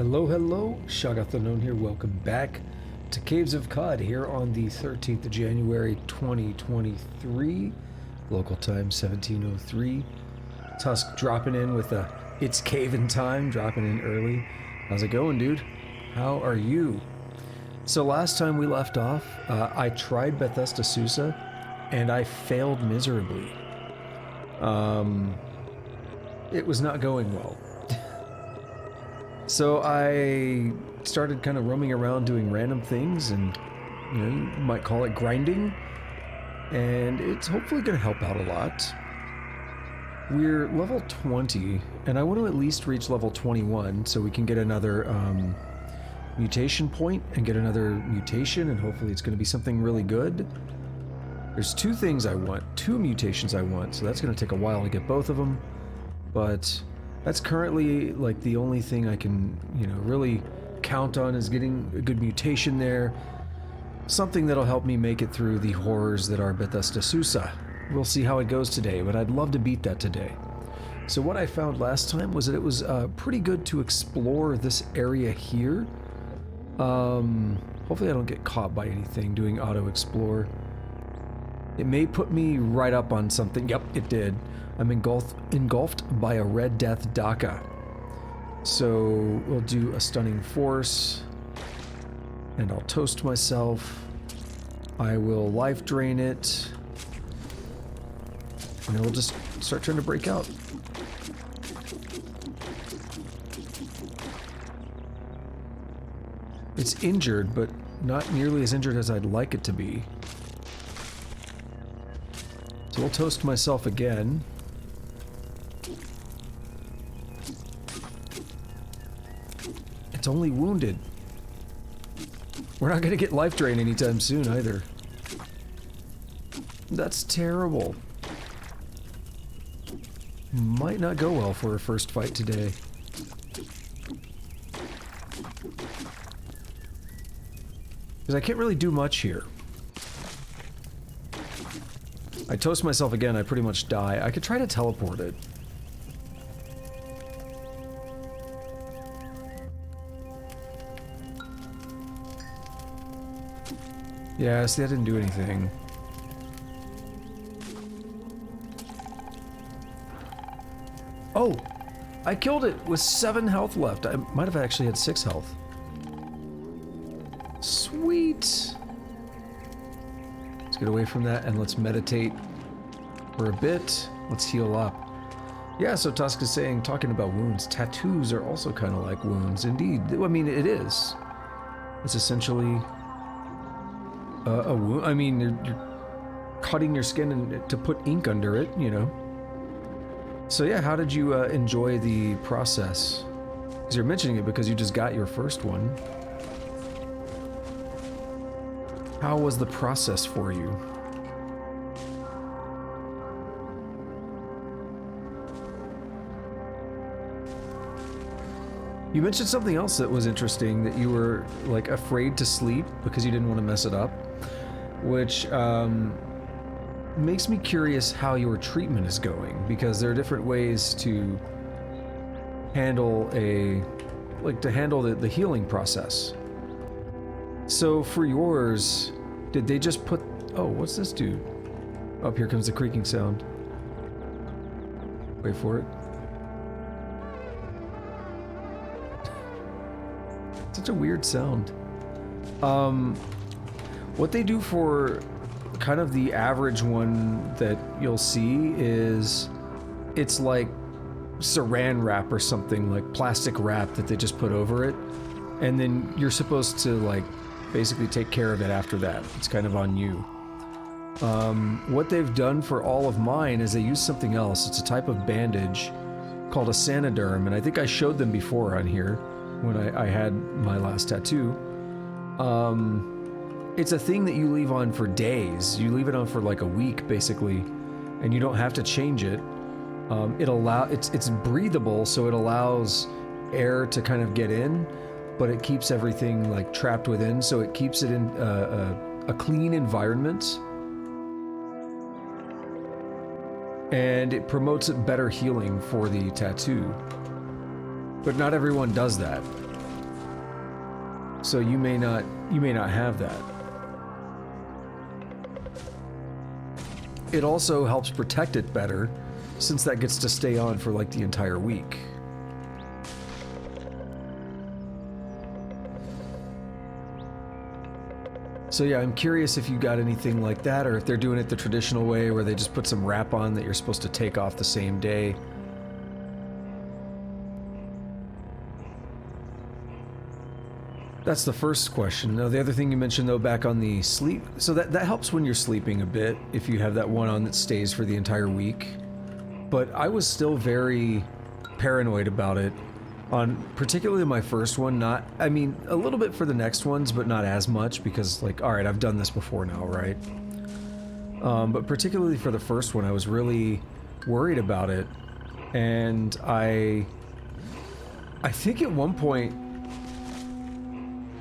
Hello, hello, Shoggoth Unknown here. Welcome back to Caves of Cod here on the 13th of January 2023, local time 1703. Tusk dropping in with a It's Cavin' Time, dropping in early. How's it going, dude? How are you? So last time we left off, I tried Bethesda Susa, and I failed miserably. It was not going well. So I started kind of roaming around doing random things, and you might call it grinding, and it's hopefully going to help out a lot. We're level 20, and I want to at least reach level 21 so we can get another mutation point and get another mutation, and hopefully it's going to be something really good. There's two things I want, two mutations I want, so that's going to take a while to get both of them, but that's currently like the only thing I can, really count on is getting a good mutation there. Something that'll help me make it through the horrors that are Bethesda Susa. We'll see how it goes today, but I'd love to beat that today. So what I found last time was that it was pretty good to explore this area here. Hopefully I don't get caught by anything doing auto explore. It may put me right up on something. Yep, it did. I'm engulfed by a Red Death Daka. So we'll do a Stunning Force, and I'll toast myself. I will life drain it, and it'll just start trying to break out. It's injured, but not nearly as injured as I'd like it to be. So we'll toast myself again. It's only wounded. We're not gonna get life drain anytime soon either. That's terrible. Might not go well for a first fight today. Because I can't really do much here. I toast myself again, I pretty much die. I could try to teleport it. Yeah, see, that didn't do anything. Oh! I killed it with 7 health left. I might have actually had 6 health. Sweet! Let's get away from that and let's meditate for a bit. Let's heal up. Yeah, so Tusk is saying, talking about wounds, tattoos are also kind of like wounds. Indeed. I mean, it is. It's essentially a wound. I mean, you're cutting your skin to put ink under it, So yeah, how did you enjoy the process? Because you're mentioning it because you just got your first one. How was the process for you? You mentioned something else that was interesting, that you were like afraid to sleep because you didn't want to mess it up, which makes me curious how your treatment is going, because there are different ways to handle the healing process. So for yours, did they just put, oh, what's this dude? Oh, here comes the creaking sound. Wait for it. Such a weird sound. What they do for kind of the average one that you'll see is it's like saran wrap or something, like plastic wrap that they just put over it, and then you're supposed to like basically take care of it after that. It's kind of on you. What they've done for all of mine is they use something else. It's a type of bandage called a Sanoderm, and I think I showed them before on here when I had my last tattoo. It's a thing that you leave on for days. You leave it on for like a week, basically, and you don't have to change it. It's breathable, so it allows air to kind of get in, but it keeps everything like trapped within, so it keeps it in a clean environment, and it promotes better healing for the tattoo. But not everyone does that. So you may not have that. It also helps protect it better, since that gets to stay on for like the entire week. So yeah, I'm curious if you got anything like that, or if they're doing it the traditional way where they just put some wrap on that you're supposed to take off the same day. That's the first question. Now, the other thing you mentioned, though, back on the sleep, so that helps when you're sleeping a bit, if you have that one on that stays for the entire week. But I was still very paranoid about it, on particularly my first one. I mean, a little bit for the next ones, but not as much, because, like, alright, I've done this before now, right? But particularly for the first one, I was really worried about it, and I think at one point,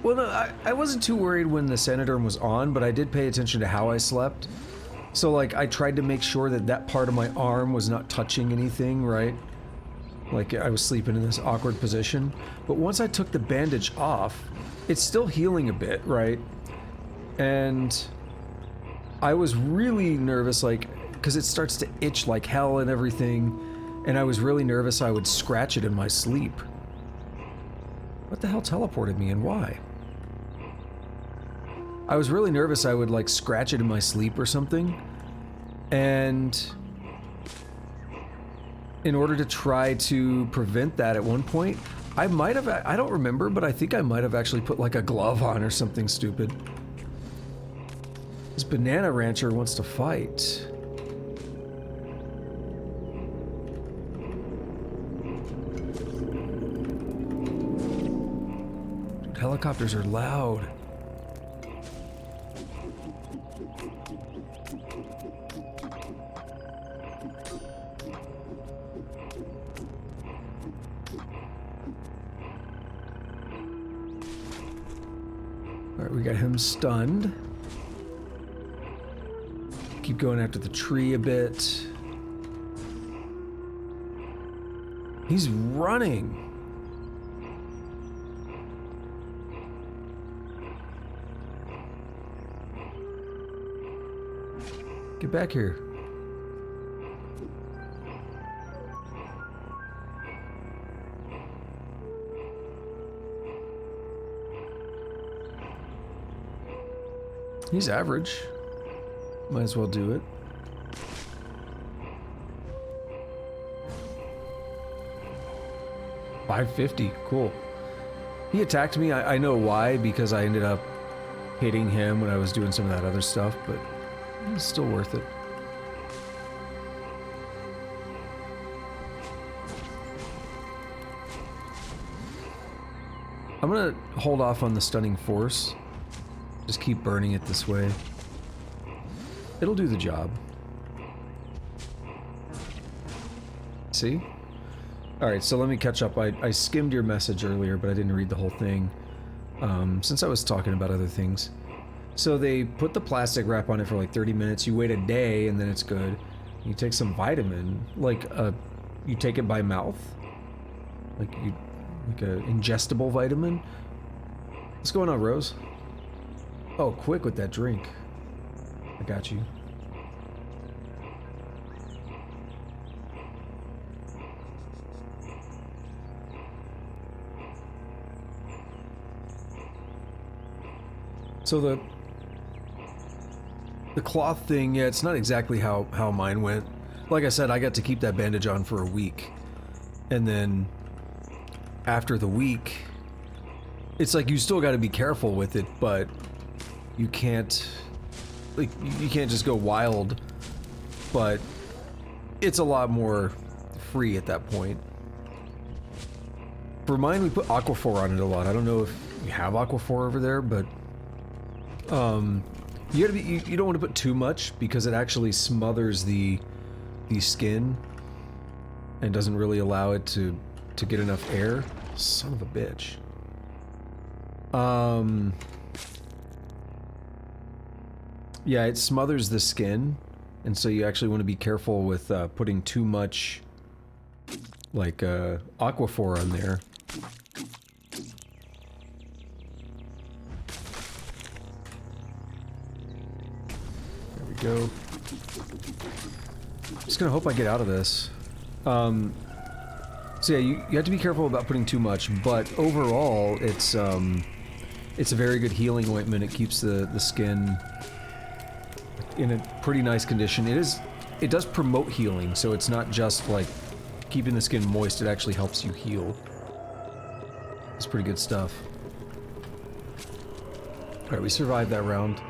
well, no, I wasn't too worried when the Sanoderm was on, but I did pay attention to how I slept. So, like, I tried to make sure that that part of my arm was not touching anything, right? Like, I was sleeping in this awkward position. But once I took the bandage off, it's still healing a bit, right? And I was really nervous, like, because it starts to itch like hell and everything, and I was really nervous I would scratch it in my sleep. What the hell teleported me, and why? I was really nervous I would, like, scratch it in my sleep or something, and in order to try to prevent that at one point, I might have, I don't remember, but I think I might have actually put, like, a glove on or something stupid. This banana rancher wants to fight. Dude, helicopters are loud. Alright, we got him stunned. Keep going after the tree a bit. He's running. Get back here. He's average. Might as well do it. $550, cool. He attacked me, I know why, because I ended up hitting him when I was doing some of that other stuff, but it's still worth it. I'm gonna hold off on the stunning force. Just keep burning it this way. It'll do the job. See? Alright, so let me catch up. I skimmed your message earlier, but I didn't read the whole thing. Since I was talking about other things. So they put the plastic wrap on it for like 30 minutes. You wait a day, and then it's good. You take some vitamin. Like, you take it by mouth. Like a ingestible vitamin. What's going on, Rose? Oh, quick with that drink. I got you. So the cloth thing, yeah, it's not exactly how mine went. Like I said, I got to keep that bandage on for a week. And then after the week, it's like you still got to be careful with it, but you can't, like, you can't just go wild, but it's a lot more free at that point. For mine, we put Aquaphor on it a lot. I don't know if you have Aquaphor over there, but you don't want to put too much because it actually smothers the skin and doesn't really allow it to get enough air. Son of a bitch. Yeah, it smothers the skin, and so you actually want to be careful with putting too much, like, Aquaphor on there. go. Just gonna hope I get out of this. So yeah, you have to be careful about putting too much, but overall, it's a very good healing ointment. It keeps the skin in a pretty nice condition. It does promote healing, so it's not just like keeping the skin moist, it actually helps you heal. It's pretty good stuff. Alright, we survived that round.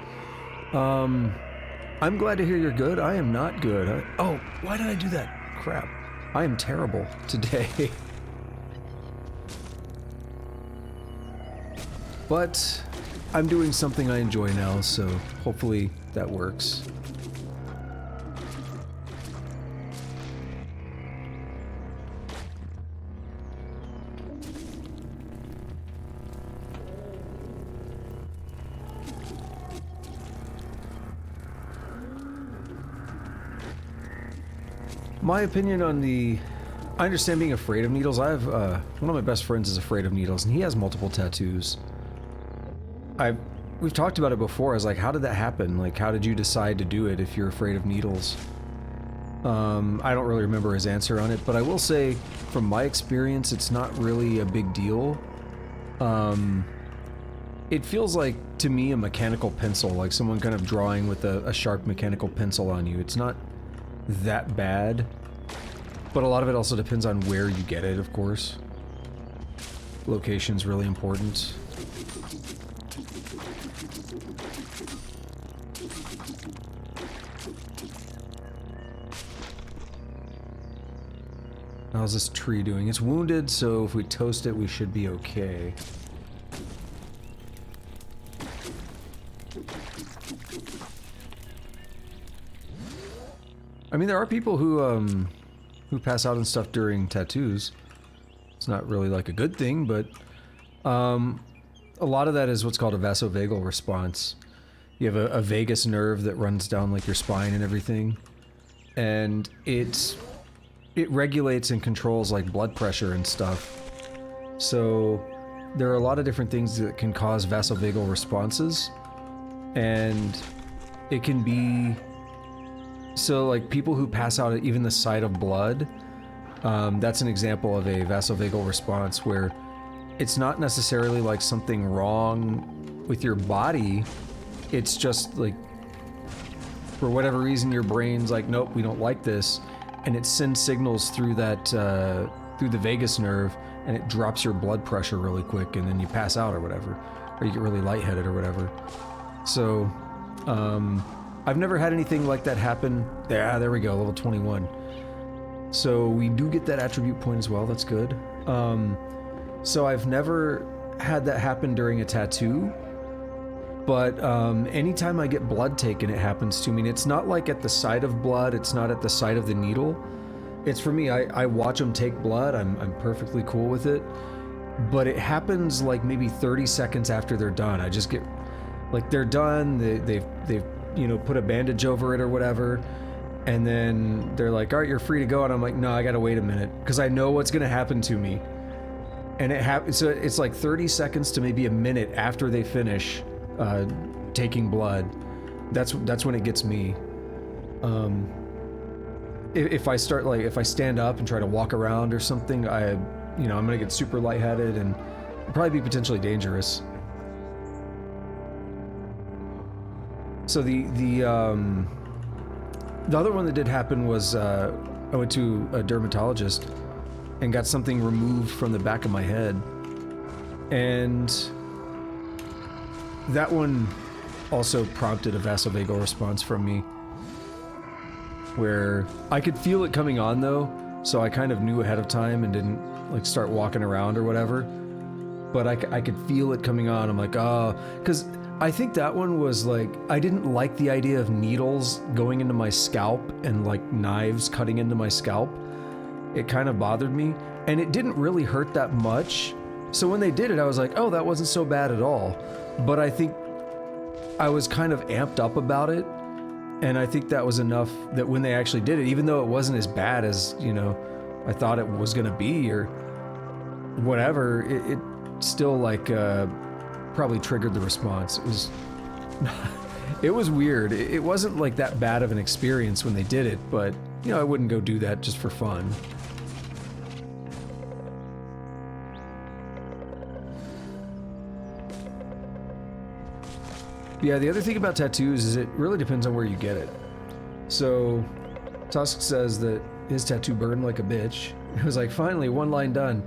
I'm glad to hear you're good. I am not good. Oh, why did I do that? Crap. I am terrible today. But I'm doing something I enjoy now, so hopefully that works. My opinion on I understand being afraid of needles. I have, one of my best friends is afraid of needles, and he has multiple tattoos. We've talked about it before. I was like, how did that happen? Like, how did you decide to do it if you're afraid of needles? I don't really remember his answer on it, but I will say, from my experience, it's not really a big deal. It feels like, to me, a mechanical pencil, like someone kind of drawing with a sharp mechanical pencil on you. It's not that bad, but a lot of it also depends on where you get it, of course. Location's really important. How's this tree doing? It's wounded, so if we toast it, we should be okay. I mean, there are people who pass out and stuff during tattoos. It's not really like a good thing, but a lot of that is what's called a vasovagal response. You have a vagus nerve that runs down like your spine and everything, and it regulates and controls like blood pressure and stuff. So there are a lot of different things that can cause vasovagal responses, and it can be so like people who pass out at even the sight of blood, that's an example of a vasovagal response where it's not necessarily like something wrong with your body. It's just like, for whatever reason, your brain's like, nope, we don't like this. And it sends signals through that, through the vagus nerve, and it drops your blood pressure really quick, and then you pass out or whatever. Or you get really lightheaded or whatever. So, I've never had anything like that happen. Yeah, there we go, level 21. So we do get that attribute point as well, that's good. So I've never had that happen during a tattoo, but anytime I get blood taken, it happens to me. And it's not like at the site of blood, it's not at the site of the needle. It's for me, I watch them take blood, I'm perfectly cool with it. But it happens like maybe 30 seconds after they're done. I just get, like they're done, they've you know, put a bandage over it or whatever, and then they're like, all right, you're free to go, and I'm like, no, I gotta wait a minute, because I know what's gonna happen to me. And it happens, so it's like 30 seconds to maybe a minute after they finish taking blood. That's when it gets me. If I start, like, if I stand up and try to walk around or something, you know, I'm gonna get super lightheaded and probably be potentially dangerous. So the other one that did happen was I went to a dermatologist and got something removed from the back of my head, and that one also prompted a vasovagal response from me, where I could feel it coming on though, so I kind of knew ahead of time and didn't like start walking around or whatever, but I could feel it coming on. I'm like, oh, because I think that one was like, I didn't like the idea of needles going into my scalp and like knives cutting into my scalp. It kind of bothered me, and it didn't really hurt that much. So when they did it, I was like, oh, that wasn't so bad at all. But I think I was kind of amped up about it, and I think that was enough that when they actually did it, even though it wasn't as bad as, you know, I thought it was gonna be or whatever, it still like probably triggered the response. It was weird. It wasn't like that bad of an experience when they did it, but you know, I wouldn't go do that just for fun. Yeah, the other thing about tattoos is it really depends on where you get it. So, Tusk says that his tattoo burned like a bitch. It was like, finally, one line done.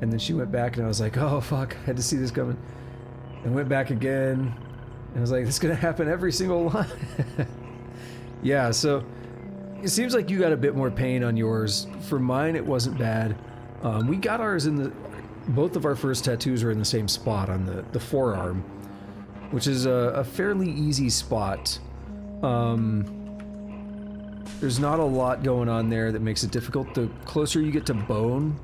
And then she went back and I was like, oh fuck, I had to see this coming. And went back again. And I was like, this is gonna happen every single line. Yeah, so it seems like you got a bit more pain on yours. For mine, it wasn't bad. We got ours in the... Both of our first tattoos were in the same spot on the forearm, which is a fairly easy spot. There's not a lot going on there that makes it difficult. The closer you get to bone,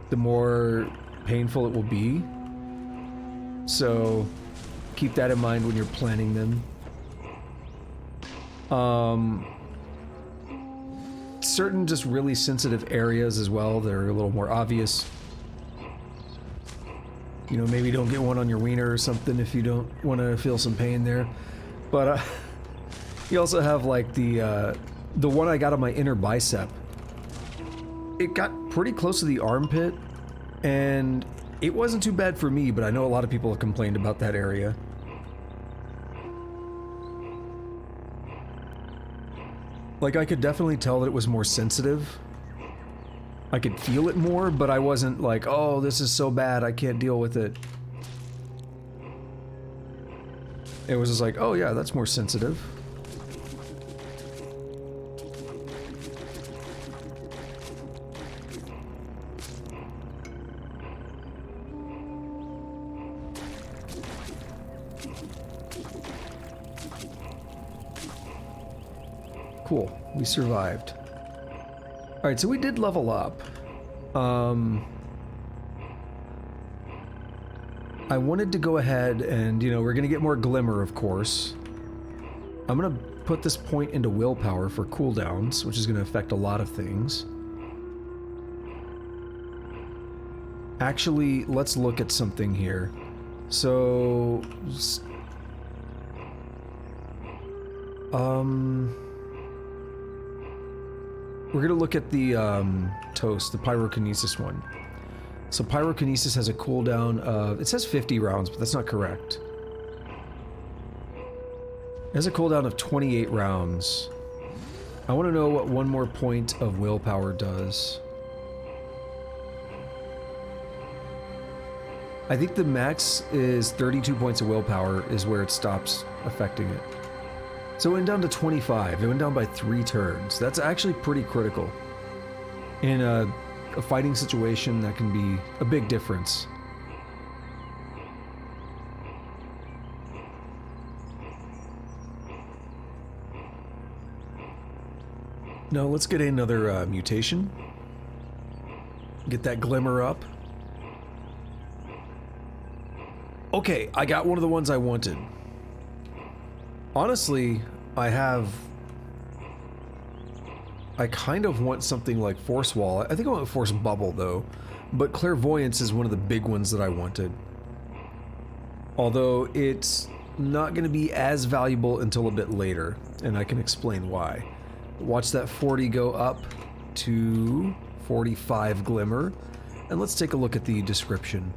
the more painful it will be. So keep that in mind when you're planning them. Certain just really sensitive areas as well that are a little more obvious. You know, maybe don't get one on your wiener or something if you don't want to feel some pain there. But you also have like the one I got on my inner bicep. It got pretty close to the armpit, and it wasn't too bad for me, but I know a lot of people have complained about that area. Like, I could definitely tell that it was more sensitive. I could feel it more, but I wasn't like, oh, this is so bad, I can't deal with it. It was just like, oh yeah, that's more sensitive. Cool, we survived. Alright, so we did level up. I wanted to go ahead and, you know, we're gonna get more glimmer, of course. I'm gonna put this point into willpower for cooldowns, which is gonna affect a lot of things. Actually, let's look at something here. So... we're gonna look at the toast, the pyrokinesis one. So pyrokinesis has a cooldown of, it says 50 rounds, but that's not correct. It has a cooldown of 28 rounds. I want to know what one more point of willpower does. I think the max is 32 points of willpower is where it stops affecting it. So it went down to 25. It went down by 3 turns. That's actually pretty critical. In a fighting situation, that can be a big difference. Now let's get another mutation. Get that glimmer up. Okay, I got one of the ones I wanted. Honestly, I kind of want something like Force Wall. I think I want Force Bubble though, but Clairvoyance is one of the big ones that I wanted. Although it's not going to be as valuable until a bit later, and I can explain why. Watch that 40 go up to 45 glimmer, and let's take a look at the description.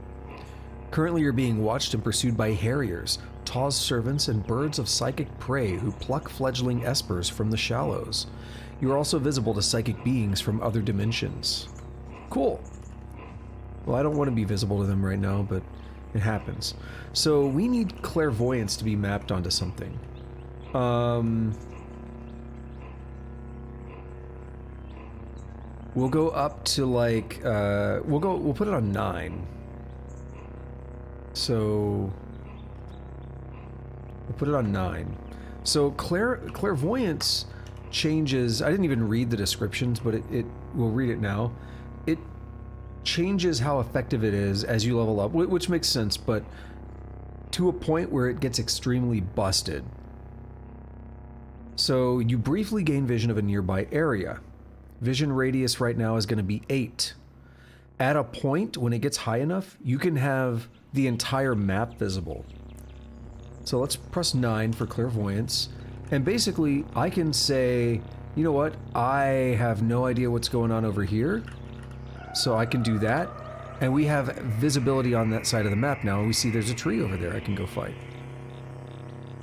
Currently you're being watched and pursued by harriers, Taw's servants, and birds of psychic prey who pluck fledgling espers from the shallows. You are also visible to psychic beings from other dimensions. Cool. Well, I don't want to be visible to them right now, but it happens. So we need clairvoyance to be mapped onto something. We'll go up to like, we'll put it on 9. So we'll put it on 9. So clairvoyance changes, I didn't even read the descriptions, but we'll read it now. It changes how effective it is as you level up, which makes sense, but to a point where it gets extremely busted. So you briefly gain vision of a nearby area. Vision radius right now is going to be 8. At a point when it gets high enough, you can have the entire map visible. So let's press 9 for clairvoyance. And basically, I can say, you know what? I have no idea what's going on over here. So I can do that. And we have visibility on that side of the map now. And we see there's a tree over there I can go fight.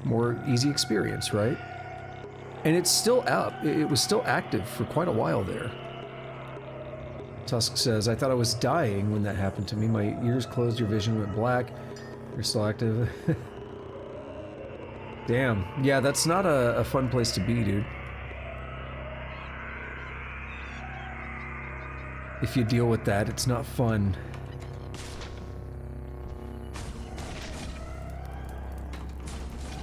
More easy experience, right? And it's still up. It was still active for quite a while there. Tusk says, I thought I was dying when that happened to me. My ears closed, your vision went black. You're still active. Damn. Yeah, that's not a fun place to be, dude. If you deal with that, it's not fun.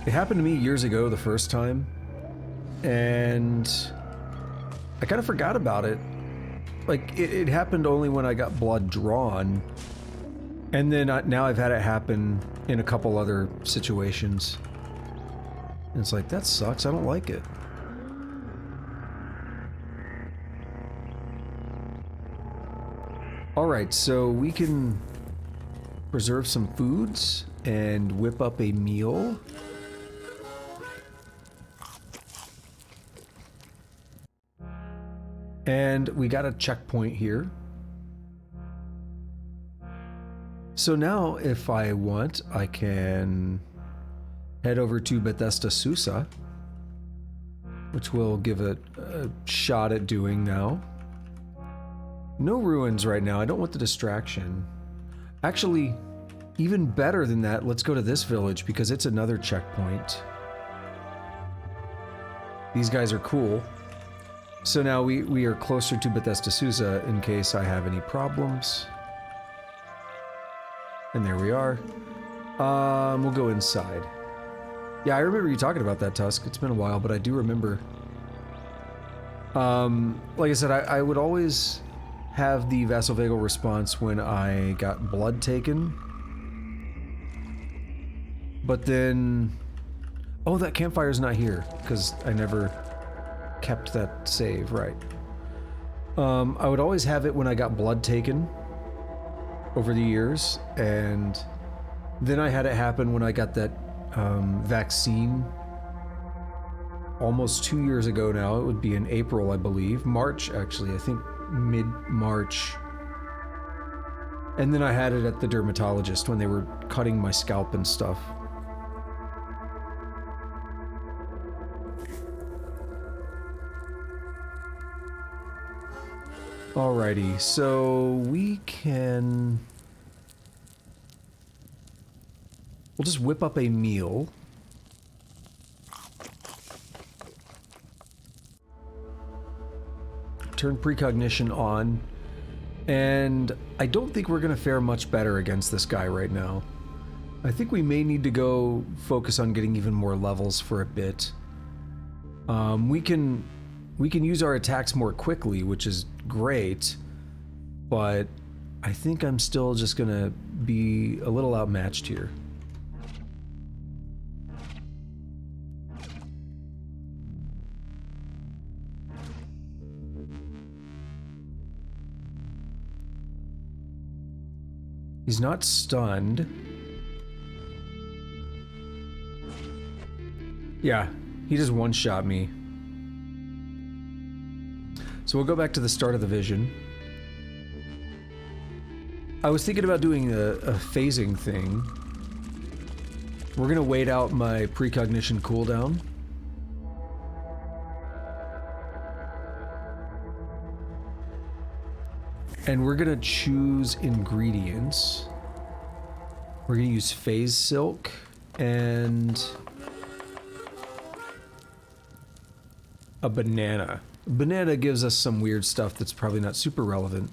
It happened to me years ago the first time, and I kind of forgot about it. Like, it happened only when I got blood drawn, and then now I've had it happen in a couple other situations. And it's like, that sucks, I don't like it. Alright, so we can preserve some foods and whip up a meal. And we got a checkpoint here. So now, if I want, I can head over to Bethesda Susa, which we'll give a shot at doing now. No ruins right now. I don't want the distraction. Actually, even better than that, let's go to this village because it's another checkpoint. These guys are cool. So now we are closer to Bethesda Susa in case I have any problems. And there we are. We'll go inside. Yeah, I remember you talking about that, Tusk. It's been a while, but I do remember. Like I said, I would always have the vasovagal response when I got blood taken. But then... Oh, that campfire's not here, because I never kept that save, right. I would always have it when I got blood taken over the years, and then I had it happen when I got that vaccine almost 2 years ago now. It would be in April, I believe. March, actually. I think mid-March. And then I had it at the dermatologist when they were cutting my scalp and stuff. Alrighty, so we can... We'll just whip up a meal. Turn precognition on. And I don't think we're going to fare much better against this guy right now. I think we may need to go focus on getting even more levels for a bit. We can use our attacks more quickly, which is great, but I think I'm still just gonna be a little outmatched here. He's not stunned. Yeah, he just one-shot me. So we'll go back to the start of the vision. I was thinking about doing a phasing thing. We're gonna wait out my precognition cooldown. And we're gonna choose ingredients. We're gonna use phase silk and a banana. Banana gives us some weird stuff that's probably not super relevant,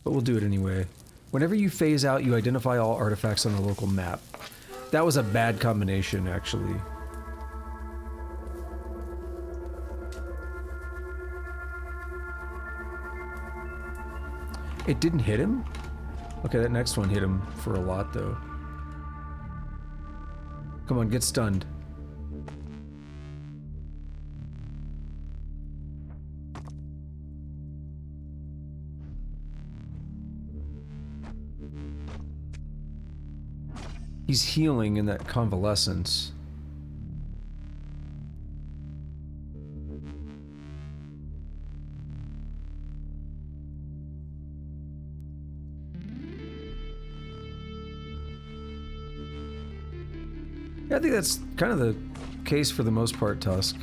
but we'll do it anyway. Whenever you phase out, you identify all artifacts on the local map. That was a bad combination, actually. It didn't hit him? Okay, that next one hit him for a lot, though. Come on, get stunned. He's healing in that convalescence. Yeah, I think that's kind of the case for the most part, Tusk.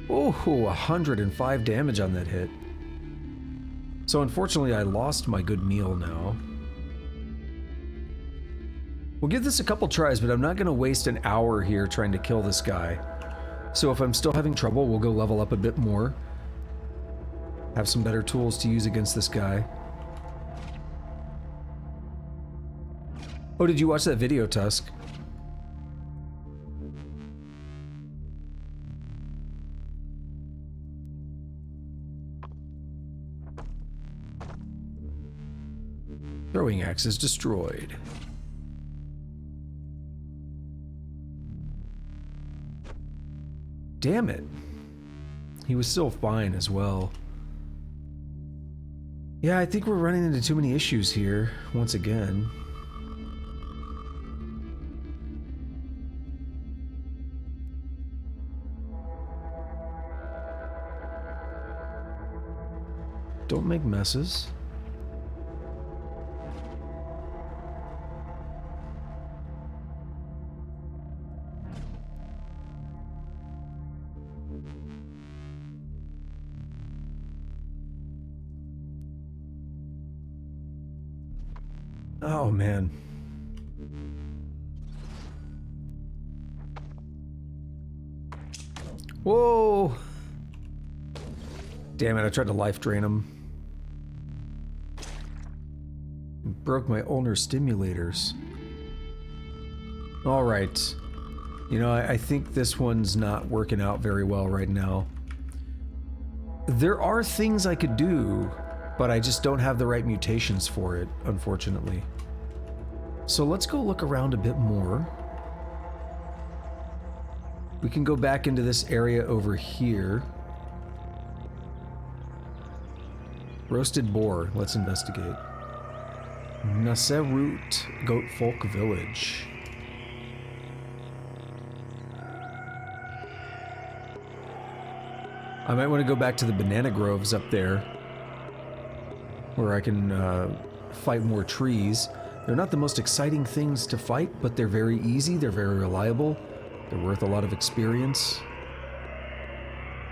Oh, 105 damage on that hit. So unfortunately, I lost my good meal now. We'll give this a couple tries, but I'm not going to waste an hour here trying to kill this guy. So if I'm still having trouble, we'll go level up a bit more. Have some better tools to use against this guy. Oh, did you watch that video, Tusk? Throwing axe is destroyed. Damn it. He was still fine as well. Yeah, I think we're running into too many issues here, once again. Don't make messes. Oh, man. Whoa! Damn it, I tried to life drain him. Broke my ulnar stimulators. Alright. You know, I think this one's not working out very well right now. There are things I could do, but I just don't have the right mutations for it, unfortunately. So let's go look around a bit more. We can go back into this area over here. Roasted boar, let's investigate. Nasserut Goat Folk Village. I might want to go back to the banana groves up there, where I can fight more trees. They're not the most exciting things to fight, but they're very easy, they're very reliable, they're worth a lot of experience.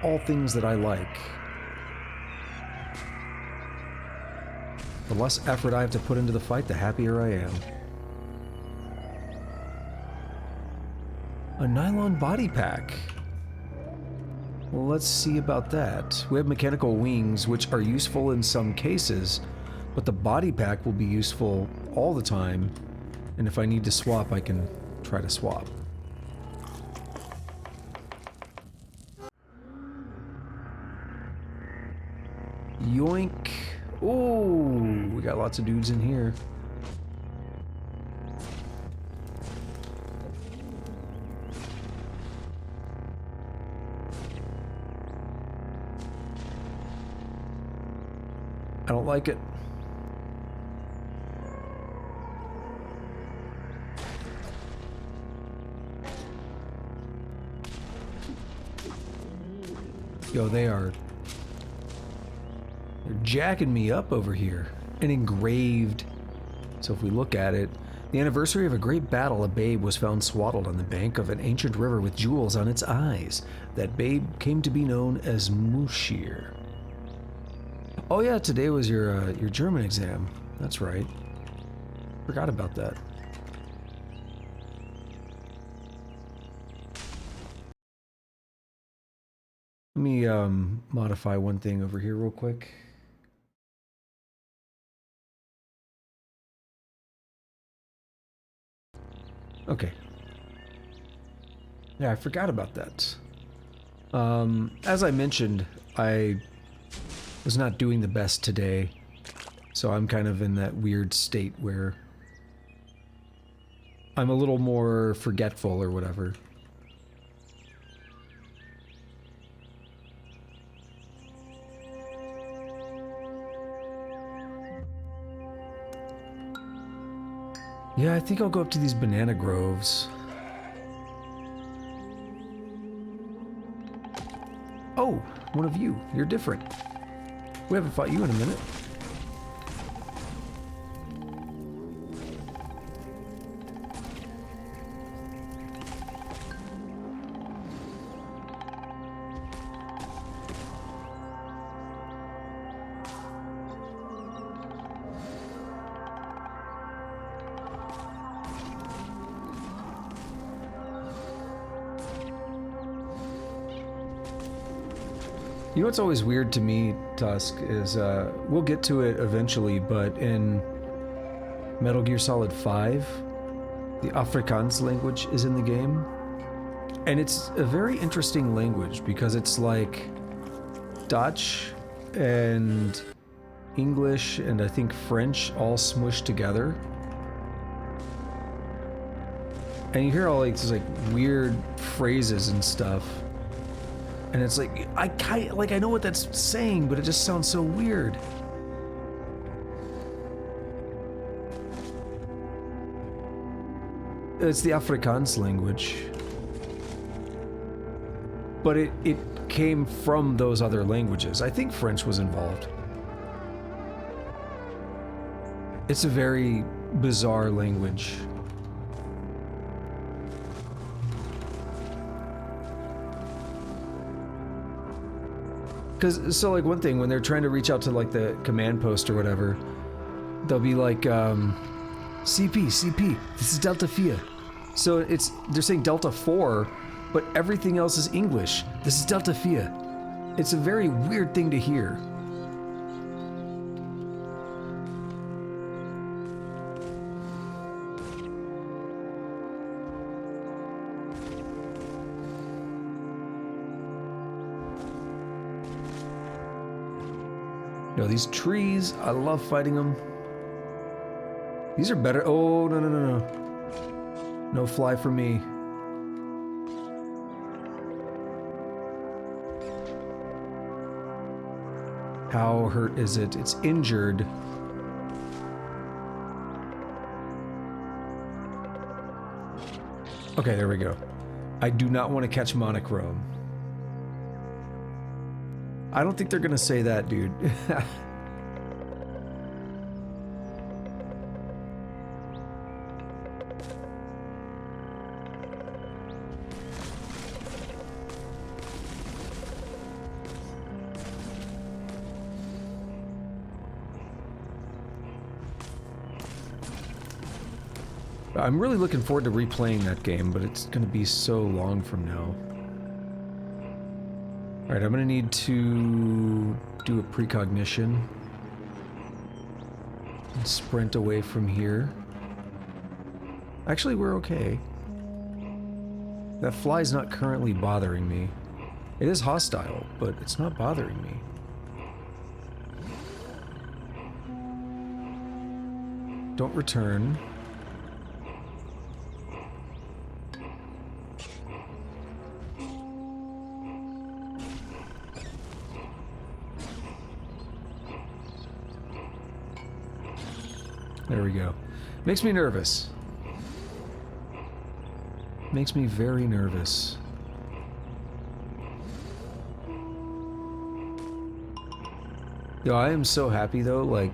All things that I like. The less effort I have to put into the fight, the happier I am. A nylon body pack. Well, let's see about that. We have mechanical wings, which are useful in some cases, but the body pack will be useful all the time, and if I need to swap, I can try to swap. Yoink. Ooh, we got lots of dudes in here. I don't like it. Yo, they're jacking me up over here. And engraved. So if we look at it, the anniversary of a great battle, a babe was found swaddled on the bank of an ancient river with jewels on its eyes. That babe came to be known as Mushir. Oh yeah, today was your German exam. That's right. Forgot about that. Let me modify one thing over here real quick. Okay. Yeah, I forgot about that. As I mentioned, I was not doing the best today, so I'm kind of in that weird state where I'm a little more forgetful or whatever. Yeah, I think I'll go up to these banana groves. Oh, one of you. You're different. We haven't fought you in a minute. You know what's always weird to me, Tusk, is we'll get to it eventually, but in Metal Gear Solid 5, the Afrikaans language is in the game. And it's a very interesting language because it's like Dutch and English and I think French all smushed together. And you hear all like these like weird phrases and stuff. And it's like, I know what that's saying, but it just sounds so weird. It's the Afrikaans language. But it came from those other languages. I think French was involved. It's a very bizarre language. Because, so like one thing, when they're trying to reach out to like the command post or whatever, they'll be like, CP, this is Delta 4. So they're saying Delta 4, but everything else is English. This is Delta 4. It's a very weird thing to hear. No, these trees, I love fighting them. These are better. Oh, no. No fly for me. How hurt is it? It's injured. Okay, there we go. I do not want to catch monochrome. I don't think they're gonna say that, dude. I'm really looking forward to replaying that game, but it's gonna be so long from now. Alright, I'm gonna need to do a precognition and sprint away from here. Actually, we're okay. That fly's not currently bothering me. It is hostile, but it's not bothering me. Don't return. There we go. Makes me nervous. Makes me very nervous. Yo, I am so happy though, like,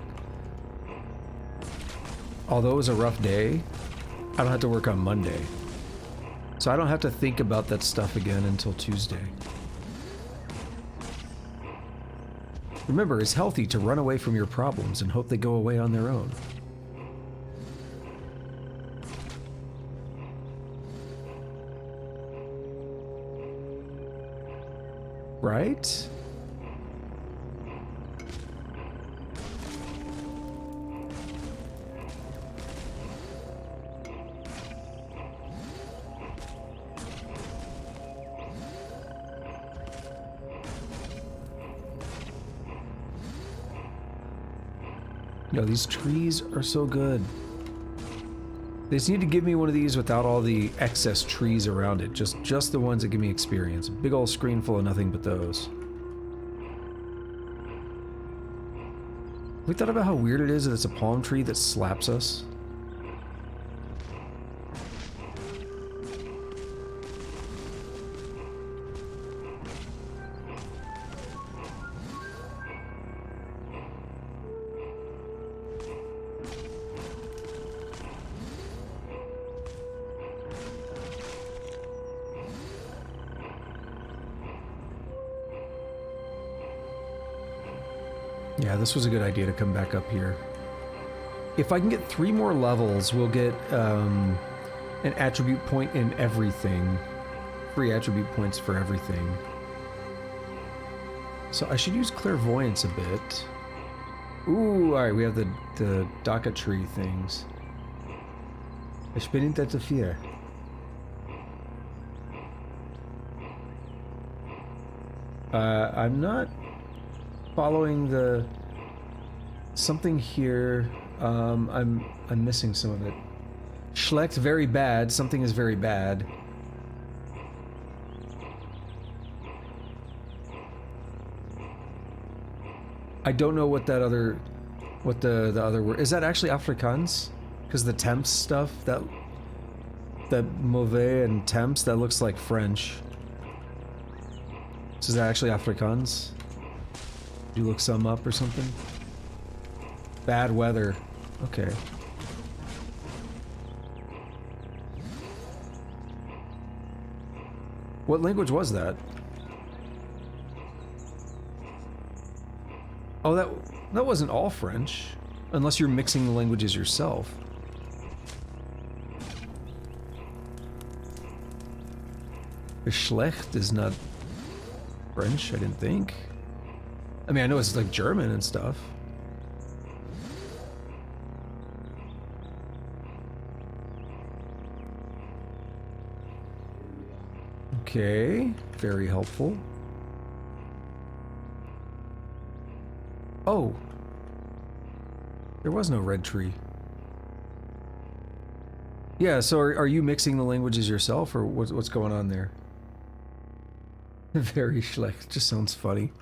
although it was a rough day, I don't have to work on Monday. So I don't have to think about that stuff again until Tuesday. Remember, it's healthy to run away from your problems and hope they go away on their own. Right? Yo, these trees are so good. They just need to give me one of these without all the excess trees around it. Just the ones that give me experience. A big old screen full of nothing but those. We thought about how weird it is that it's a palm tree that slaps us. Yeah, this was a good idea to come back up here. If I can get 3 more levels, we'll get an attribute point in everything. Free attribute points for everything. So I should use clairvoyance a bit. Ooh, alright, we have the Daka tree things. Ich bin nicht zu viel. I'm not following the something here. I'm missing some of it. Schlecht, very bad. Something is very bad. I don't know what that other, what the other word is. That actually Afrikaans? Because the temps stuff, that mauvais and temps, that looks like French. So is that actually Afrikaans? Do you look some up or something? Bad weather. Okay. What language was that? Oh, that wasn't all French. Unless you're mixing the languages yourself. Schlecht is not French, I didn't think. I mean, I know it's like German and stuff. Okay, very helpful. Oh, there was no red tree. Yeah, so are you mixing the languages yourself, or what's going on there? Very schlecht, just sounds funny.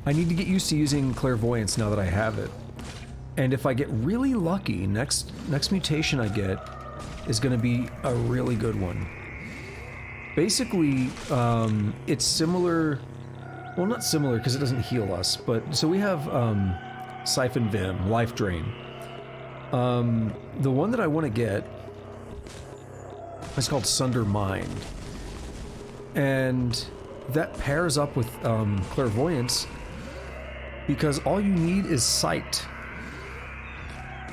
I need to get used to using clairvoyance now that I have it. And if I get really lucky, next mutation I get is going to be a really good one. Basically, it's similar... Well, not similar because it doesn't heal us, but... So we have Siphon Vim, Life Drain. The one that I want to get is called Sunder Mind. And that pairs up with Clairvoyance because all you need is sight.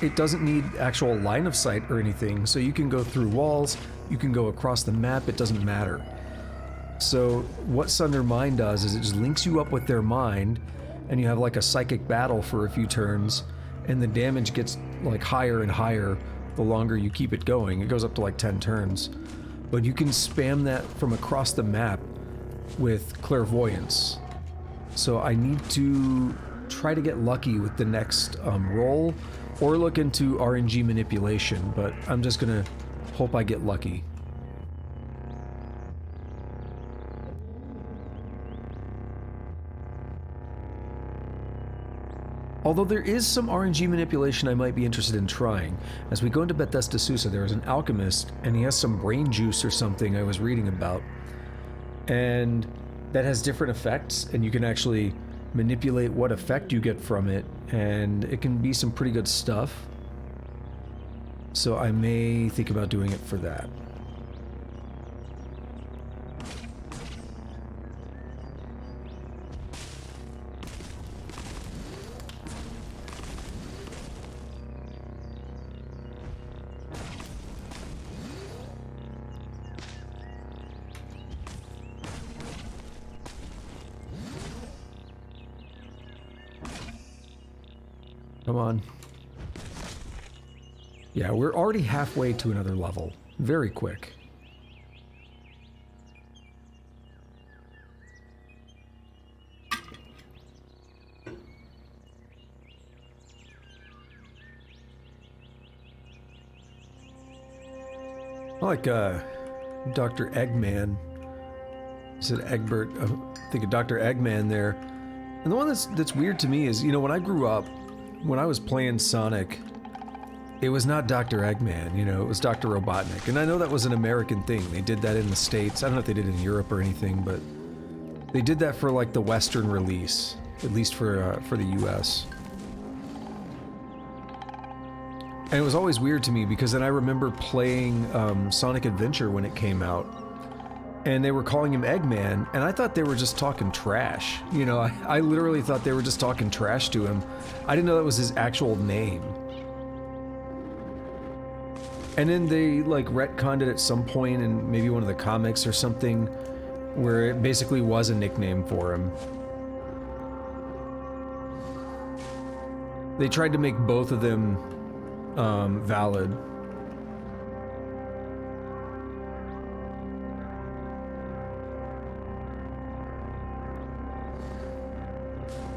It doesn't need actual line of sight or anything, so you can go through walls, you can go across the map, it doesn't matter. So what Sunder Mind does is it just links you up with their mind, and you have like a psychic battle for a few turns, and the damage gets like higher and higher the longer you keep it going. It goes up to like 10 turns. But you can spam that from across the map with Clairvoyance. So I need to try to get lucky with the next roll, or look into RNG manipulation, but I'm just gonna hope I get lucky. Although there is some RNG manipulation I might be interested in trying. As we go into Bethesda Susa, there is an alchemist, and he has some brain juice or something I was reading about. And that has different effects, and you can actually manipulate what effect you get from it, and it can be some pretty good stuff. So I may think about doing it for that. Come on. Yeah, we're already halfway to another level. Very quick. I like Dr. Eggman. I said Egbert. I think of Dr. Eggman there. And the one that's weird to me is, you know, when I grew up, when I was playing Sonic, it was not Dr. Eggman, you know, it was Dr. Robotnik. And I know that was an American thing. They did that in the States. I don't know if they did it in Europe or anything, but they did that for like the Western release, at least for the US. And it was always weird to me because then I remember playing Sonic Adventure when it came out, and they were calling him Eggman, and I thought they were just talking trash. You know, I literally thought they were just talking trash to him. I didn't know that was his actual name. And then they like retconned it at some point in maybe one of the comics or something, where it basically was a nickname for him. They tried to make both of them valid.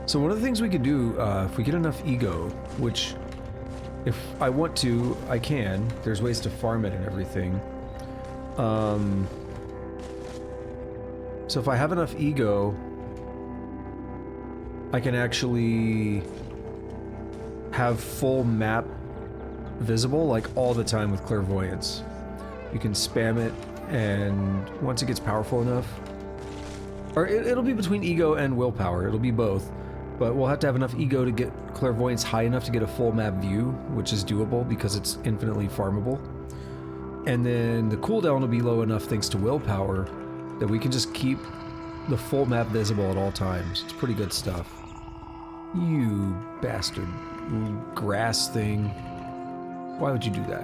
So one of the things we could do, if we get enough ego, which if I want to, I can. There's ways to farm it and everything. So if I have enough ego, I can actually have full map visible like all the time with clairvoyance. You can spam it, and once it gets powerful enough, or it'll be between ego and willpower, it'll be both, but we'll have to have enough ego to get clairvoyance high enough to get a full map view, which is doable because it's infinitely farmable. And then the cooldown will be low enough thanks to willpower that we can just keep the full map visible at all times. It's pretty good stuff. You bastard grass thing. Why would you do that?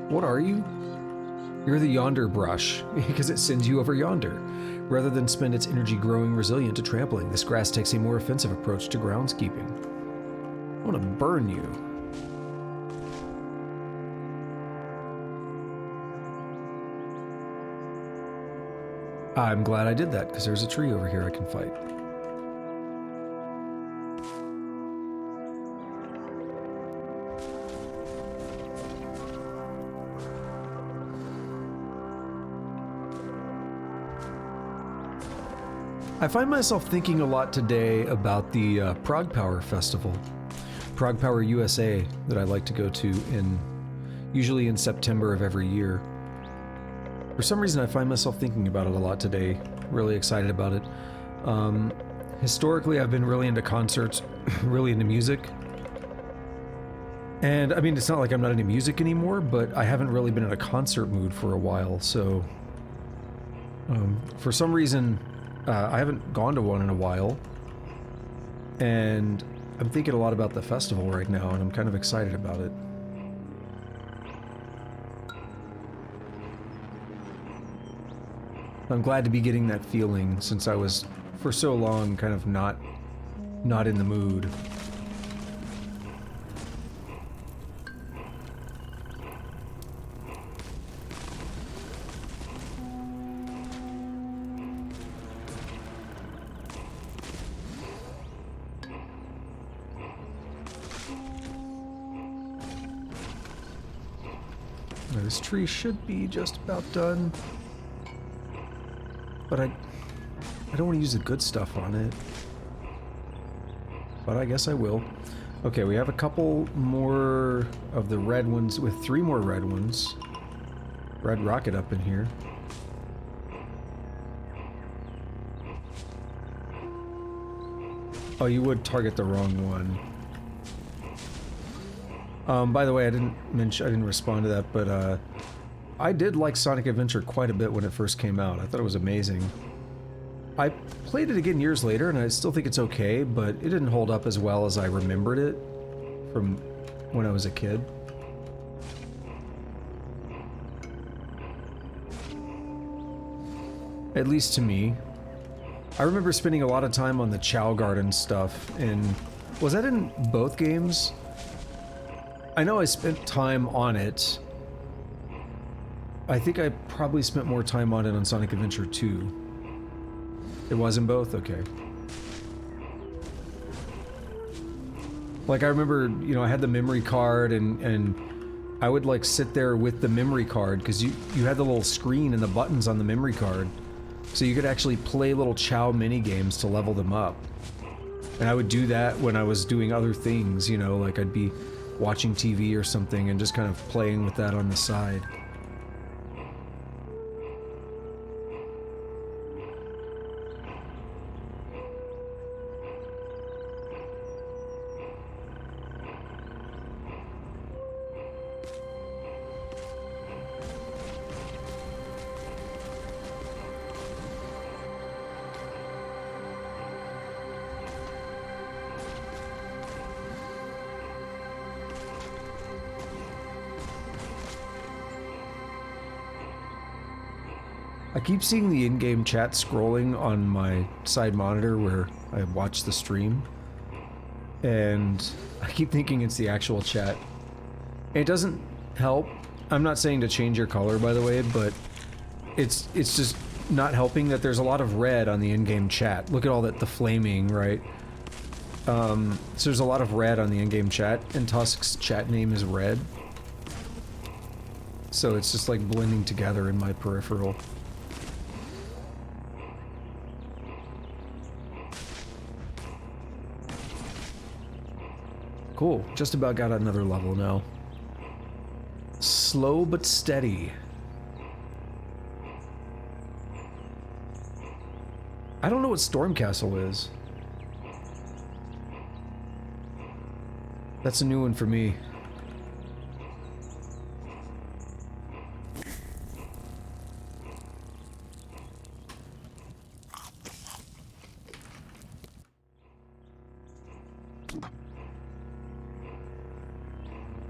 What are you? You're the yonder brush, because it sends you over yonder. Rather than spend its energy growing resilient to trampling, this grass takes a more offensive approach to groundskeeping. I want to burn you. I'm glad I did that, because there's a tree over here I can fight. I find myself thinking a lot today about the Prague Power Festival, Prague Power USA, that I like to go to usually in September of every year. For some reason, I find myself thinking about it a lot today, really excited about it. Historically, I've been really into concerts, really into music. And I mean, it's not like I'm not into music anymore, but I haven't really been in a concert mood for a while, so for some reason, I haven't gone to one in a while, and I'm thinking a lot about the festival right now, and I'm kind of excited about it. I'm glad to be getting that feeling since I was, for so long, kind of not in the mood. This tree should be just about done, but I don't want to use the good stuff on it, but I guess I will. Okay, we have a couple more of the red ones, with 3 more red ones. Red rocket up in here. Oh, you would target the wrong one. By the way, I didn't respond to that, but I did like Sonic Adventure quite a bit when it first came out. I thought it was amazing. I played it again years later, and I still think it's okay, but it didn't hold up as well as I remembered it from when I was a kid. At least to me. I remember spending a lot of time on the Chow Garden stuff, and was that in both games? I know I spent time on it. I think I probably spent more time on it on Sonic Adventure 2. It was in both? Okay. Like, I remember, you know, I had the memory card, and I would, like, sit there with the memory card, because you had the little screen and the buttons on the memory card, so you could actually play little Chow mini-games to level them up. And I would do that when I was doing other things, you know, like I'd be watching TV or something and just kind of playing with that on the side. I keep seeing the in-game chat scrolling on my side monitor where I watch the stream. And I keep thinking it's the actual chat. It doesn't help. I'm not saying to change your color, by the way, but it's just not helping that there's a lot of red on the in-game chat. Look at all that, the flaming, right? So there's a lot of red on the in-game chat, and Tusk's chat name is red. So it's just like blending together in my peripheral. Cool, just about got another level now. Slow but steady. I don't know what Stormcastle is. That's a new one for me.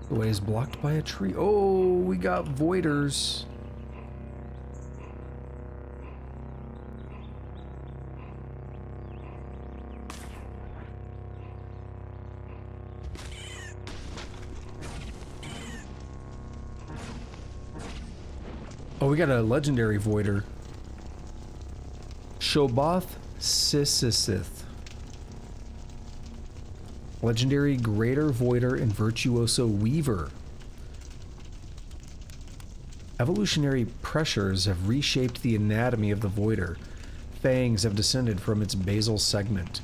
The way is blocked by a tree. Oh, we got voiders. Oh, we got a legendary voider. Shoboth Sisisith. Legendary Greater Voider and Virtuoso Weaver. Evolutionary pressures have reshaped the anatomy of the voider. Fangs have descended from its basal segment.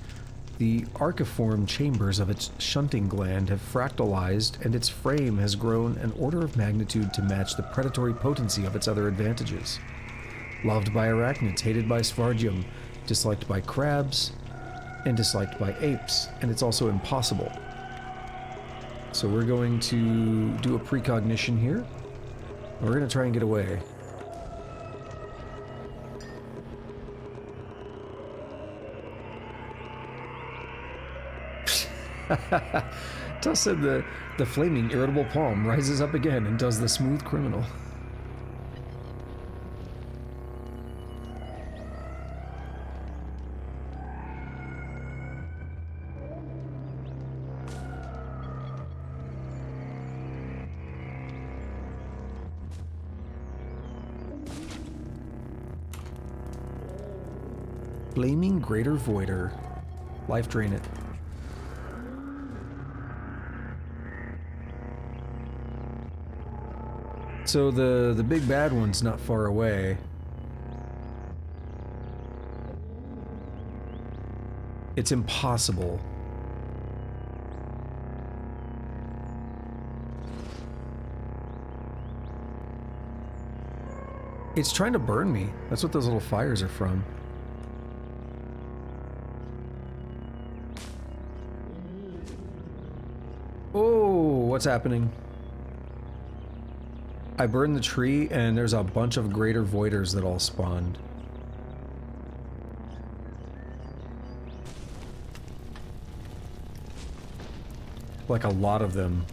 The archiform chambers of its shunting gland have fractalized, and its frame has grown an order of magnitude to match the predatory potency of its other advantages. Loved by arachnids, hated by Svargium, disliked by crabs, and disliked by apes, and it's also impossible. So we're going to do a precognition here. We're going to try and get away. Tuss said the flaming irritable palm rises up again and does the smooth criminal. Flaming Greater Voider. Life drain it. So the big bad one's not far away. It's impossible. It's trying to burn me. That's what those little fires are from. Oh, what's happening? I burned the tree, and there's a bunch of greater voiders that all spawned. Like a lot of them.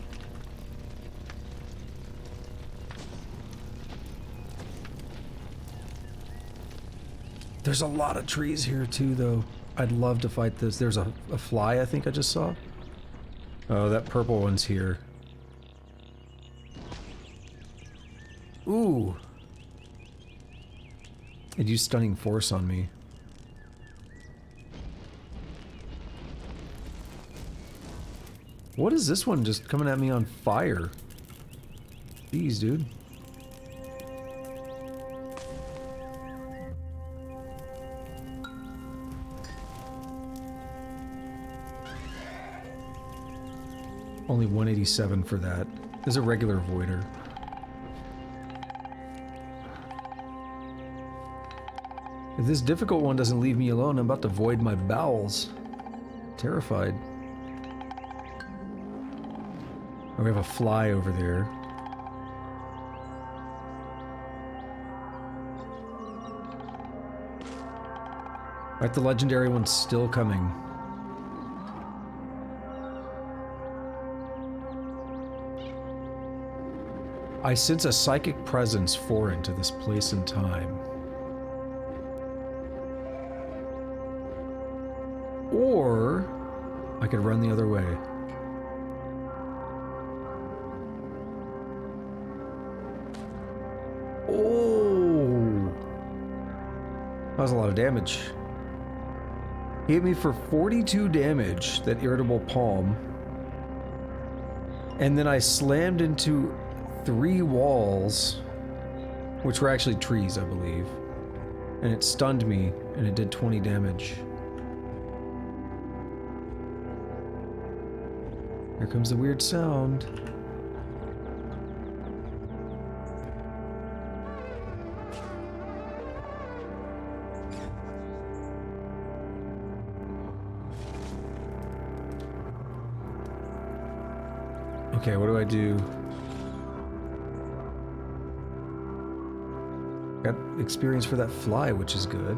There's a lot of trees here too, though. I'd love to fight this. There's a fly I think I just saw. Oh, that purple one's here. Ooh. It used stunning force on me. What is this one just coming at me on fire? Jeez, dude. Only 187 for that. There's a regular voider. If this difficult one doesn't leave me alone, I'm about to void my bowels. Terrified. Oh, we have a fly over there. Alright, the legendary one's still coming. I sense a psychic presence foreign to this place and time. Or I could run the other way. Oh! That was a lot of damage. He hit me for 42 damage, that irritable palm. And then I slammed into 3 walls, which were actually trees, I believe. And it stunned me, and it did 20 damage. Here comes the weird sound. Okay, what do I do? Got experience for that fly, which is good.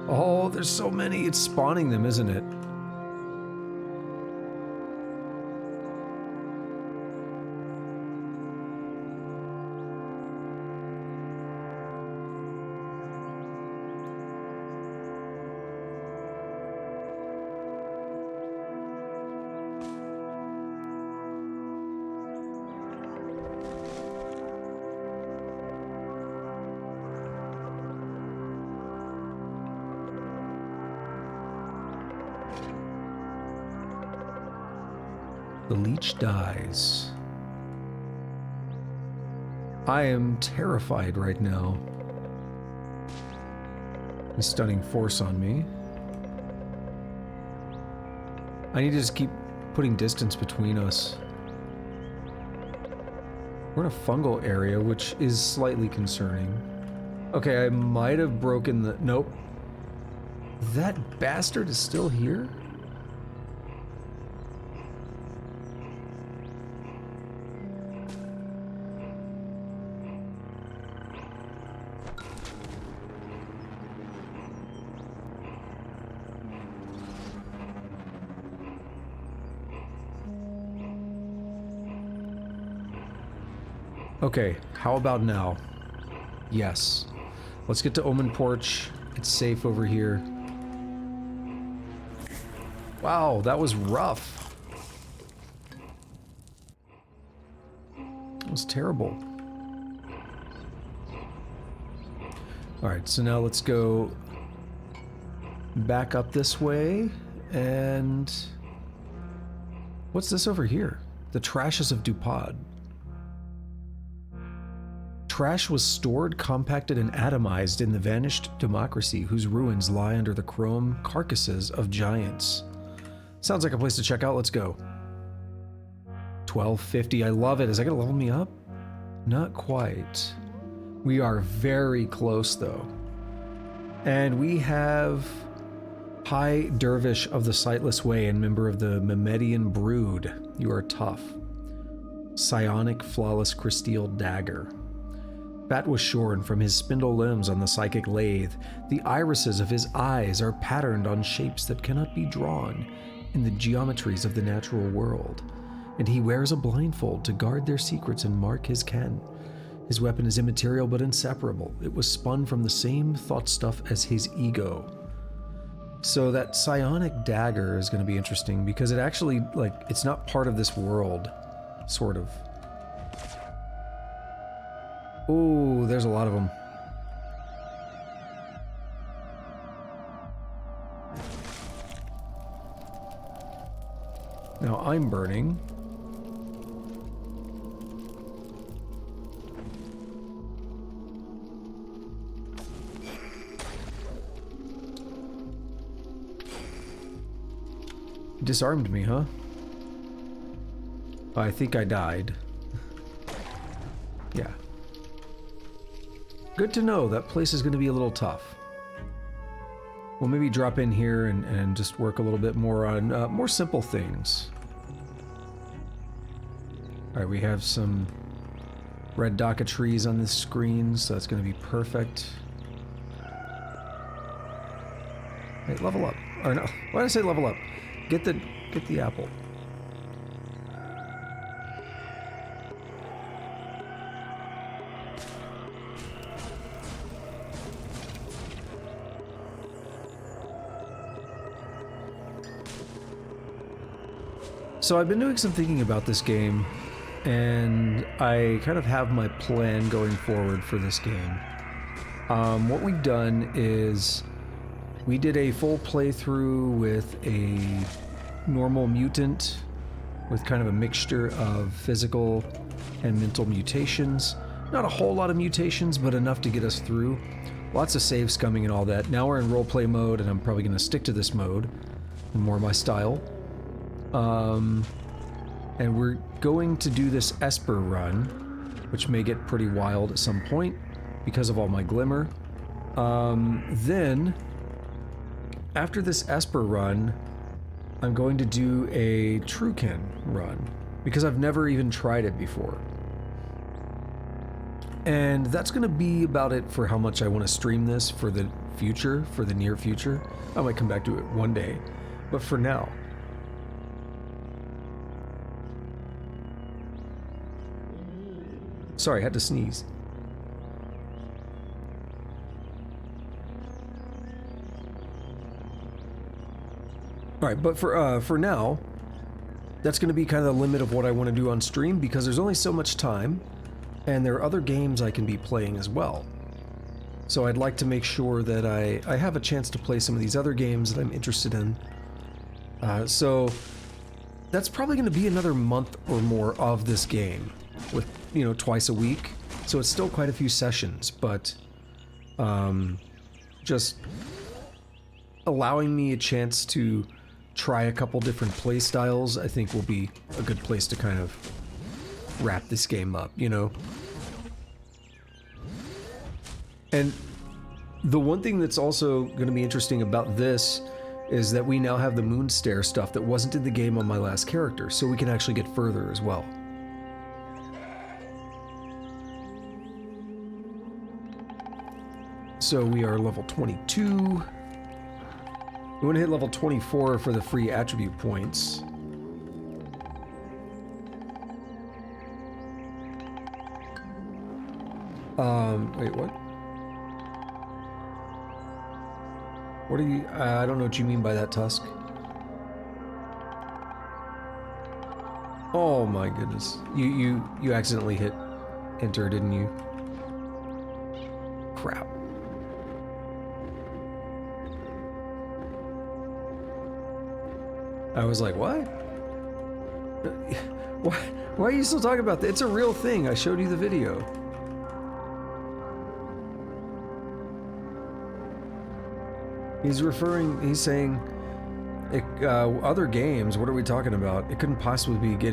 Oh, there's so many. It's spawning them, isn't it? The leech dies. I am terrified right now. He's stunning force on me. I need to just keep putting distance between us. We're in a fungal area, which is slightly concerning. Okay, I might have broken the... Nope. That bastard is still here? Okay, how about now? Yes. Let's get to Omen Porch. It's safe over here. Wow, that was rough. That was terrible. Alright, so now let's go back up this way, and... What's this over here? The Trashes of Dupad. Trash was stored, compacted, and atomized in the vanished democracy whose ruins lie under the chrome carcasses of giants. Sounds like a place to check out. Let's go. 1250. I love it. Is that going to level me up? Not quite. We are very close, though. And we have High Dervish of the Sightless Way and member of the Memedian Brood. You are tough. Psionic Flawless Crysteel Dagger. Fat was shorn from his spindle limbs on the psychic lathe. The irises of his eyes are patterned on shapes that cannot be drawn in the geometries of the natural world, and he wears a blindfold to guard their secrets and mark his ken. His weapon is immaterial but inseparable. It was spun from the same thought stuff as his ego. So that psionic dagger is going to be interesting because it actually, like, it's not part of this world, sort of. Oh, there's a lot of them. Now I'm burning. Disarmed me, huh? I think I died. Yeah. Good to know. That place is going to be a little tough. We'll maybe drop in here and just work a little bit more on more simple things. Alright, we have some red docket trees on this screen, so that's going to be perfect. Hey, level up. Or no, why did I say level up? Get get the apple. So I've been doing some thinking about this game, and I kind of have my plan going forward for this game. What we've done is we did a full playthrough with a normal mutant with kind of a mixture of physical and mental mutations. Not a whole lot of mutations, but enough to get us through. Lots of save scumming and all that. Now we're in roleplay mode, and I'm probably going to stick to this mode, more my style. And we're going to do this Esper run, which may get pretty wild at some point because of all my glimmer. Then, after this Esper run, I'm going to do a Truekin run, because I've never even tried it before. And that's going to be about it for how much I want to stream this for the future, for the near future. I might come back to it one day, but for now. Sorry, I had to sneeze. All right, but for now, that's going to be kind of the limit of what I want to do on stream, because there's only so much time, and there are other games I can be playing as well. So I'd like to make sure that I have a chance to play some of these other games that I'm interested in. So that's probably going to be another month or more of this game, with, you know, twice a week. So it's still quite a few sessions, but just allowing me a chance to try a couple different play styles, I think will be a good place to kind of wrap this game up, you know? And the one thing that's also going to be interesting about this is that we now have the moon stair stuff that wasn't in the game on my last character, so we can actually get further as well. So we are level 22. We want to hit level 24 for the free attribute points. Wait, what? What are you, I don't know what you mean by that, Tusk. Oh my goodness. You accidentally hit enter, didn't you? Crap. I was like, what? Why are you still talking about that? It's a real thing. I showed you the video. He's saying, other games, what are we talking about? It couldn't possibly be get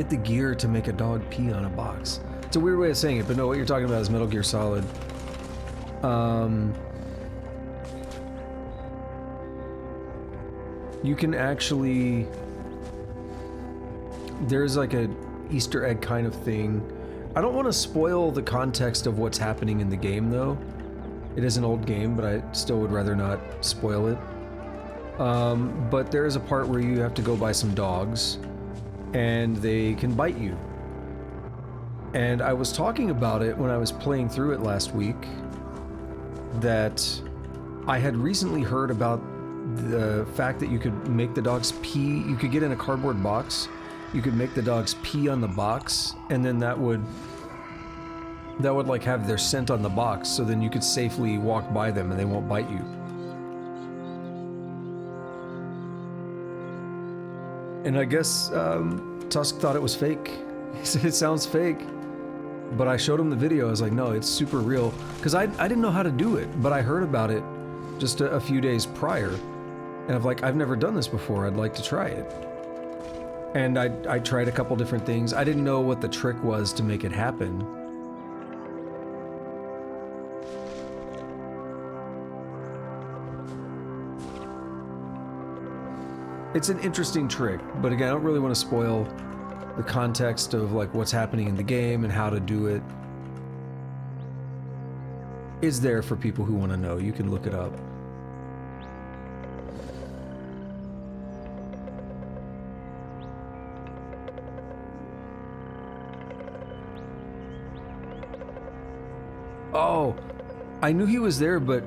the gear to make a dog pee on a box. It's a weird way of saying it, but no, what you're talking about is Metal Gear Solid. You can actually, there's like a Easter egg kind of thing. I don't want to spoil the context of what's happening in the game though. It is an old game, but I still would rather not spoil it. But there is a part where you have to go buy some dogs, and they can bite you. And I was talking about it when I was playing through it last week, that I had recently heard about the fact that you could make the dogs pee. You could get in a cardboard box, you could make the dogs pee on the box, and then that would like have their scent on the box, so then you could safely walk by them and they won't bite you. And I guess Tusk thought it was fake. He said it sounds fake, but I showed him the video. I was like, no, it's super real, because I didn't know how to do it, but I heard about it just a few days prior, and I'm like, I've never done this before, I'd like to try it. And I tried a couple different things. I didn't know what the trick was to make it happen. It's an interesting trick, but again, I don't really want to spoil the context of like what's happening in the game and how to do it. It's there for people who want to know. You can look it up. Oh, I knew he was there, but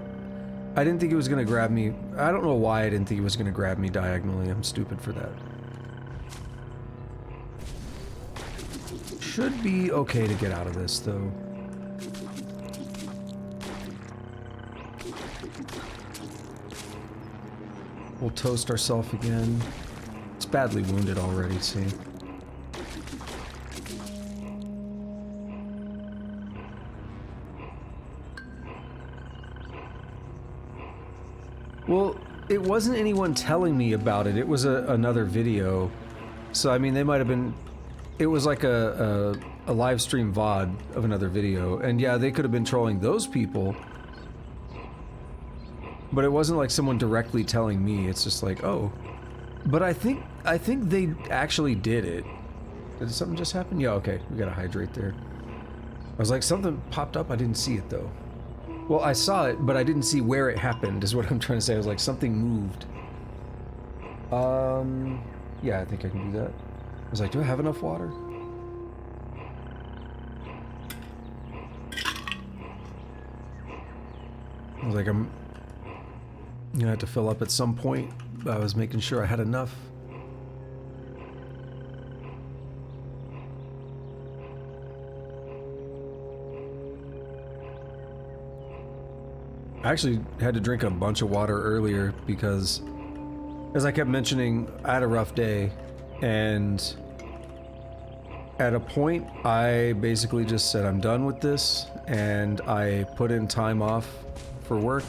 I didn't think he was gonna grab me. I don't know why I didn't think he was gonna grab me diagonally. I'm stupid for that. Should be okay to get out of this, though. We'll toast ourselves again. It's badly wounded already, see? Well, it wasn't anyone telling me about it. It was another video. So, I mean, they might have been... It was like a live stream VOD of another video. And yeah, they could have been trolling those people. But it wasn't like someone directly telling me. It's just like, oh. But I think they actually did it. Did something just happen? Yeah, okay. We gotta hydrate there. I was like, something popped up. I didn't see it, though. Well, I saw it, but I didn't see where it happened, is what I'm trying to say. I was like, something moved. Yeah, I think I can do that. I was like, do I have enough water? I was like, I'm gonna have to fill up at some point. I was making sure I had enough. I actually had to drink a bunch of water earlier because, as I kept mentioning, I had a rough day, and at a point I basically just said I'm done with this, and I put in time off for work.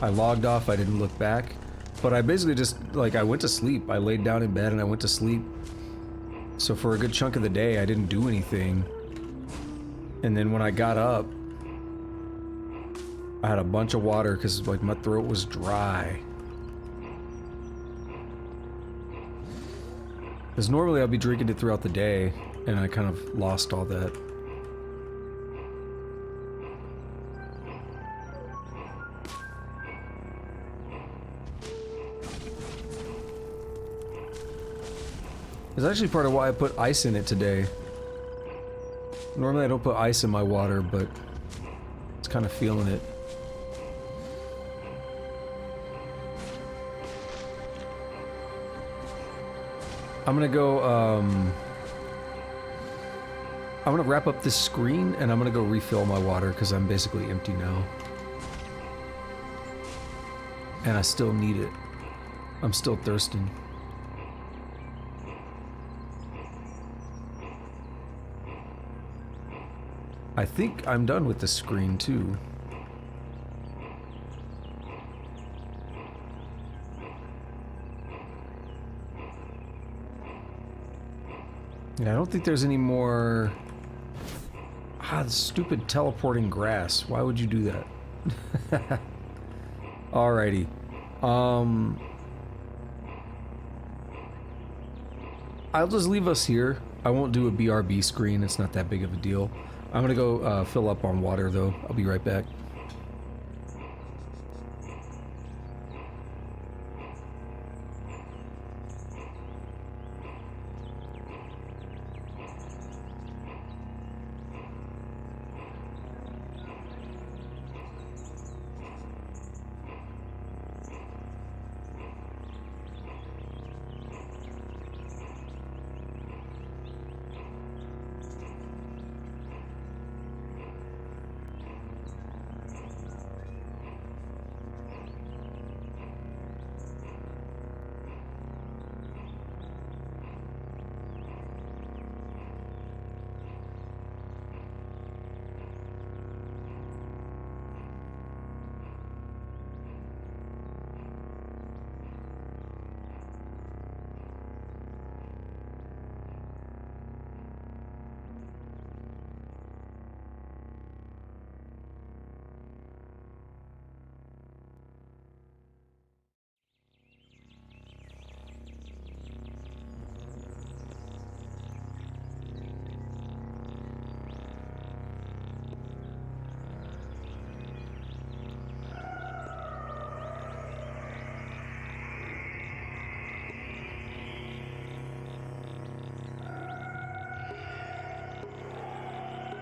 I logged off, I didn't look back, but I basically just, like, I went to sleep. I laid down in bed and I went to sleep. So for a good chunk of the day I didn't do anything, and then when I got up I had a bunch of water because, like, my throat was dry. Because normally I'll be drinking it throughout the day, and I kind of lost all that. It's actually part of why I put ice in it today. Normally I don't put ice in my water, but it's kind of feeling it. I'm gonna go, I'm gonna wrap up this screen and I'm gonna go refill my water because I'm basically empty now. And I still need it. I'm still thirsting. I think I'm done with the screen too. Yeah, I don't think there's any more... Ah, the stupid teleporting grass. Why would you do that? Alrighty. I'll just leave us here. I won't do a BRB screen. It's not that big of a deal. I'm gonna go fill up on water, though. I'll be right back.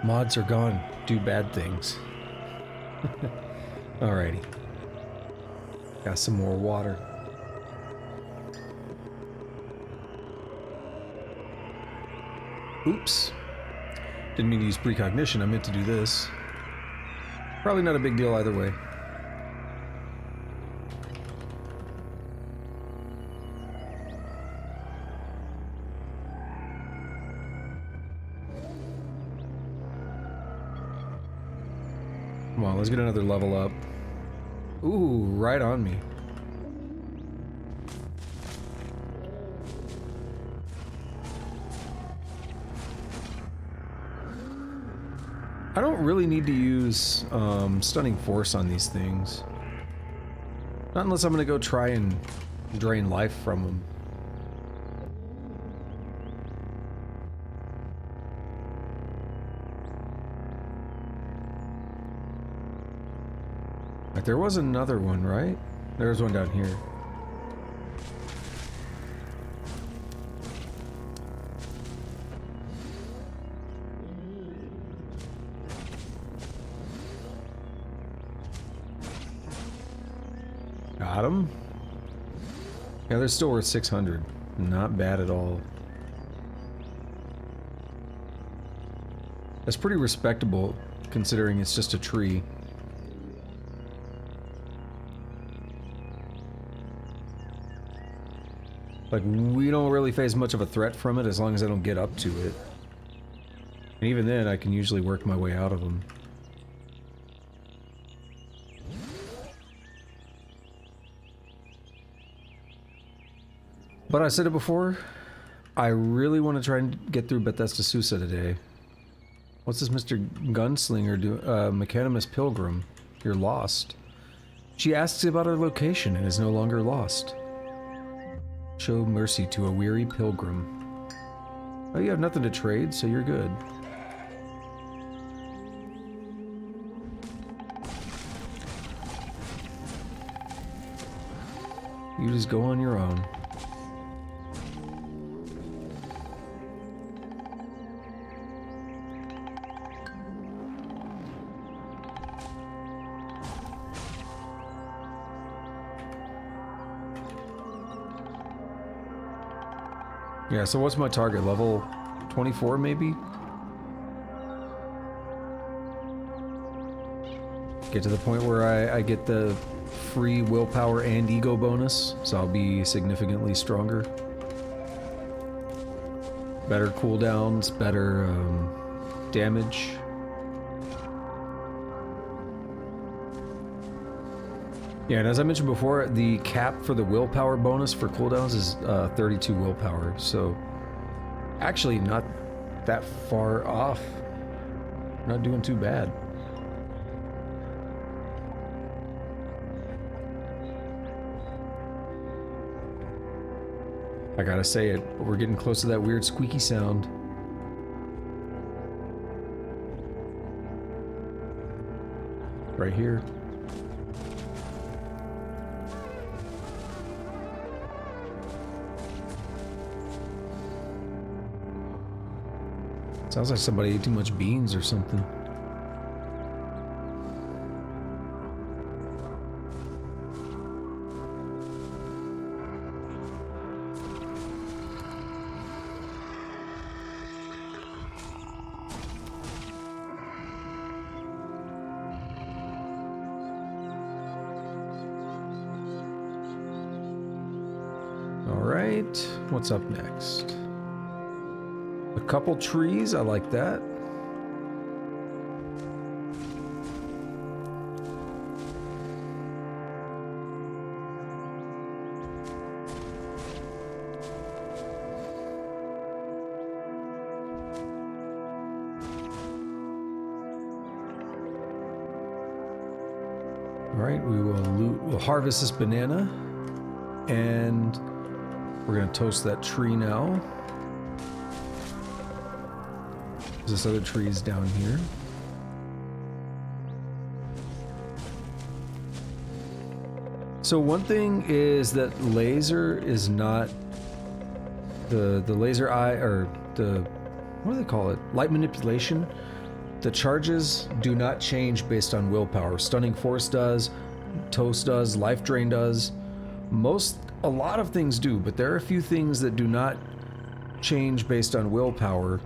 Mods are gone. Do bad things. Alrighty. Got some more water. Oops. Didn't mean to use precognition, I meant to do this. Probably not a big deal either way. Come on, let's get another level up. Ooh, right on me. I don't really need to use stunning force on these things. Not unless I'm gonna go try and drain life from them. Like, there was another one, right? There's one down here. Got him. Yeah, they're still worth 600. Not bad at all. That's pretty respectable, considering it's just a tree. Like, we don't really face much of a threat from it as long as I don't get up to it. And even then, I can usually work my way out of them. But I said it before, I really want to try and get through Bethesda Susa today. What's this Mr. Gunslinger do? Mechanimous Pilgrim. You're lost. She asks about her location and is no longer lost. Show mercy to a weary pilgrim. Oh, you have nothing to trade, so you're good. You just go on your own. Yeah, so what's my target? Level 24 maybe? Get to the point where I get the free willpower and ego bonus, so I'll be significantly stronger. Better cooldowns, better damage. Yeah, and as I mentioned before, the cap for the willpower bonus for cooldowns is 32 willpower, so actually not that far off. Not doing too bad. I gotta say it, we're getting close to that weird squeaky sound. Right here. Sounds like somebody ate too much beans or something. All right, what's up next? A couple trees, I like that. All right, we'll harvest this banana, and we're gonna toast that tree now. This other tree is down here. So one thing is that laser is not the laser eye, or the, what do they call it? Light manipulation The charges do not change based on willpower. Stunning Force does, Toast does, Life Drain does. A lot of things do, but there are a few things that do not change based on willpower.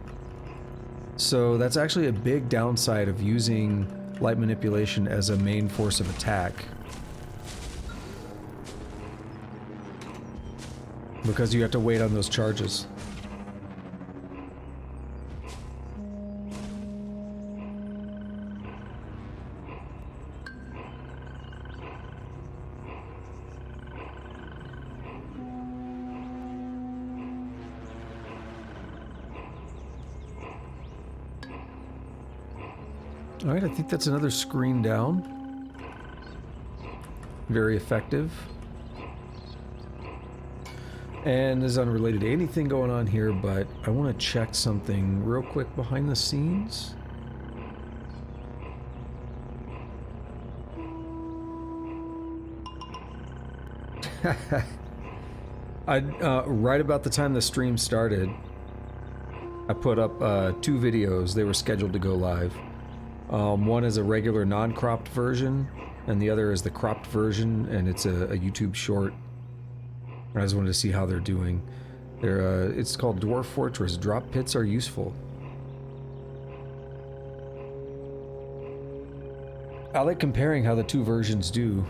So that's actually a big downside of using light manipulation as a main force of attack. Because you have to wait on those charges. Alright, I think that's another screen down. Very effective. And this is unrelated to anything going on here, but I want to check something real quick behind the scenes. Right about the time the stream started, I put up 2 videos. They were scheduled to go live. One is a regular non-cropped version, and the other is the cropped version, and it's a YouTube short. I just wanted to see how they're doing. It's called Dwarf Fortress. Drop pits are useful. I like comparing how the 2 versions do.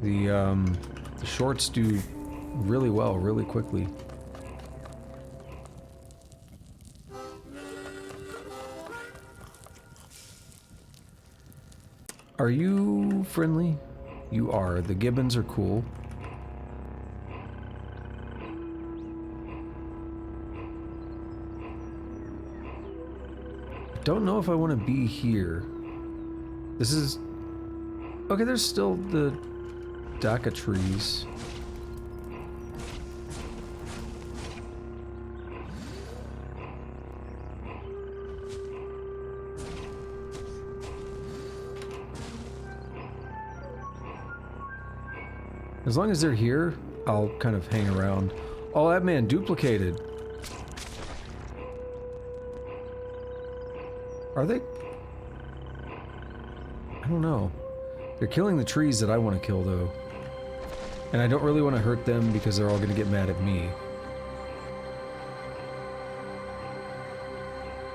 The shorts do really well, really quickly. Are you friendly? You are. The gibbons are cool. Don't know if I want to be here. This is... Okay, there's still the Daca trees. As long as they're here, I'll kind of hang around. Oh, that man duplicated. Are they? I don't know. They're killing the trees that I want to kill, though. And I don't really want to hurt them because they're all going to get mad at me.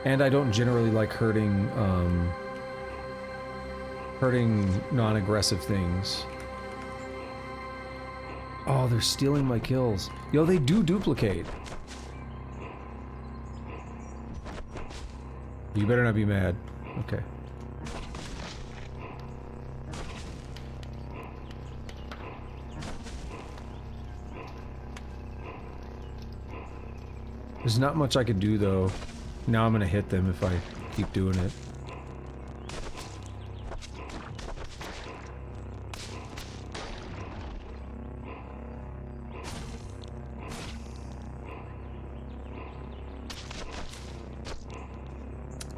And I don't generally like hurting non-aggressive things. Oh, they're stealing my kills. Yo, they do duplicate. You better not be mad. Okay. There's not much I can do, though. Now I'm gonna hit them if I keep doing it.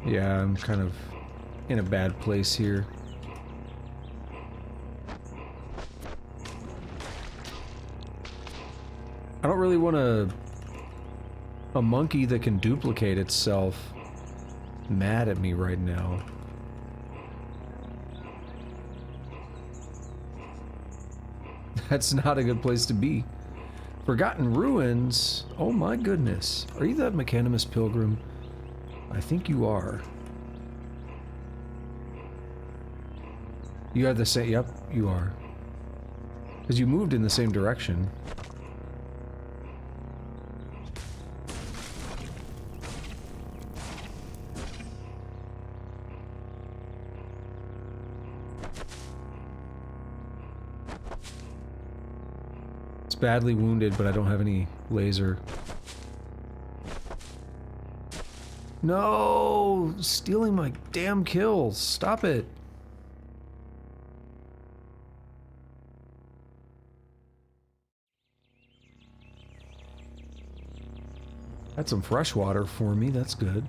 Yeah, I'm kind of in a bad place here. I don't really want a monkey that can duplicate itself mad at me right now. That's not a good place to be. Forgotten Ruins? Oh my goodness. Are you that Mechanimous Pilgrim? I think you are. You have the same... Yep, you are. Because you moved in the same direction. It's badly wounded, but I don't have any laser. No! Stealing my damn kills! Stop it! Had some fresh water for me, that's good.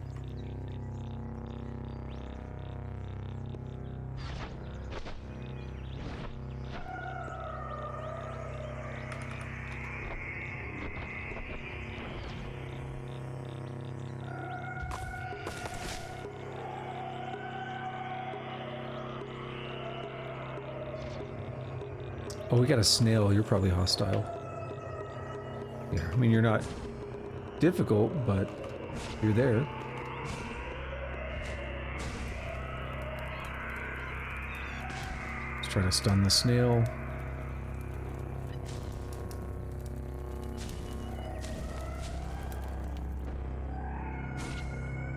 Oh, we got a snail. You're probably hostile. Yeah, I mean, you're not difficult, but you're there. Let's try to stun the snail.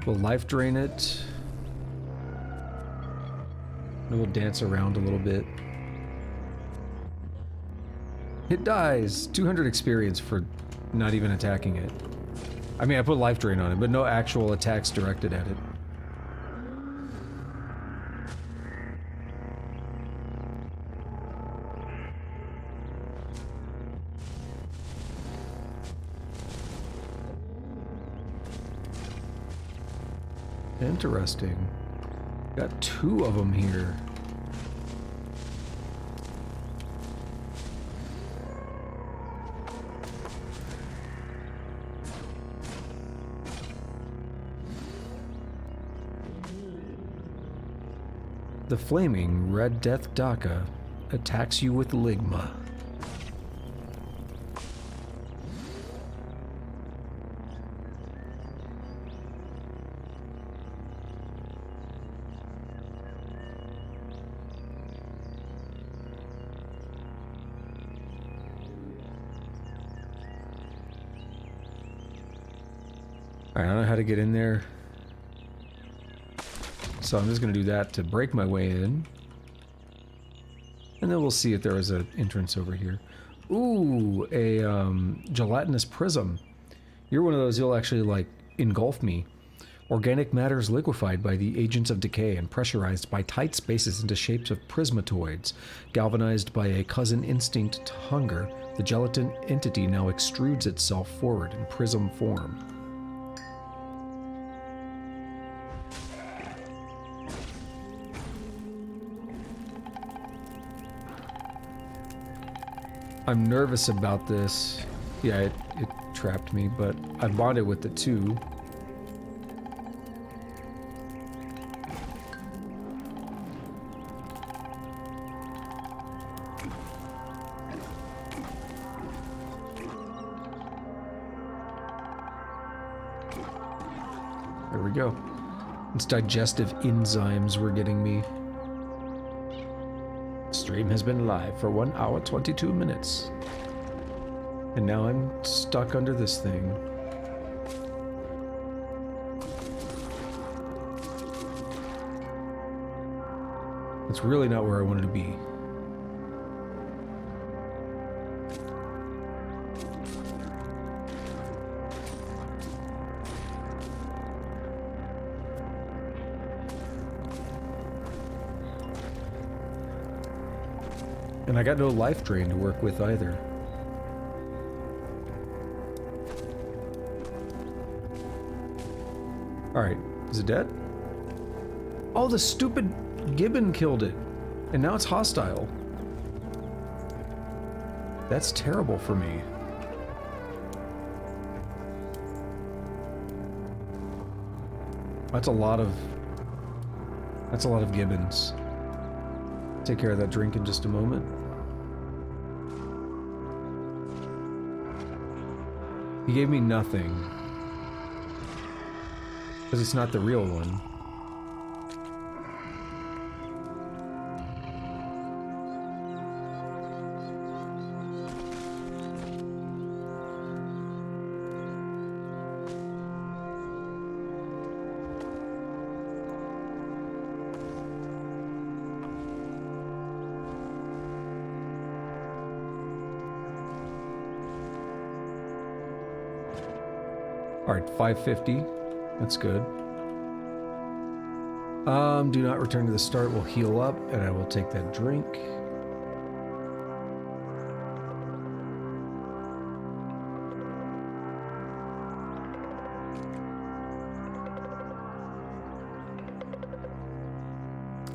We'll life drain it. And we'll dance around a little bit. It dies! 200 experience for not even attacking it. I mean, I put life drain on it, but no actual attacks directed at it. Interesting. Got 2 of them here. The flaming Red Death Daka attacks you with Ligma. Alright, I don't know how to get in there. So I'm just going to do that to break my way in. And then we'll see if there is an entrance over here. Ooh, a gelatinous prism. You're one of those, you'll actually, like, engulf me. Organic matter is liquefied by the agents of decay and pressurized by tight spaces into shapes of prismatoids. Galvanized by a cousin instinct to hunger, the gelatin entity now extrudes itself forward in prism form. I'm nervous about this. Yeah, it trapped me, but I bonded with the 2. There we go. It's digestive enzymes were getting me. Stream has been live for 1 hour 22 minutes. And now I'm stuck under this thing. It's really not where I wanted to be. And I got no life drain to work with either. Alright, is it dead? Oh, the stupid gibbon killed it. And now it's hostile. That's terrible for me. That's a lot of gibbons. Take care of that drink in just a moment. He gave me nothing. Because it's not the real one. Alright, 550. That's good. Do not return to the start. We'll heal up, and I will take that drink.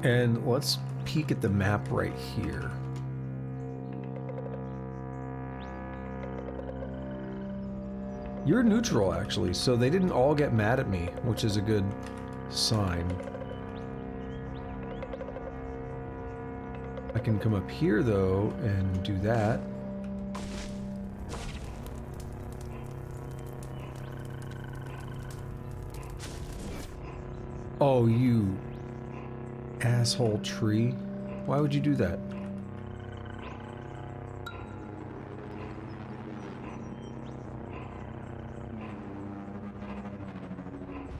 And let's peek at the map right here. You're neutral, actually, so they didn't all get mad at me, which is a good sign. I can come up here though and do that. Oh, you asshole tree. Why would you do that?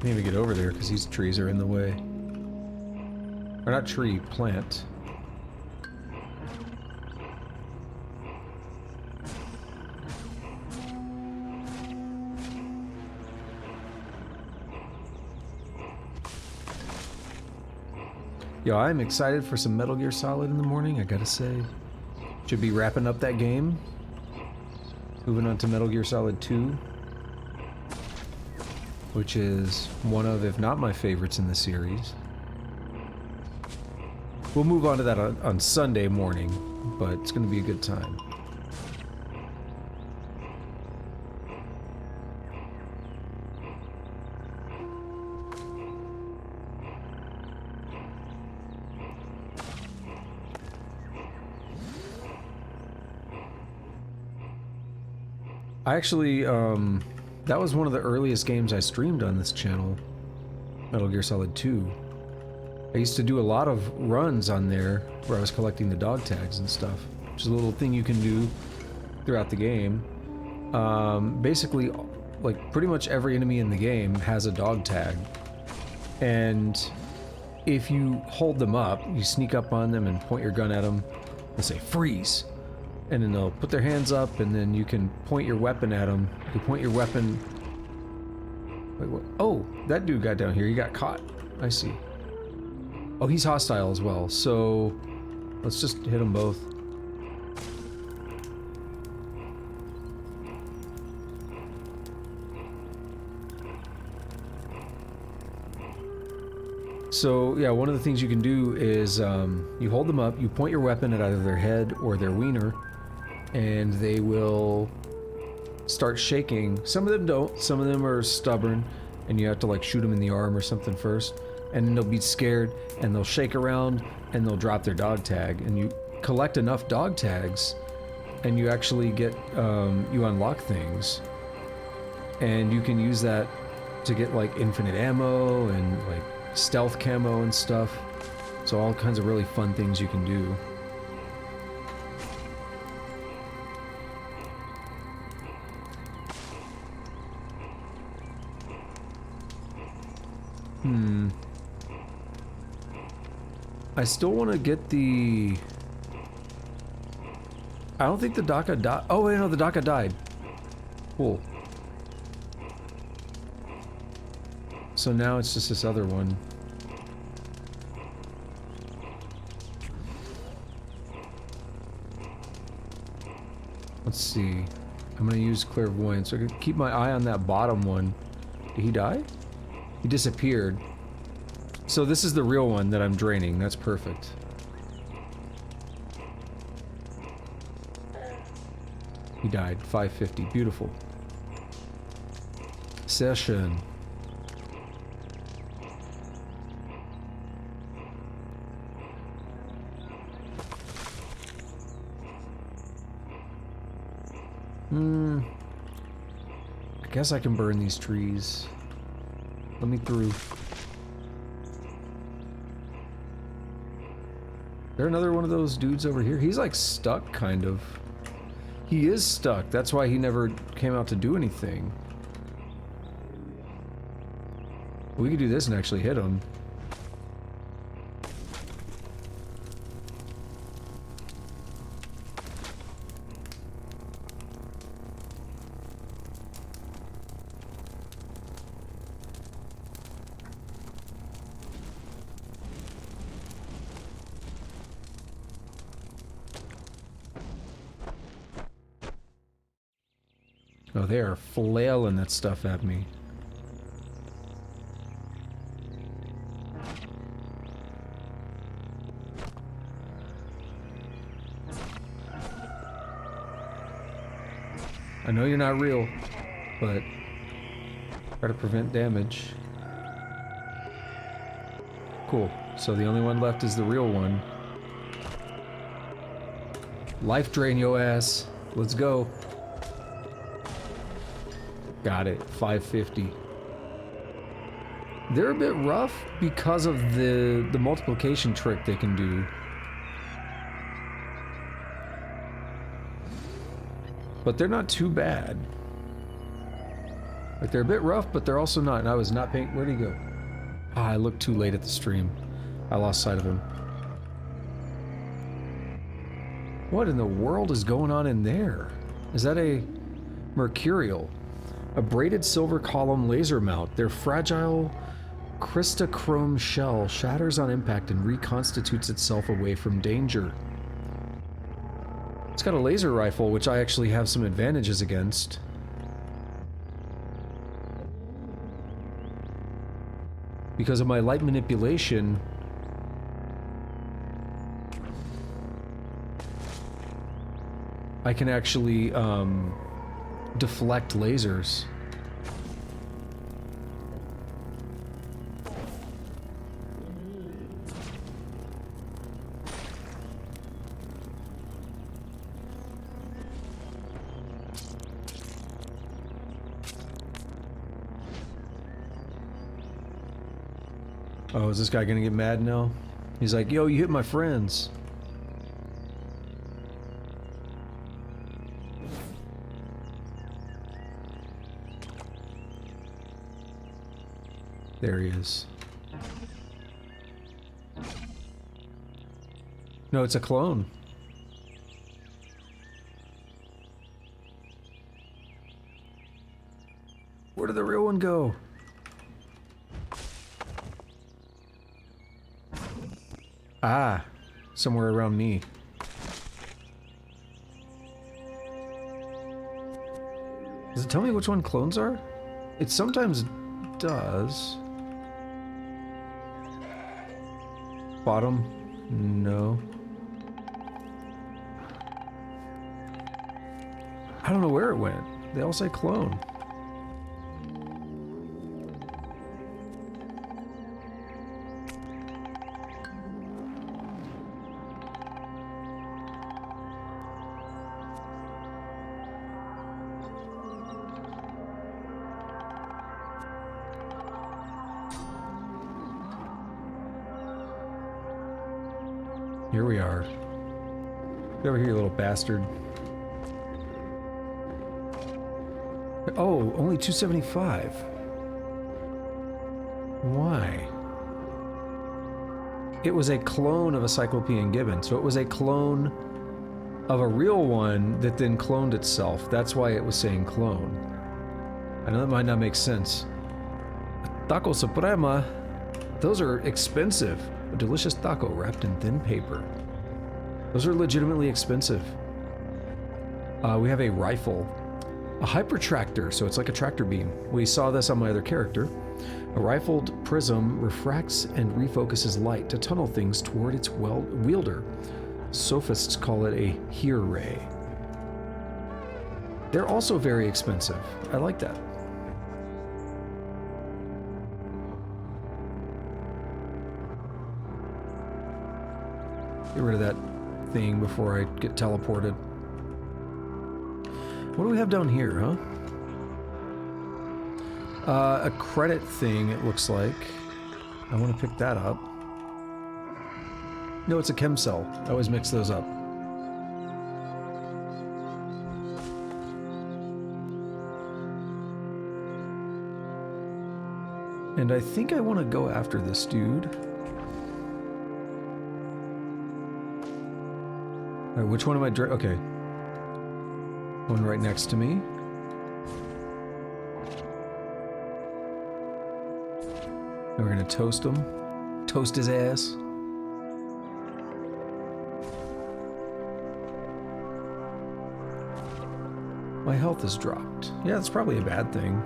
Can't even get over there because these trees are in the way. Or not tree, plant. Yo, I'm excited for some Metal Gear Solid in the morning, I gotta say. Should be wrapping up that game. Moving on to Metal Gear Solid 2. Which is one of, if not my favorites in the series. We'll move on to that on Sunday morning, but it's gonna be a good time. I actually, that was one of the earliest games I streamed on this channel, Metal Gear Solid 2. I used to do a lot of runs on there where I was collecting the dog tags and stuff, which is a little thing you can do throughout the game. Basically, like pretty much every enemy in the game has a dog tag, and if you hold them up, you sneak up on them and point your gun at them and say freeze. And then they'll put their hands up, and then you can point your weapon at them. You point your weapon... Wait, what? Oh, that dude got down here. He got caught. I see. Oh, he's hostile as well, so... Let's just hit them both. So, yeah, one of the things you can do is you hold them up, you point your weapon at either their head or their wiener, and they will start shaking. Some of them don't. Some of them are stubborn, and you have to like shoot them in the arm or something first, and then they'll be scared, and they'll shake around, and they'll drop their dog tag, and you collect enough dog tags, and you actually get, you unlock things, and you can use that to get like infinite ammo, and like stealth camo and stuff. So all kinds of really fun things you can do. I still want to get the... I don't think the DACA died. Oh wait, no, the DACA died. Cool. So now it's just this other one. Let's see. I'm gonna use clairvoyance. So I can keep my eye on that bottom one. Did he die? He disappeared. So this is the real one that I'm draining. That's perfect. He died. 550. Beautiful. Session. I guess I can burn these trees. Let me through. There another one of those dudes over here? He's like stuck, kind of. He is stuck. That's why he never came out to do anything. We could do this and actually hit him. Oh, they are flailing that stuff at me. I know you're not real, but try to prevent damage. Cool. So the only one left is the real one. Life drain your ass. Let's go. Got it. 550. They're a bit rough because of the multiplication trick they can do. But they're not too bad. Like, they're a bit rough, but they're also not. And I was not paying... Where'd he go? Ah, I looked too late at the stream. I lost sight of him. What in the world is going on in there? Is that a mercurial? A braided silver column laser mount. Their fragile crystachrome shell shatters on impact and reconstitutes itself away from danger. It's got a laser rifle, which I actually have some advantages against. Because of my light manipulation, I can actually deflect lasers. Oh, is this guy gonna get mad now? He's like, yo, you hit my friends. There he is. No, it's a clone. Where did the real one go? Ah, somewhere around me. Does it tell me which one clones are? It sometimes does. Bottom? No. I don't know where it went. They all say clone. Here we are. Get over here, you little bastard. Oh, only 275. Why? It was a clone of a Cyclopean Gibbon, so it was a clone of a real one that then cloned itself. That's why it was saying clone. I know that might not make sense. Taco Suprema. Those are expensive. A delicious taco wrapped in thin paper. Those are legitimately expensive. We have a rifle. A hypertractor, so it's like a tractor beam. We saw this on my other character. A rifled prism refracts and refocuses light to tunnel things toward its wielder. Sophists call it a hear ray. They're also very expensive. I like that. Get rid of that thing before I get teleported. What do we have down here, huh? A credit thing, it looks like. I want to pick that up. No, it's a chem cell. I always mix those up. And I think I want to go after this dude. All right, which one am I okay. One right next to me. And we're gonna toast him. Toast his ass. My health has dropped. Yeah, that's probably a bad thing.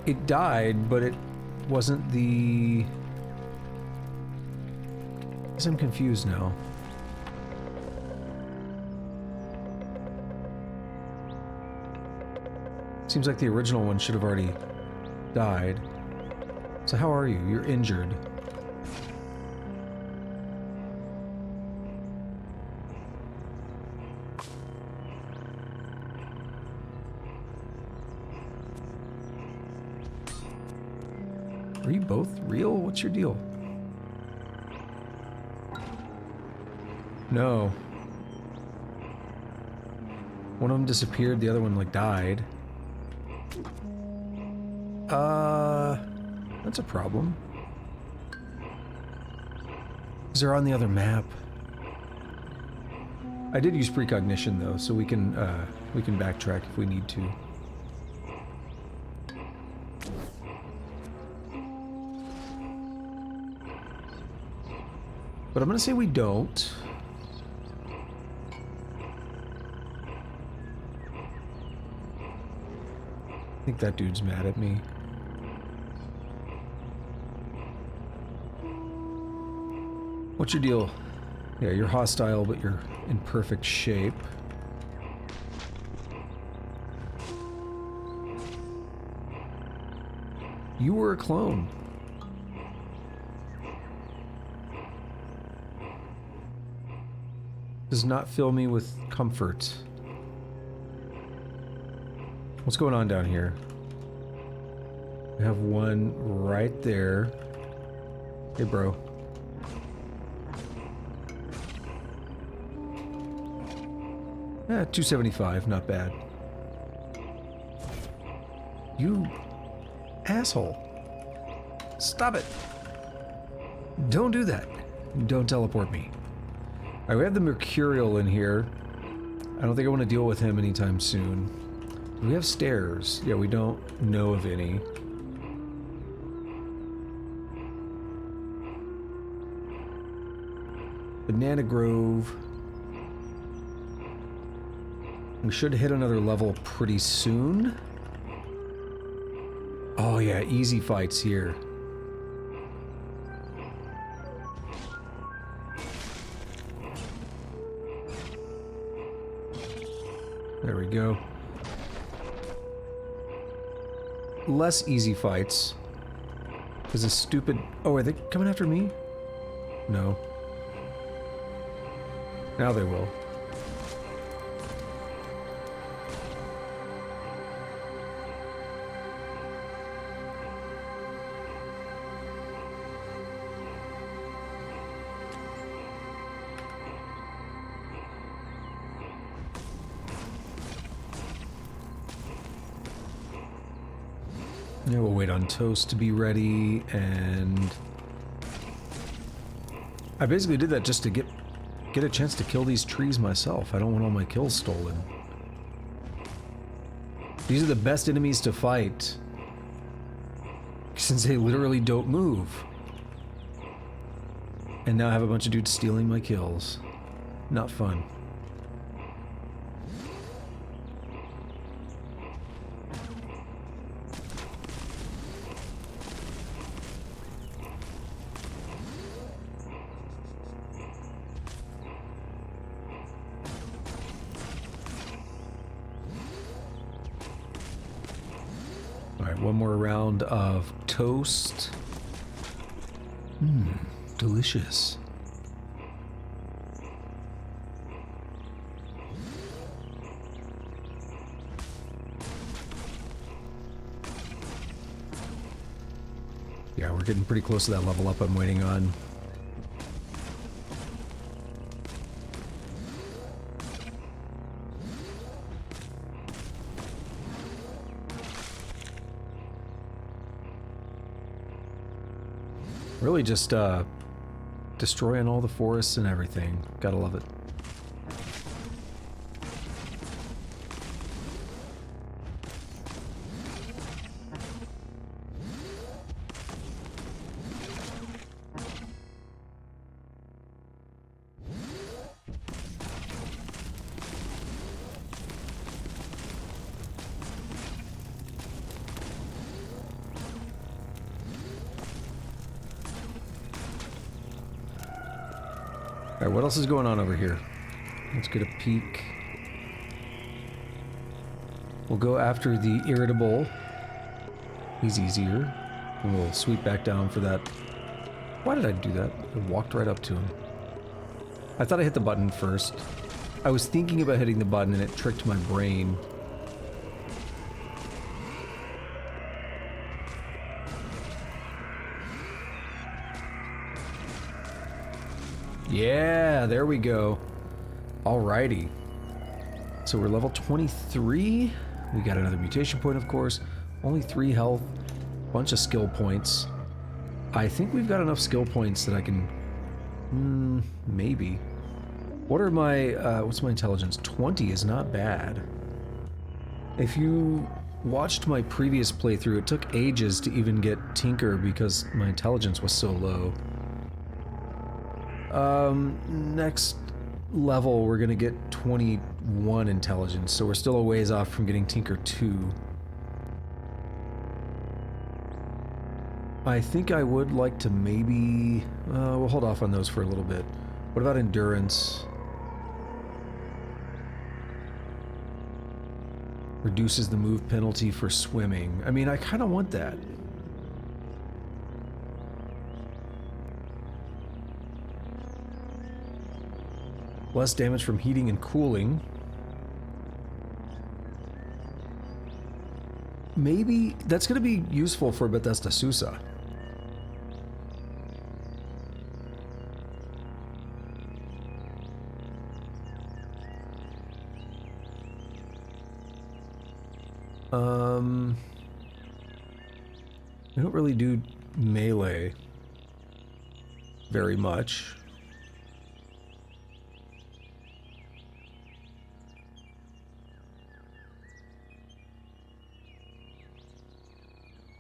It died, but it wasn't the... I'm confused now. Seems like the original one should have already died. So how are you? You're injured. Are you both real? What's your deal? No. One of them disappeared, the other one, like, died. That's a problem. Because they're on the other map. I did use precognition, though, so we can backtrack if we need to. But I'm gonna say we don't. I think that dude's mad at me. What's your deal? Yeah, you're hostile, but you're in perfect shape. You were a clone. Does not fill me with comfort. What's going on down here? We have one right there. Hey, bro. Yeah, 275, not bad. You asshole. Stop it. Don't do that. Don't teleport me. Alright, we have the Mercurial in here. I don't think I want to deal with him anytime soon. Do we have stairs? Yeah, we don't know of any. Banana Grove. We should hit another level pretty soon. Oh yeah, easy fights here. There we go. Less easy fights. Because it's stupid... Oh, are they coming after me? No. Now they will. Yeah, we'll wait on Toast to be ready, and... I basically did that just to get a chance to kill these trees myself. I don't want all my kills stolen. These are the best enemies to fight, since they literally don't move. And now I have a bunch of dudes stealing my kills. Not fun. One more round of toast. Mmm, delicious. Yeah, we're getting pretty close to that level up I'm waiting on. Really just, destroying all the forests and everything. Gotta love it. Alright, what else is going on over here? Let's get a peek. We'll go after the irritable. He's easier. And we'll sweep back down for that. Why did I do that? I walked right up to him. I thought I hit the button first. I was thinking about hitting the button and it tricked my brain. Yeah, there we go. Alrighty. So we're level 23. We got another mutation point, of course. Only 3 health. Bunch of skill points. I think we've got enough skill points that I can... maybe. What are my... what's my intelligence? 20 is not bad. If you watched my previous playthrough, it took ages to even get Tinker because my intelligence was so low. Next level, we're gonna get 21 intelligence, so we're still a ways off from getting Tinker 2. I think I would like to maybe... we'll hold off on those for a little bit. What about endurance? Reduces the move penalty for swimming. I mean, I kind of want that. Less damage from heating and cooling. Maybe that's going to be useful for Bethesda Susa. We don't really do melee very much.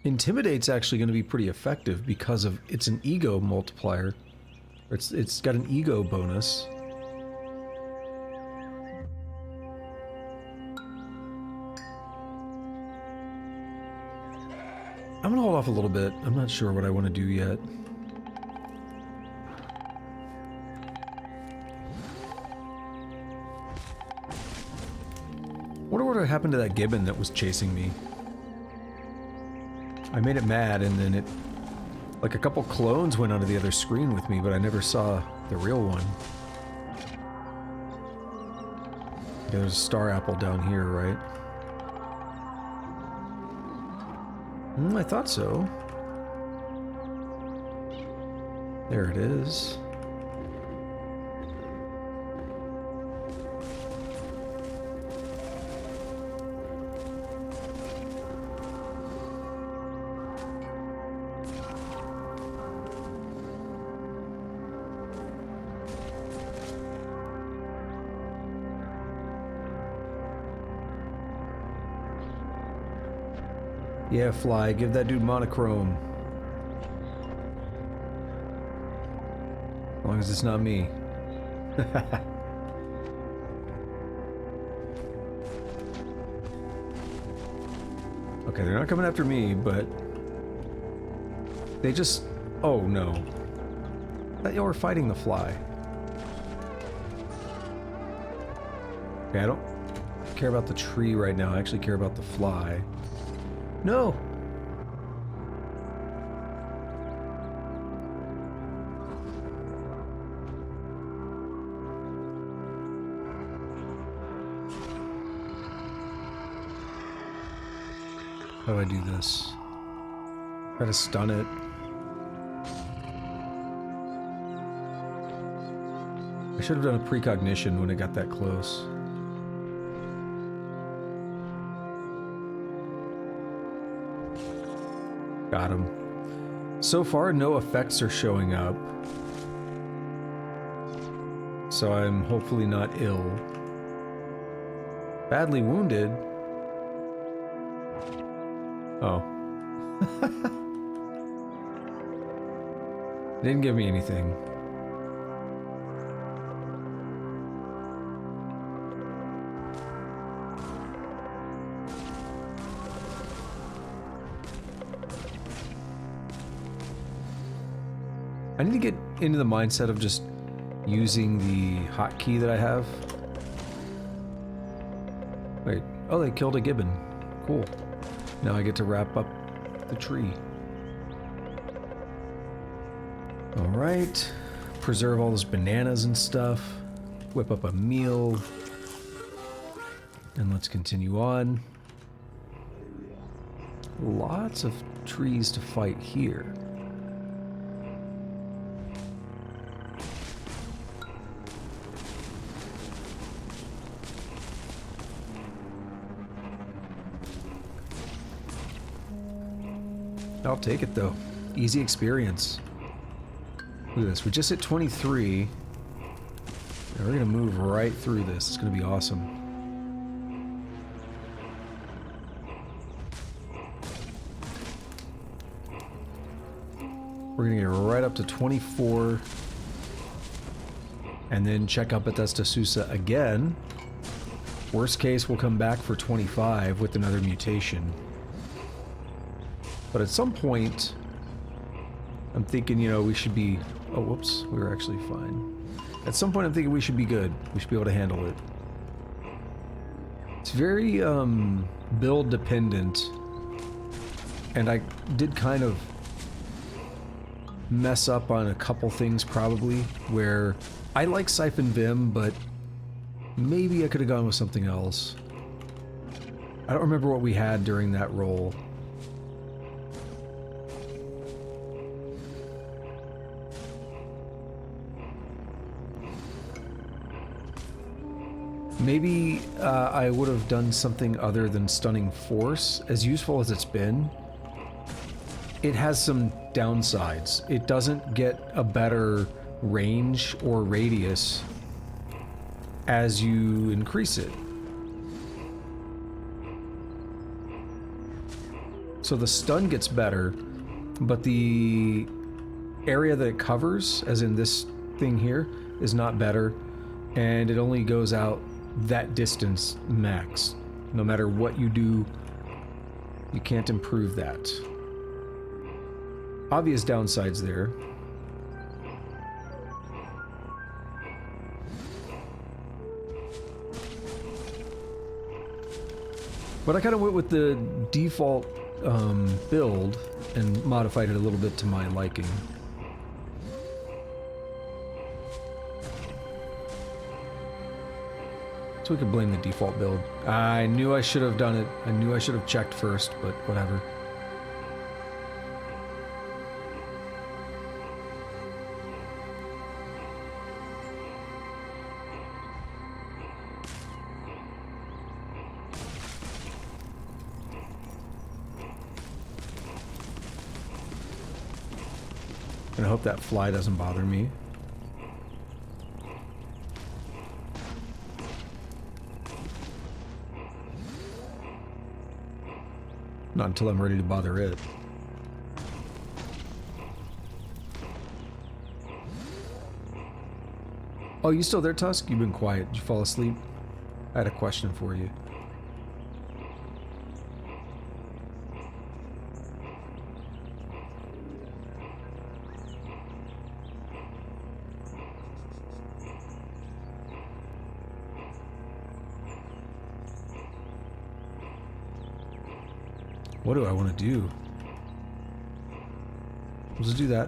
Intimidate's actually going to be pretty effective because of it's an ego multiplier. It's got an ego bonus. I'm gonna hold off a little bit. I'm not sure what I want to do yet. Wonder what happened to that gibbon that was chasing me. I made it mad, and then it... like a couple clones went onto the other screen with me, but I never saw the real one. Yeah, there's a star apple down here, right? I thought so. There it is. Yeah, Fly, give that dude monochrome. As long as it's not me. Okay, they're not coming after me, but... they just... oh, no. They were fighting the fly. Okay, I don't care about the tree right now. I actually care about the fly. No! How do I do this? Try to stun it. I should have done a precognition when it got that close. Got him. So far, no effects are showing up. So I'm hopefully not ill. Badly wounded. Oh. Didn't give me anything. I need to get into the mindset of just using the hotkey that I have. Wait, oh, they killed a gibbon. Cool. Now I get to wrap up the tree. Alright. Preserve all those bananas and stuff. Whip up a meal. And let's continue on. Lots of trees to fight here. I'll take it though. Easy experience. Look at this. We just hit 23. And we're gonna move right through this. It's gonna be awesome. We're gonna get right up to 24. And then check out Bethesda Susa again. Worst case, we'll come back for 25 with another mutation. But at some point, I'm thinking, you know, we should be... Oh, whoops. We were actually fine. At some point, I'm thinking we should be good. We should be able to handle it. It's very, build dependent. And I did kind of mess up on a couple things, probably, where I like Siphon Vim, but maybe I could have gone with something else. I don't remember what we had during that roll. Maybe I would have done something other than Stunning Force. As useful as it's been, it has some downsides. It doesn't get a better range or radius as you increase it. So the stun gets better, but the area that it covers, as in this thing here, is not better, and it only goes out that distance max. No matter what you do, you can't improve that. Obvious downsides there. But I kind of went with the default build and modified it a little bit to my liking. So we could blame the default build. I knew I should have done it. I knew I should have checked first, but whatever. And I hope that fly doesn't bother me. Not until I'm ready to bother it. Oh, you still there, Tusk? You've been quiet. Did you fall asleep? I had a question for you. What do I want to do? Let's do that.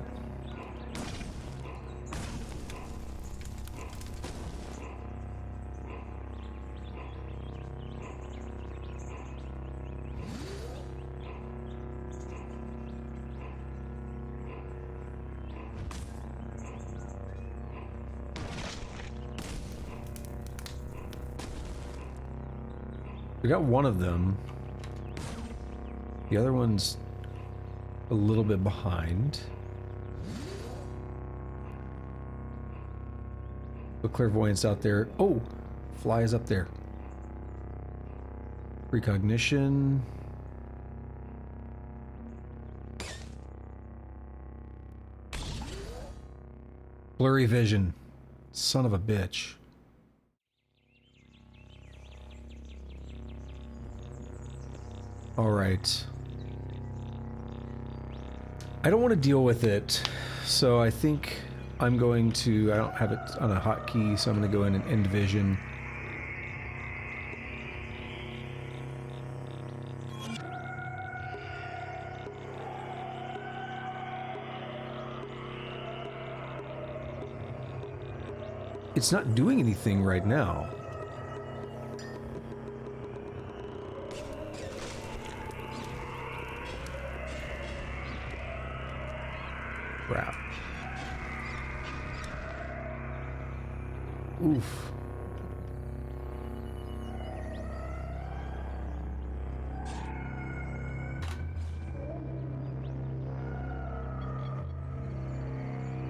We got one of them. The other one's a little bit behind. The clairvoyance out there. Oh, fly is up there. Precognition. Blurry vision. Son of a bitch. All right. I don't want to deal with it, so I think I'm going to... I don't have it on a hotkey, so I'm going to go in and end vision. It's not doing anything right now. Crap. Oof.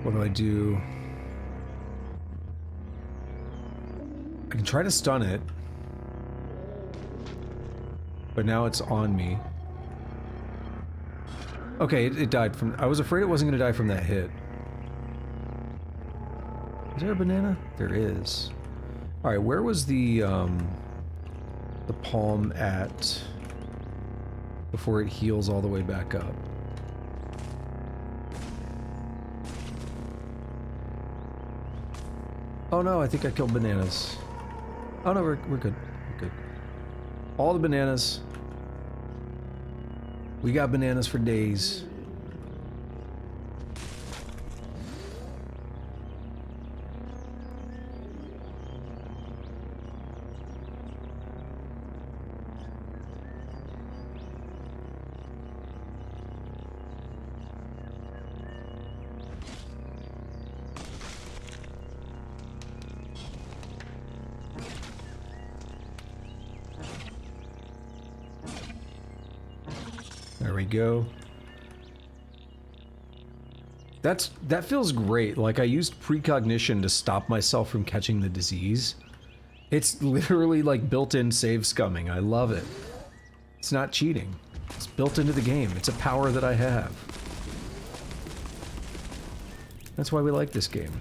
What do I do? I can try to stun it. But now it's on me. Okay, it died from... I was afraid it wasn't going to die from that hit. Is there a banana? There is. Alright, where was the palm at before it heals all the way back up? Oh no, I think I killed bananas. Oh no, we're good. We're good. All the bananas. We got bananas for days. There we go. That feels great. Like, I used precognition to stop myself from catching the disease. It's literally like built-in save scumming. I love it. It's not cheating. It's built into the game. It's a power that I have. That's why we like this game.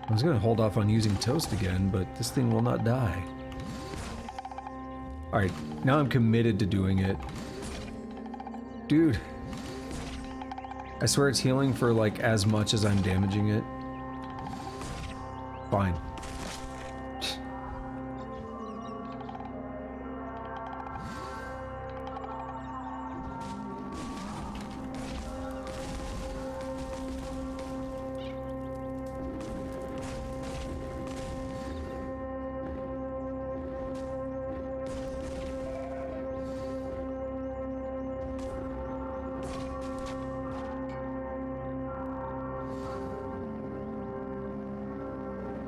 I was gonna hold off on using toast again, but this thing will not die. Alright, now I'm committed to doing it. Dude. I swear it's healing for like as much as I'm damaging it. Fine.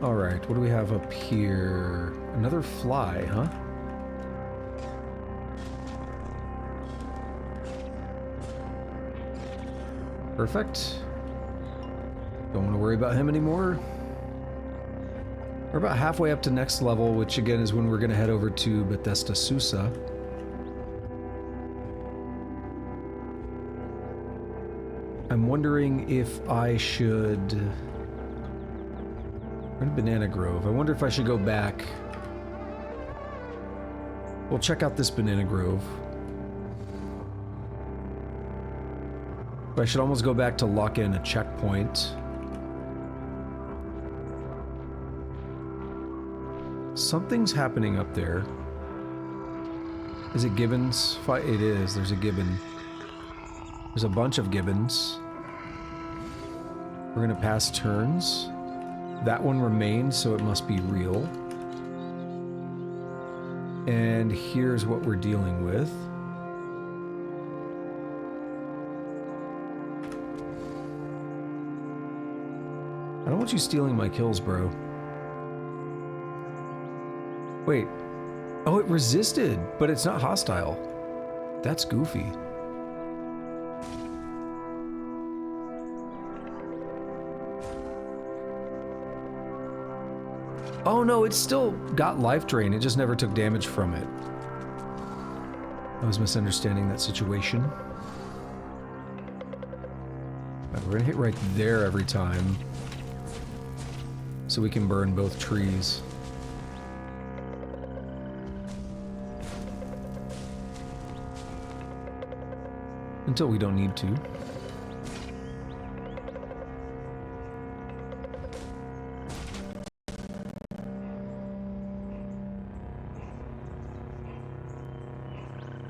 Alright, what do we have up here? Another fly, huh? Perfect. Don't want to worry about him anymore. We're about halfway up to next level, which again is when we're going to head over to Bethesda Susa. I'm wondering if I should... We're in Banana Grove. I wonder if I should go back. We'll check out this Banana Grove. But I should almost go back to lock in a checkpoint. Something's happening up there. Is it gibbons? It is. There's a gibbon. There's a bunch of gibbons. We're gonna pass turns. That one remains, so it must be real. And here's what we're dealing with. I don't want you stealing my kills, bro. Wait. Oh, it resisted, but it's not hostile. That's goofy. Oh no, it still got life drain, it just never took damage from it. I was misunderstanding that situation. Right, we're gonna hit right there every time, so we can burn both trees. Until we don't need to.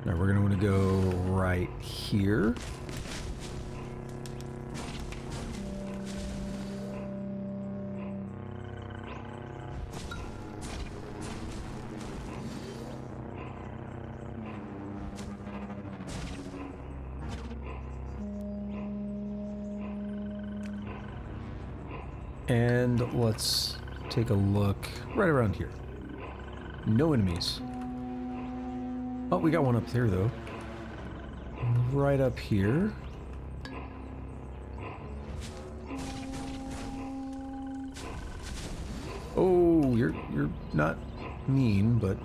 Now we're going to want to go right here. And let's take a look right around here. No enemies. Oh, we got one up there, though. Right up here. Oh, you're not mean, but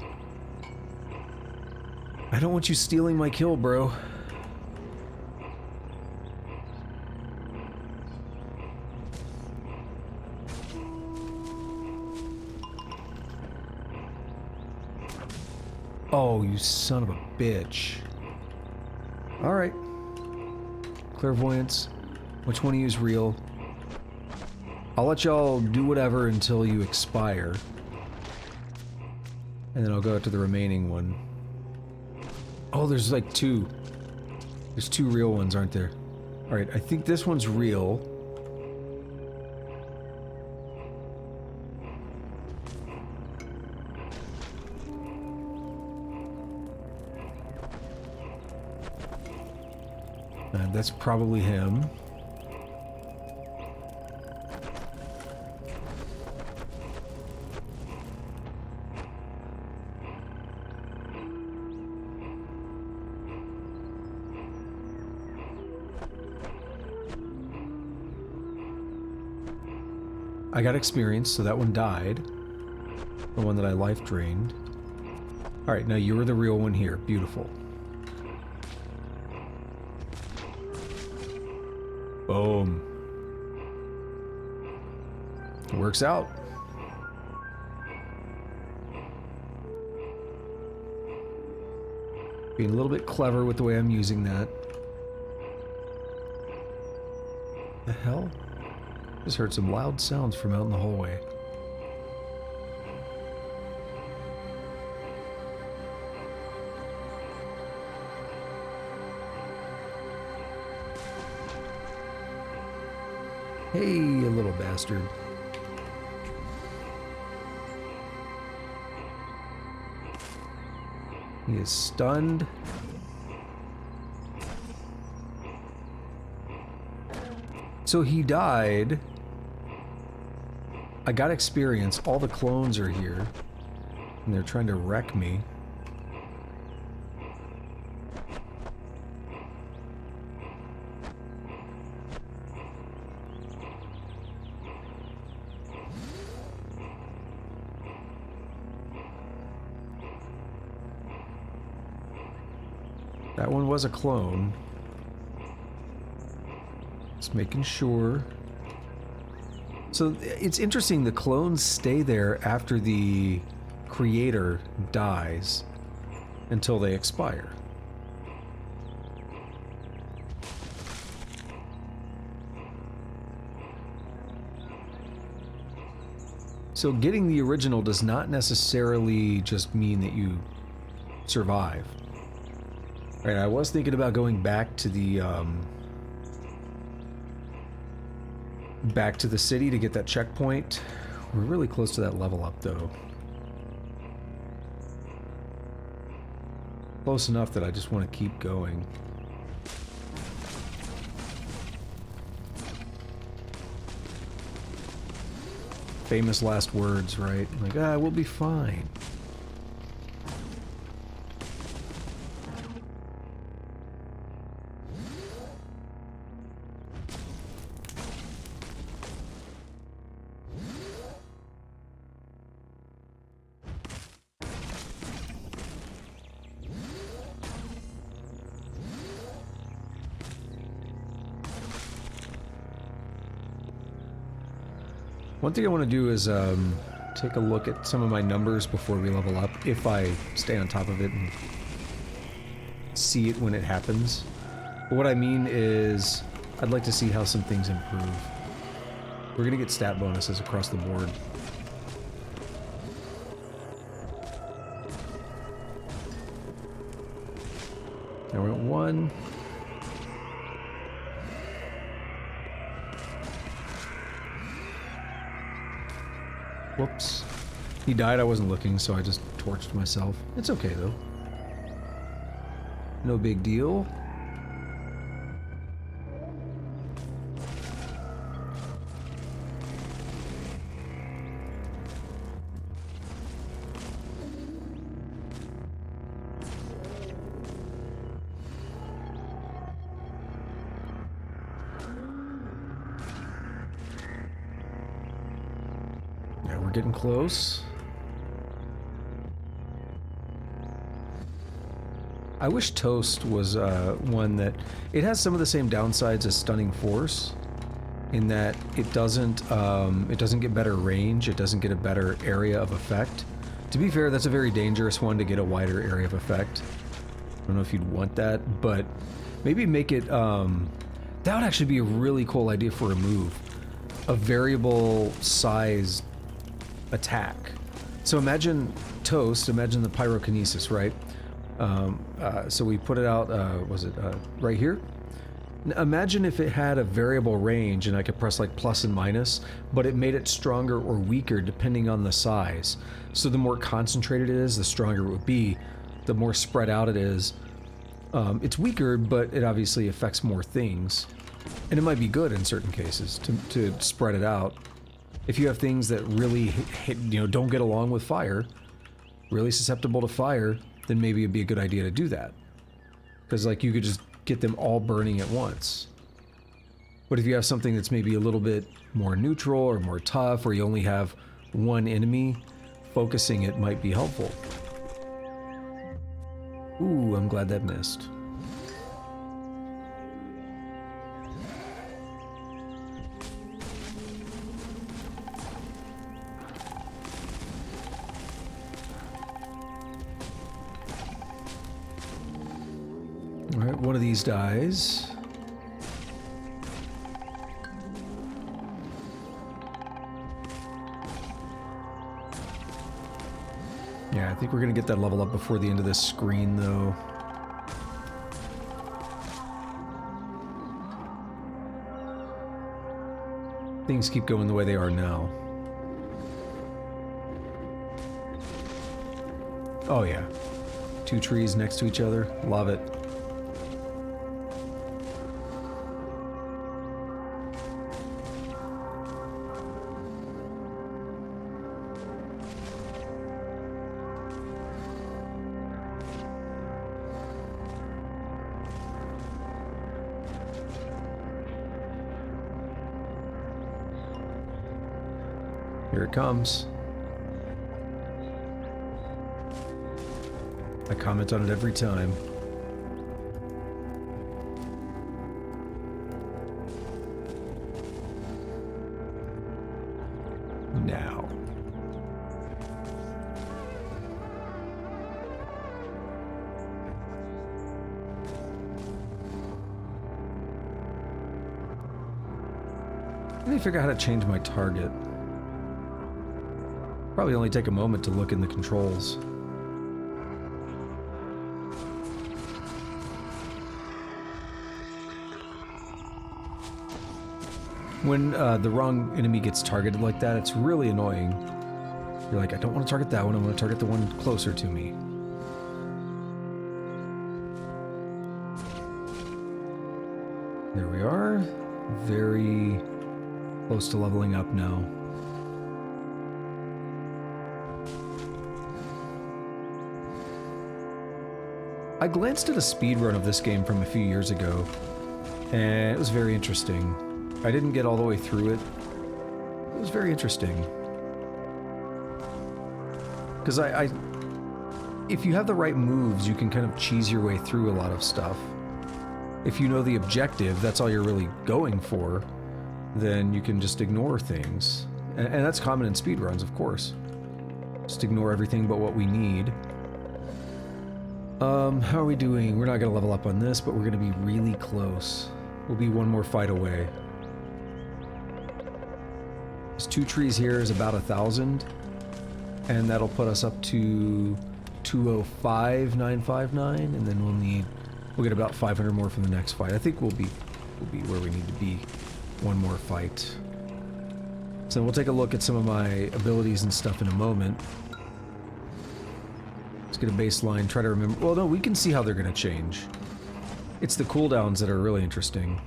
I don't want you stealing my kill, bro. Oh, you son of a bitch. Alright. Clairvoyance. Which one of you is real? I'll let y'all do whatever until you expire. And then I'll go out to the remaining one. Oh, there's like two. There's two real ones, aren't there? Alright, I think this one's real. That's probably him. I got experience, so that one died. The one that I life drained. Alright, now you were the real one here. Beautiful. Boom. Works out. Being a little bit clever with the way I'm using that. The hell? Just heard some loud sounds from out in the hallway. Hey, you little bastard. He is stunned. So he died. I got experience. All the clones are here. And they're trying to wreck me. That one was a clone. Just making sure. So it's interesting, the clones stay there after the creator dies until they expire. So getting the original does not necessarily just mean that you survive. Right, I was thinking about going back to the city to get that checkpoint. We're really close to that level up, though. Close enough that I just want to keep going. Famous last words, right? Like, we'll be fine. One thing I want to do is take a look at some of my numbers before we level up, if I stay on top of it and see it when it happens. But what I mean is, I'd like to see how some things improve. We're going to get stat bonuses across the board. Now we're at 1. Whoops. He died, I wasn't looking, so I just torched myself. It's okay, though. No big deal. we're getting close. I wish Toast was one that... It has some of the same downsides as Stunning Force, in that it doesn't get better range, it doesn't get a better area of effect. To be fair, that's a very dangerous one to get a wider area of effect. I don't know if you'd want that, but maybe make it... that would actually be a really cool idea for a move. A variable size attack. So imagine Toast, imagine the pyrokinesis, right? So we put it out, right here? Imagine if it had a variable range and I could press like plus and minus, but it made it stronger or weaker depending on the size. So the more concentrated it is, the stronger it would be. The more spread out it is, it's weaker, but it obviously affects more things. And it might be good in certain cases to spread it out. If you have things that really don't get along with fire, really susceptible to fire, then maybe it'd be a good idea to do that. Because like you could just get them all burning at once. But if you have something that's maybe a little bit more neutral or more tough, or you only have one enemy, focusing it might be helpful. Ooh, I'm glad that missed. Alright, one of these dies. Yeah, I think we're gonna get that level up before the end of this screen, though. Things keep going the way they are now. Oh yeah. Two trees next to each other. Love it. Here it comes. I comment on it every time. Now. Let me figure out how to change my target. Probably only take a moment to look in the controls. When the wrong enemy gets targeted like that, it's really annoying. You're like, I don't want to target that one, I want to target the one closer to me. There we are. Very close to leveling up now. I glanced at a speedrun of this game from a few years ago, and it was very interesting. I didn't get all the way through it. It was very interesting. Because if you have the right moves, you can kind of cheese your way through a lot of stuff. If you know the objective, that's all you're really going for, then you can just ignore things. And that's common in speedruns, of course. Just ignore everything but what we need. How are we doing? We're not gonna level up on this, but we're gonna be really close. We'll be one more fight away. There's two trees here is about 1,000, and that'll put us up to 205,959, and then we'll get about 500 more from the next fight. I think we'll be where we need to be. One more fight. So we'll take a look at some of my abilities and stuff in a moment. Let's get a baseline, try to remember. Well, no, we can see how they're going to change. It's the cooldowns that are really interesting.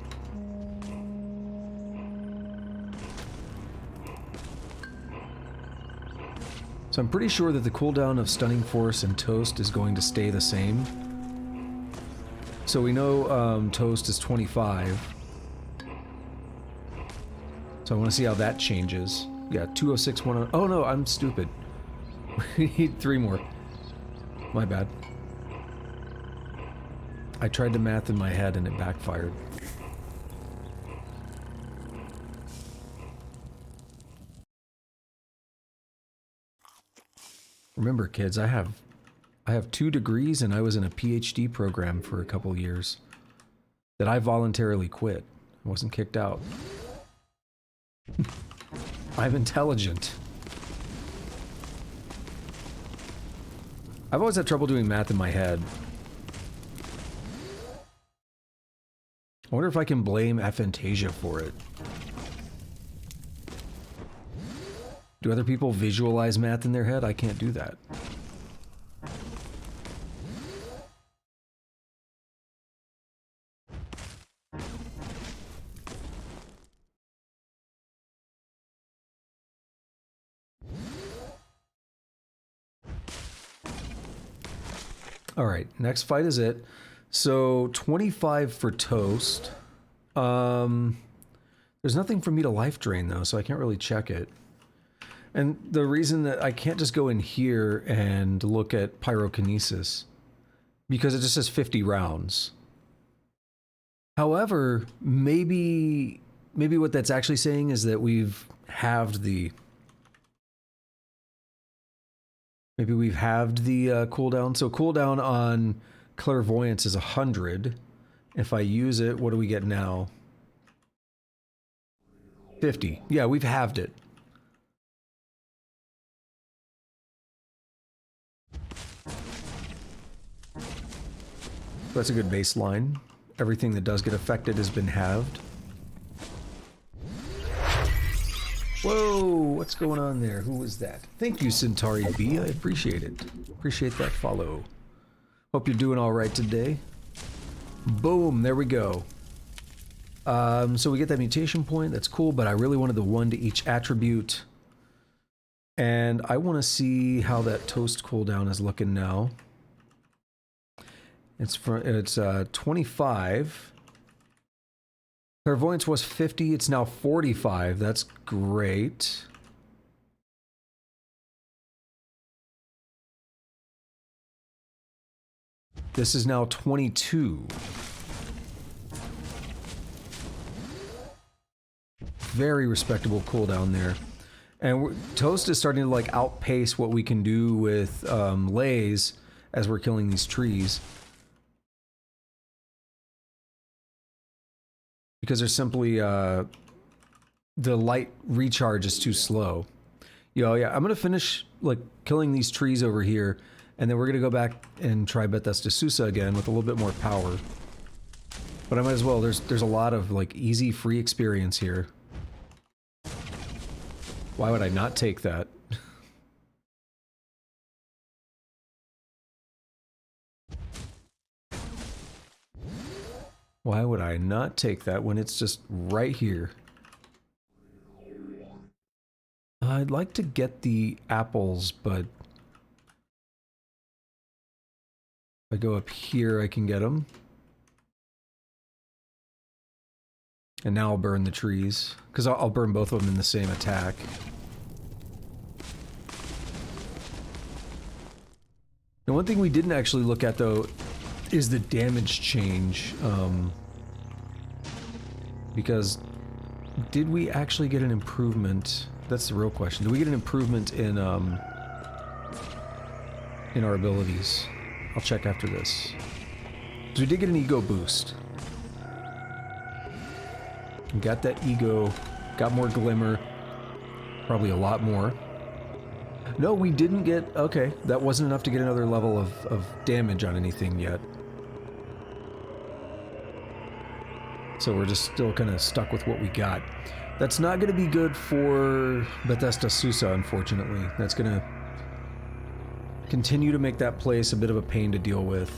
So I'm pretty sure that the cooldown of Stunning Force and Toast is going to stay the same. So we know Toast is 25. So I want to see how that changes. Yeah, 206, 10. Oh no, I'm stupid. We need 3 more. My bad. I tried the math in my head and it backfired. Remember, kids, I have 2 degrees and I was in a PhD program for a couple years that I voluntarily quit. I wasn't kicked out. I'm intelligent. I've always had trouble doing math in my head. I wonder if I can blame aphantasia for it. Do other people visualize math in their head? I can't do that. All right, next fight is it. So 25 for toast. There's nothing for me to life drain though, so I can't really check it. And the reason that I can't just go in here and look at pyrokinesis, because it just says 50 rounds. However, maybe what that's actually saying is that we've halved the cooldown. So cooldown on clairvoyance is 100. If I use it, what do we get now? 50. Yeah, we've halved it. That's a good baseline. Everything that does get affected has been halved. Whoa, what's going on there? Who was that? Thank you, Centauri B. I appreciate it. Appreciate that follow. Hope you're doing all right today. Boom, there we go. So we get that mutation point. That's cool, but I really wanted the 1 to each attribute. And I want to see how that toast cooldown is looking now. It's 25. Clairvoyance was 50, it's now 45. That's great. This is now 22. Very respectable cooldown there. And toast is starting to like outpace what we can do with lays as we're killing these trees. Because there's simply, the light recharge is too slow. Yo, yeah, I'm gonna finish, like, killing these trees over here, and then we're gonna go back and try Bethesda Susa again with a little bit more power. But I might as well, there's a lot of, like, easy, free experience here. Why would I not take that? Why would I not take that when it's just right here? I'd like to get the apples, but if I go up here, I can get them. And now I'll burn the trees, because I'll burn both of them in the same attack. And one thing we didn't actually look at, though, is the damage change. Because did we actually get an improvement? That's the real question. Did we get an improvement in our abilities? I'll check after this. So we did get an ego boost. We got that ego, got more glimmer, probably a lot more. No, we didn't get... Okay, that wasn't enough to get another level of damage on anything yet. So we're just still kind of stuck with what we got. That's not going to be good for Bethesda Susa, unfortunately. That's going to continue to make that place a bit of a pain to deal with.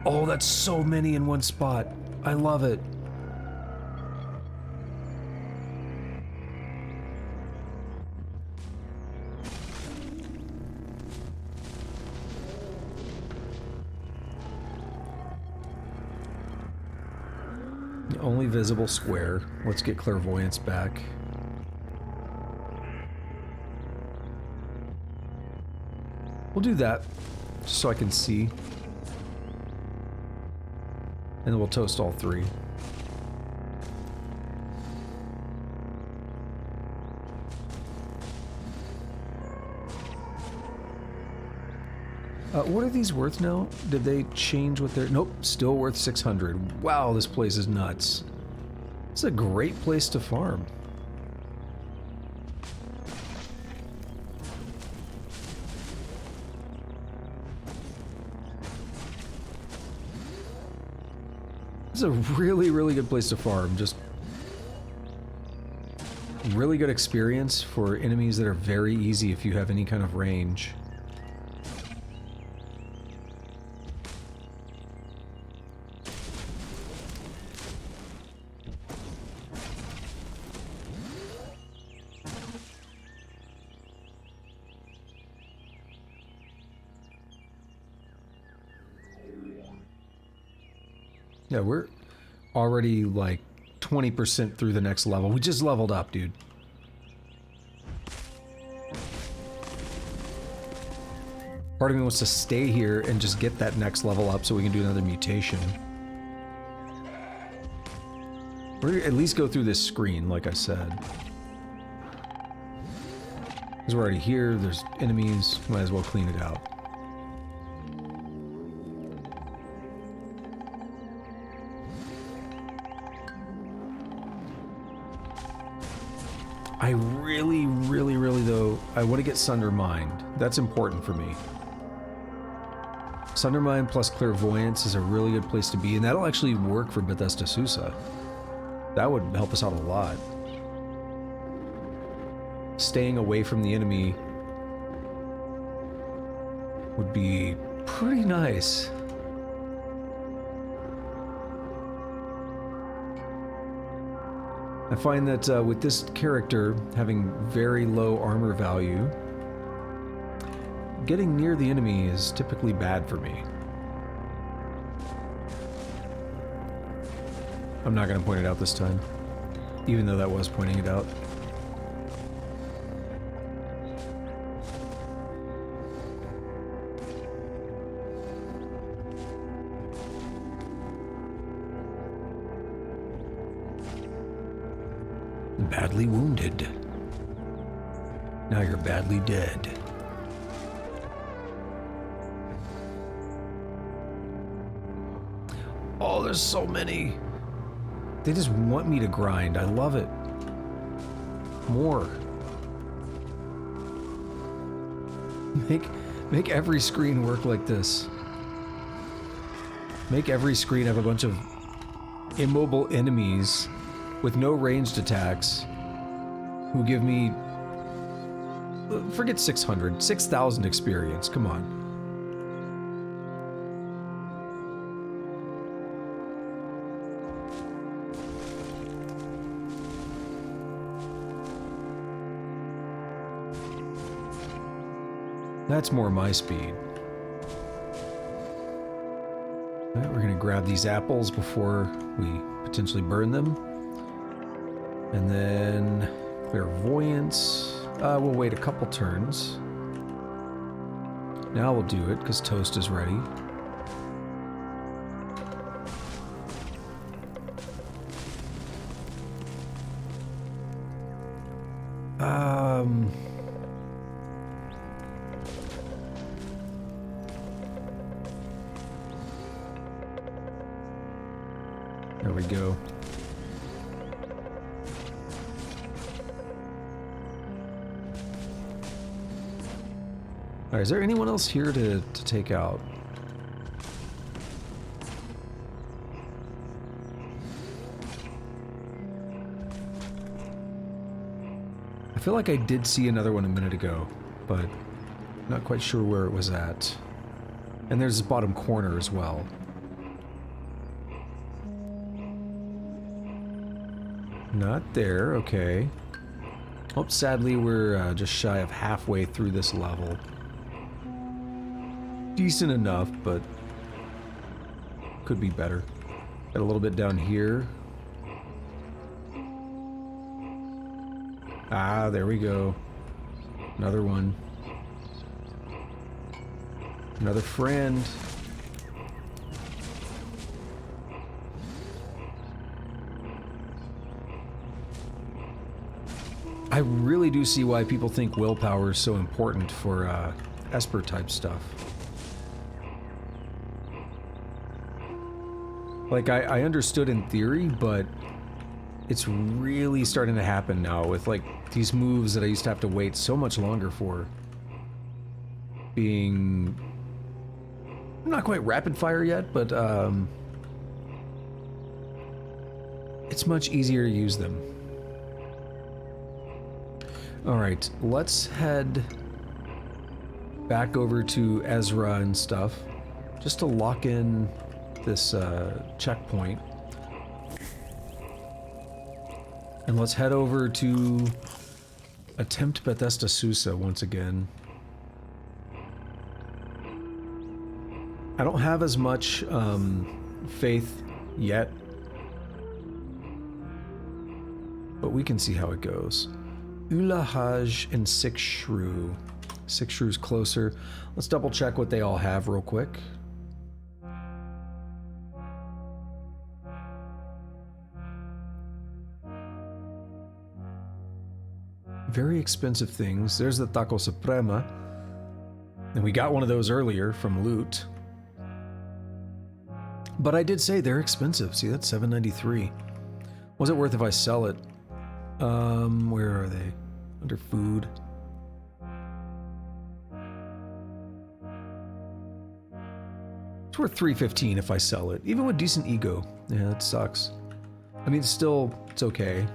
Oh, that's so many in one spot. I love it. only visible square. Let's get clairvoyance back. We'll do that, just so I can see. And then we'll toast all three. What are these worth now? Did they change what they're... Nope, still worth 600. Wow, this place is nuts. It's a great place to farm. It's a really, really good place to farm. Just really good experience for enemies that are very easy if you have any kind of range. Yeah, we're already like 20% through the next level. We just leveled up, dude. Part of me wants to stay here and just get that next level up so we can do another mutation. We're gonna at least go through this screen, like I said. Because we're already here, there's enemies, might as well clean it out. I really, though, I want to get Sunder Mind. That's important for me. Sunder Mind plus Clairvoyance is a really good place to be, and that'll actually work for Bethesda Susa. That would help us out a lot. Staying away from the enemy would be pretty nice. I find that with this character having very low armor value, getting near the enemy is typically bad for me. I'm not going to point it out this time, even though that was pointing it out. Badly wounded. Now you're badly dead. Oh, there's so many. They just want me to grind. I love it. More. Make every screen work like this. Make every screen have a bunch of immobile enemies with no ranged attacks, who give me, forget 600, 6,000 experience, come on. That's more my speed. All right, we're gonna grab these apples before we potentially burn them. And then Clairvoyance. We'll wait a couple turns. Now we'll do it because toast is ready. There we go. Alright, is there anyone else here to take out? I feel like I did see another one a minute ago, but not quite sure where it was at. And there's this bottom corner as well. Not there, okay. Oh, sadly, we're just shy of halfway through this level. Decent enough, but could be better. Got a little bit down here. Ah, there we go. Another one. Another friend. I really do see why people think willpower is so important for Esper type stuff. Like, I understood in theory, but it's really starting to happen now with, like, these moves that I used to have to wait so much longer for. Being... not quite rapid fire yet, but, it's much easier to use them. Alright, let's head back over to Ezra and stuff, just to lock in this checkpoint. And let's head over to attempt Bethesda Susa once again. I don't have as much faith yet, but we can see how it goes. Ulahaj and Six Shrew. Six Shrew's closer. Let's double check what they all have real quick. Very expensive things. There's the Taco Suprema. And we got one of those earlier from loot. But I did say they're expensive. See, that's $7.93. Was it worth if I sell it? Where are they? Under food. It's worth $3.15 if I sell it. Even with decent ego. Yeah, that sucks. I mean, it's okay.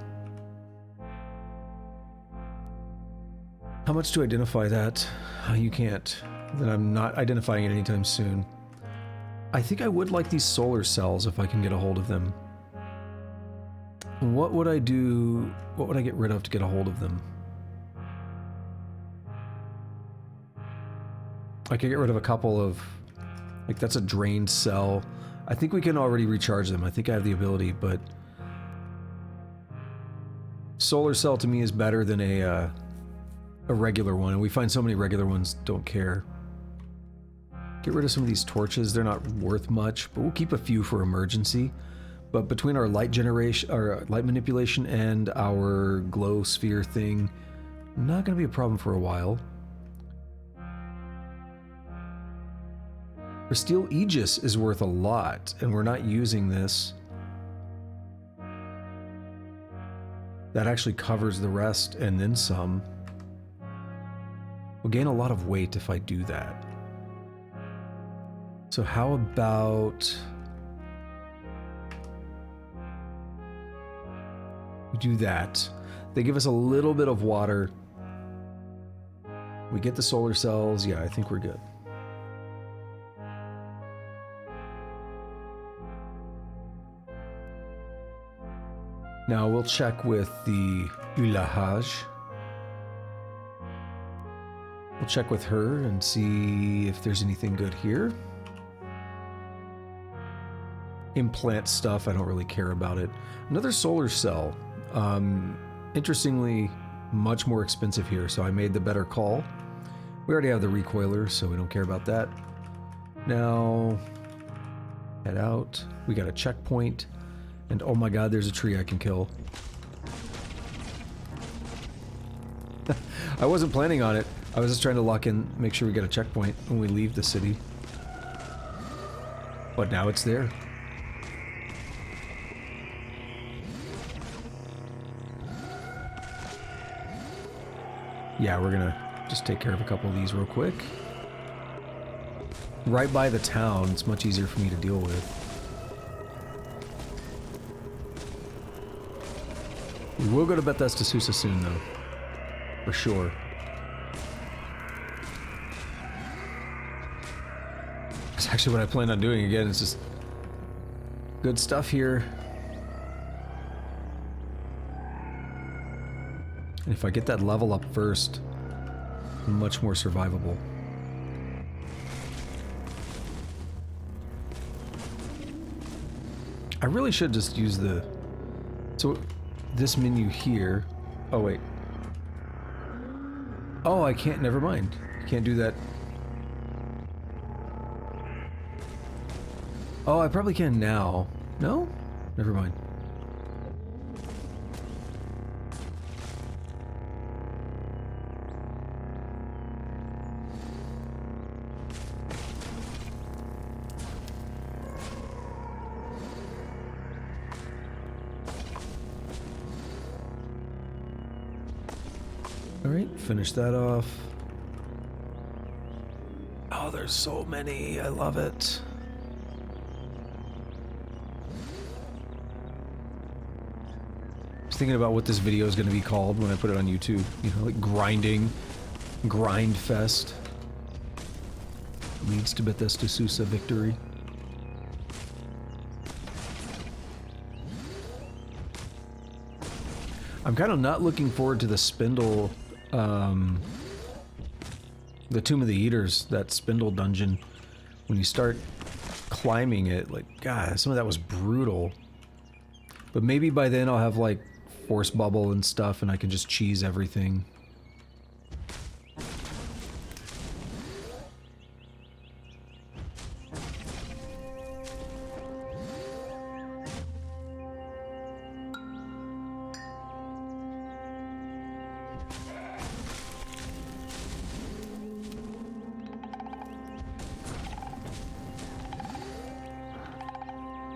How much to identify that? You can't. Then I'm not identifying it anytime soon. I think I would like these solar cells if I can get a hold of them. What would I do? What would I get rid of to get a hold of them? I could get rid of a couple of... like, that's a drained cell. I think we can already recharge them. I think I have the ability, but... solar cell to me is better than a regular one, and we find so many regular ones don't care. Get rid of some of these torches. They're not worth much, but we'll keep a few for emergency. But between our light generation, our light manipulation, and our glow sphere thing, not going to be a problem for a while. Our steel aegis is worth a lot, and we're not using this. That actually covers the rest and then some. We'll gain a lot of weight if I do that. So how about... we do that. They give us a little bit of water. We get the solar cells. Yeah, I think we're good. Now we'll check with the Ulahaj. We'll check with her and see if there's anything good here. Implant stuff, I don't really care about it. Another solar cell. Interestingly, much more expensive here, so I made the better call. We already have the recoiler, so we don't care about that. Now, head out. We got a checkpoint, and oh my god, there's a tree I can kill. I wasn't planning on it. I was just trying to lock in, make sure we get a checkpoint when we leave the city. But now it's there. Yeah, we're gonna just take care of a couple of these real quick. Right by the town, it's much easier for me to deal with. We will go to Bethesda Susa soon, though. For sure. That's actually what I plan on doing again. It's just good stuff here. And if I get that level up first, much more survivable. I really should just use the... so, this menu here... oh wait. Oh, I can't, never mind. Can't do that. Oh, I probably can now. No? Never mind. Alright, finish that off. Oh, there's so many. I love it. I was thinking about what this video is going to be called when I put it on YouTube. You know, like grinding. Grind Fest. Leads to Bethesda Susa victory. I'm kind of not looking forward to the spindle, the Tomb of the Eaters, that spindle dungeon. When you start climbing it, like, God, some of that was brutal. But maybe by then I'll have, like, force bubble and stuff, and I can just cheese everything.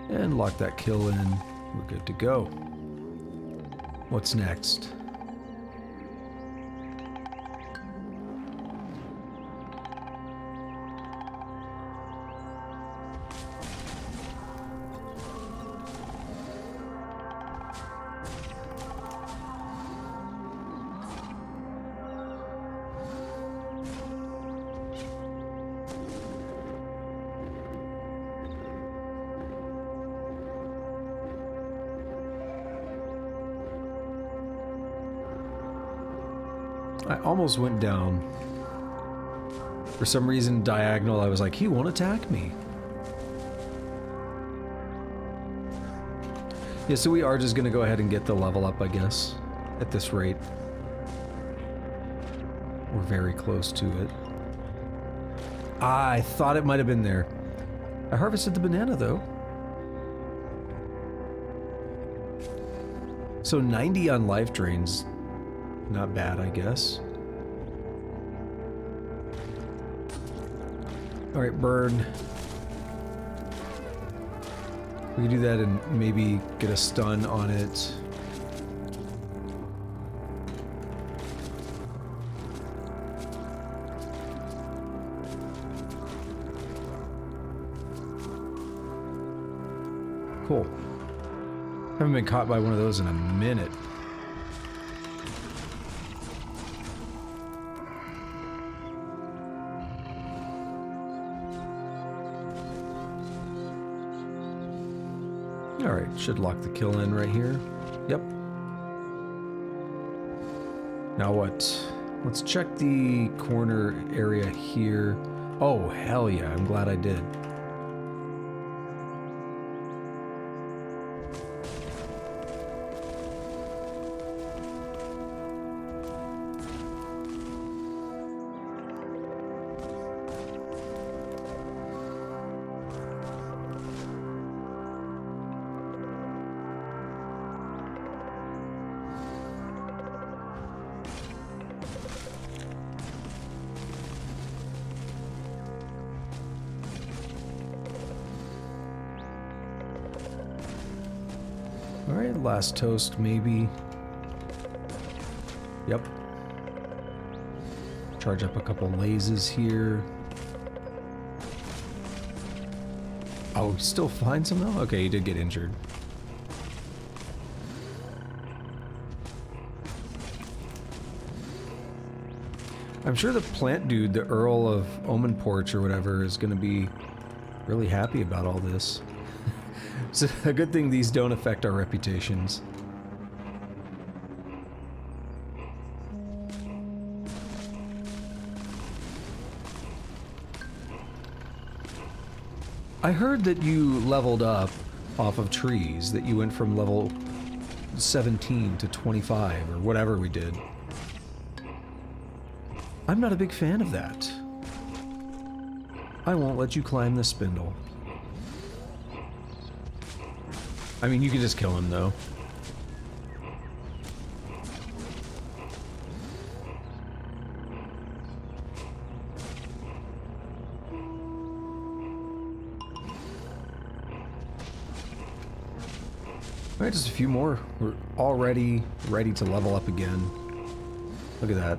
And lock that kill in. We're good to go. What's next? I almost went down. For some reason, diagonal, I was like, he won't attack me. Yeah, so we are just gonna go ahead and get the level up, I guess, at this rate. We're very close to it. Ah, I thought it might have been there. I harvested the banana, though. So 90 on life drains. Not bad, I guess. Alright, burn. We can do that and maybe get a stun on it. Cool. Haven't been caught by one of those in a minute. Alright, should lock the kill in right here. Yep. Now what? Let's check the corner area here. Oh, hell yeah, I'm glad I did. Alright, last toast maybe. Yep. Charge up a couple lasers here. Oh, still fine somehow? Okay, he did get injured. I'm sure the plant dude, the Earl of Omen Porch or whatever, is going to be really happy about all this. It's a good thing these don't affect our reputations. I heard that you leveled up off of trees, that you went from level 17 to 25, or whatever we did. I'm not a big fan of that. I won't let you climb the spindle. I mean, you can just kill him, though. Alright, just a few more. We're already ready to level up again. Look at that.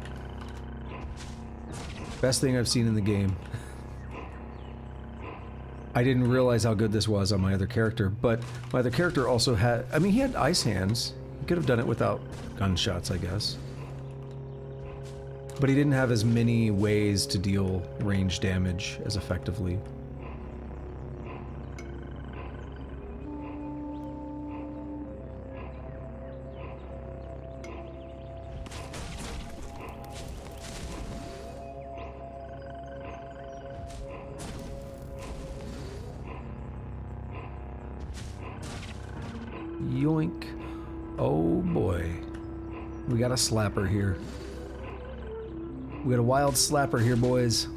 Best thing I've seen in the game. I didn't realize how good this was on my other character, but my other character also had... I mean, he had ice hands. He could have done it without gunshots, I guess. But he didn't have as many ways to deal range damage as effectively. Yoink. Oh boy. We got a slapper here. We got a wild slapper here, boys.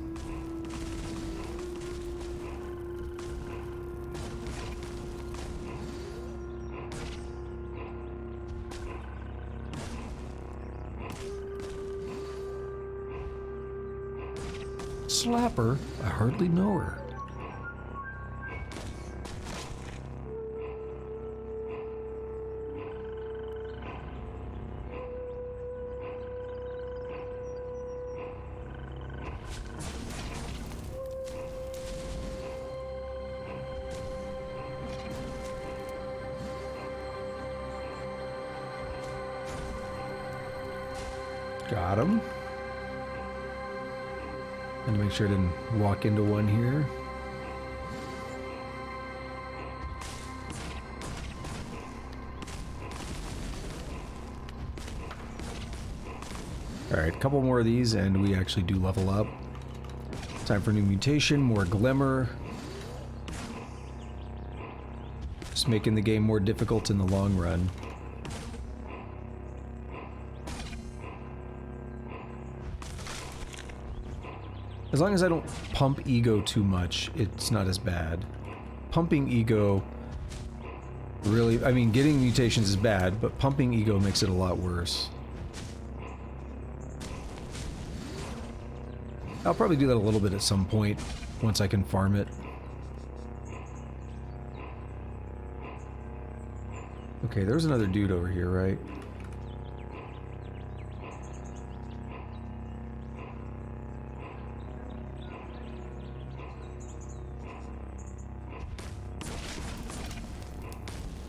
Slapper? I hardly know her. Got him. And to make sure I didn't walk into one here. Alright, a couple more of these and we actually do level up. Time for new mutation, more glimmer. Just making the game more difficult in the long run. As long as I don't pump ego too much, it's not as bad. Pumping ego really... I mean, getting mutations is bad, but pumping ego makes it a lot worse. I'll probably do that a little bit at some point, once I can farm it. Okay, there's another dude over here, right?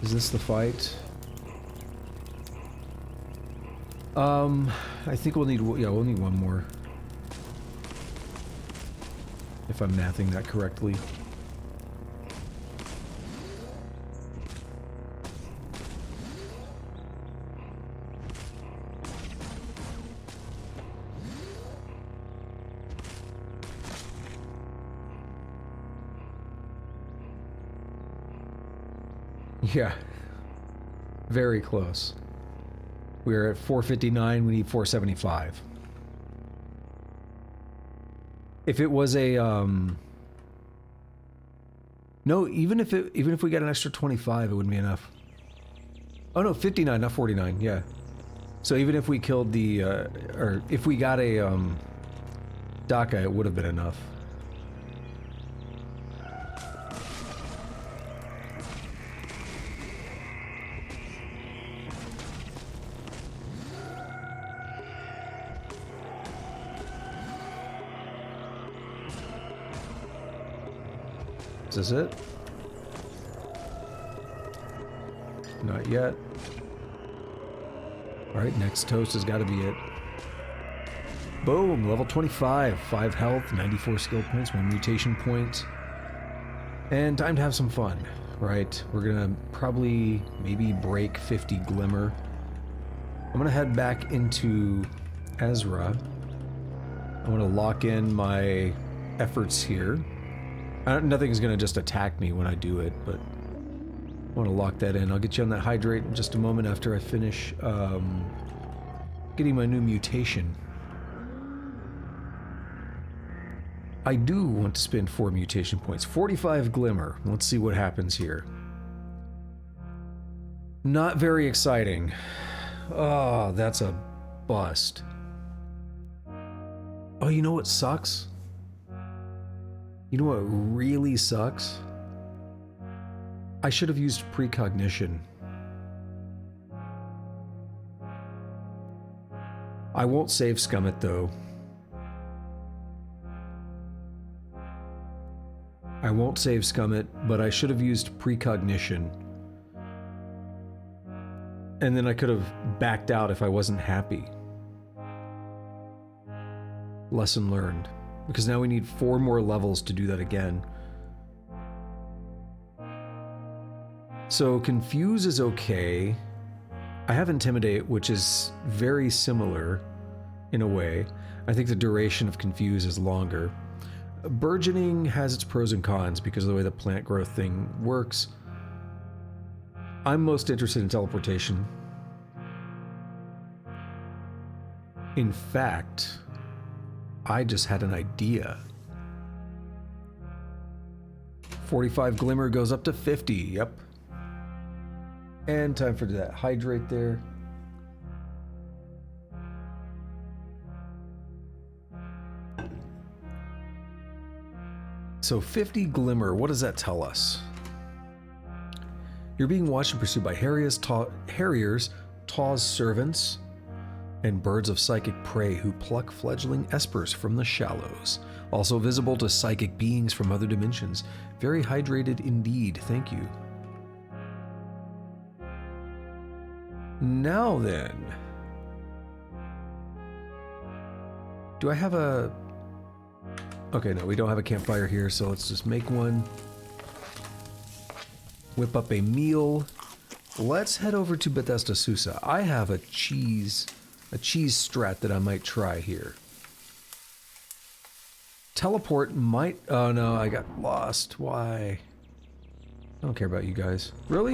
Is this the fight? I think we'll need, yeah, we'll need one more. If I'm mathing that correctly. Yeah, very close. We're at 459, we need 475. If it was a, no, even if we got an extra 25, it wouldn't be enough. Oh no, 59, not 49, yeah. So even if we killed the, or if we got a, DACA, it would have been enough. Is this it? Not yet. Alright, next toast has got to be it. Boom! Level 25. 5 health, 94 skill points, 1 mutation point. And time to have some fun, right? We're gonna probably maybe break 50 glimmer. I'm gonna head back into Ezra. I want to lock in my efforts here. Nothing's gonna just attack me when I do it, but I want to lock that in. I'll get you on that hydrate in just a moment after I finish getting my new mutation. I do want to spend 4 mutation points. 45 Glimmer. Let's see what happens here. Not very exciting. Oh, that's a bust. Oh, you know what sucks? You know what really sucks? I should have used precognition. I won't save scum it though. I won't save scum it, but I should have used precognition. And then I could have backed out if I wasn't happy. Lesson learned. Because now we need 4 more levels to do that again. So Confuse is okay. I have Intimidate, which is very similar in a way. I think the duration of Confuse is longer. Burgeoning has its pros and cons because of the way the plant growth thing works. I'm most interested in teleportation. In fact, I just had an idea. 45 Glimmer goes up to 50, yep. And time for that hydrate there. So 50 Glimmer, what does that tell us? You're being watched and pursued by harriers, Taw's servants, and birds of psychic prey who pluck fledgling espers from the shallows. Also visible to psychic beings from other dimensions. Very hydrated indeed, thank you. Now then. Do I have a... Okay, no, we don't have a campfire here, so let's just make one. Whip up a meal. Let's head over to Bethesda Susa. I have a cheese strat that I might try here. Teleport might... Oh no, I got lost. Why? I don't care about you guys. Really?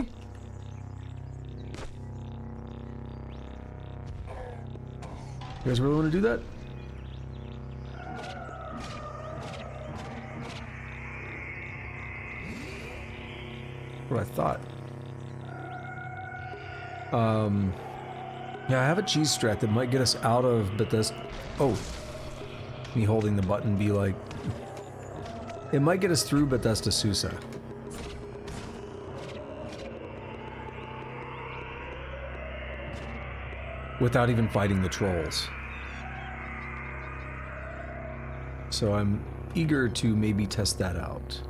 You guys really want to do that? What I thought. Yeah, I have a cheese strat that might get us out of Bethesda. Oh. Me holding the button be like... It might get us through Bethesda Susa. Without even fighting the trolls. So I'm eager to maybe test that out.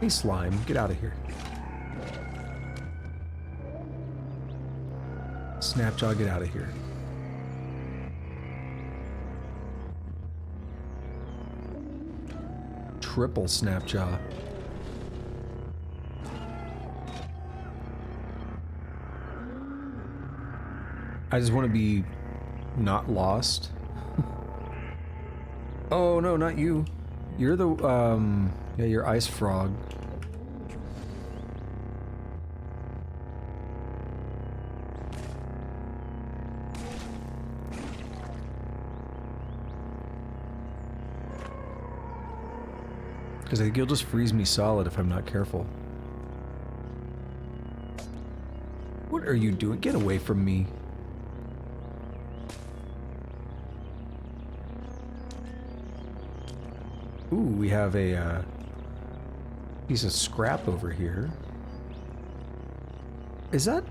Hey slime, get out of here. Snapjaw, get out of here. Triple Snapjaw. I just want to be not lost. Oh no, not you. You're the yeah, you're Ice Frog. Because I think you'll just freeze me solid if I'm not careful. What are you doing? Get away from me. Ooh, we have a piece of scrap over here. Is that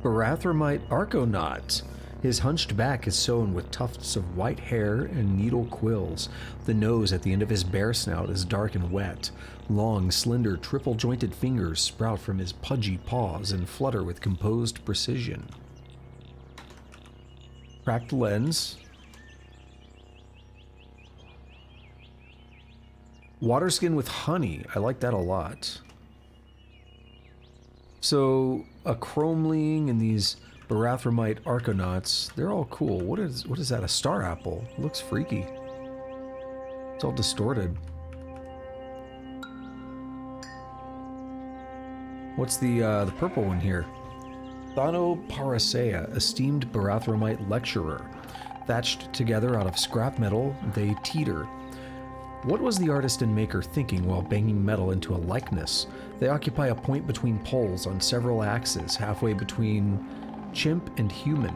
Barathramite Arconaut? His hunched back is sewn with tufts of white hair and needle quills. The nose at the end of his bare snout is dark and wet. Long, slender, triple-jointed fingers sprout from his pudgy paws and flutter with composed precision. Cracked lens. Water skin with honey. I like that a lot. So, a chromeling and these Barathramite Arconauts, they're all cool. What is that? A star apple? It looks freaky. It's all distorted. What's the purple one here? Thano Parasea, esteemed Barathramite lecturer. Thatched together out of scrap metal, they teeter. What was the artist and maker thinking while banging metal into a likeness? They occupy a point between poles on several axes, halfway between chimp and human,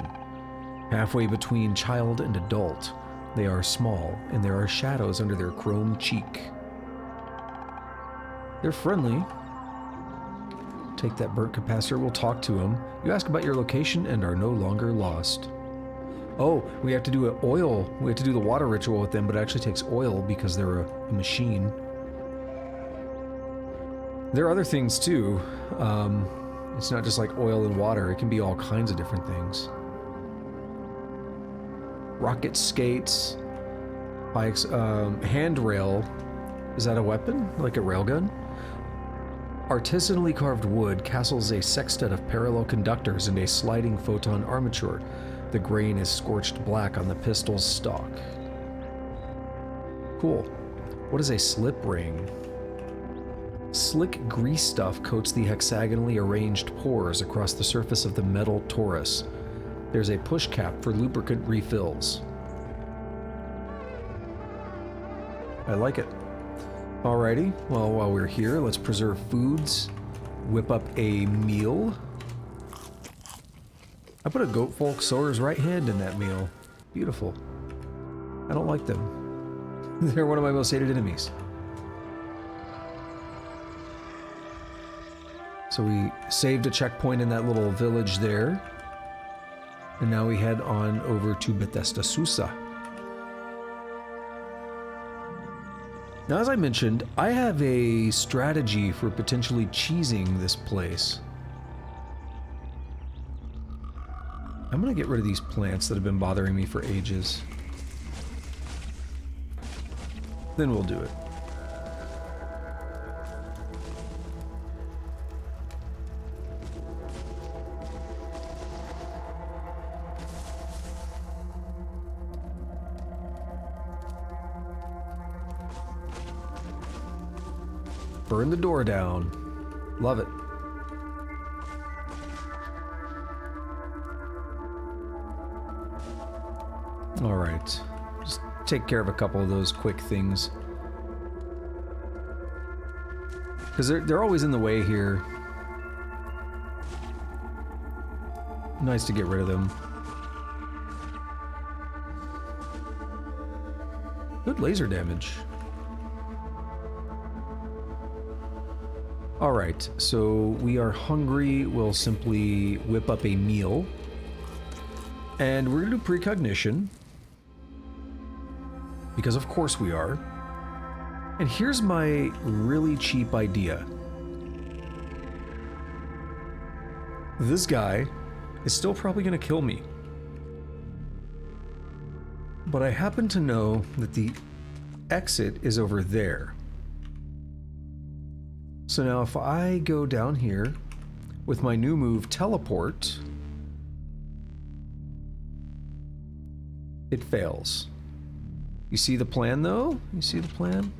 halfway between child and adult. They are small, and there are shadows under their chrome cheek. They're friendly. Take that burnt capacitor, we'll talk to them. You ask about your location and are no longer lost. Oh, we have to do we have to do the water ritual with them, but it actually takes oil because they're a machine. There are other things too. It's not just like oil and water, it can be all kinds of different things. Rocket skates, bikes, handrail. Is that a weapon? Like a railgun? Artisanally carved wood castles a sextet of parallel conductors and a sliding photon armature. The grain is scorched black on the pistol's stock. Cool. What is a slip ring? Slick grease stuff coats the hexagonally arranged pores across the surface of the metal torus. There's a push cap for lubricant refills. I like it. Alrighty, well, while we're here, let's preserve foods, whip up a meal. I put a goat folk sower's right hand in that meal. Beautiful. I don't like them. They're one of my most hated enemies. So we saved a checkpoint in that little village there. And now we head on over to Bethesda, Susa. Now, as I mentioned, I have a strategy for potentially cheesing this place. I'm gonna get rid of these plants that have been bothering me for ages. Then we'll do it. Burn the door down. Love it. All right. Just take care of a couple of those quick things. Because they're always in the way here. Nice to get rid of them. Good laser damage. Alright, so we are hungry. We'll simply whip up a meal. And we're going to do precognition. Because of course we are. And here's my really cheap idea. This guy is still probably going to kill me. But I happen to know that the exit is over there. So now if I go down here with my new move, teleport, it fails. You see the plan though? You see the plan?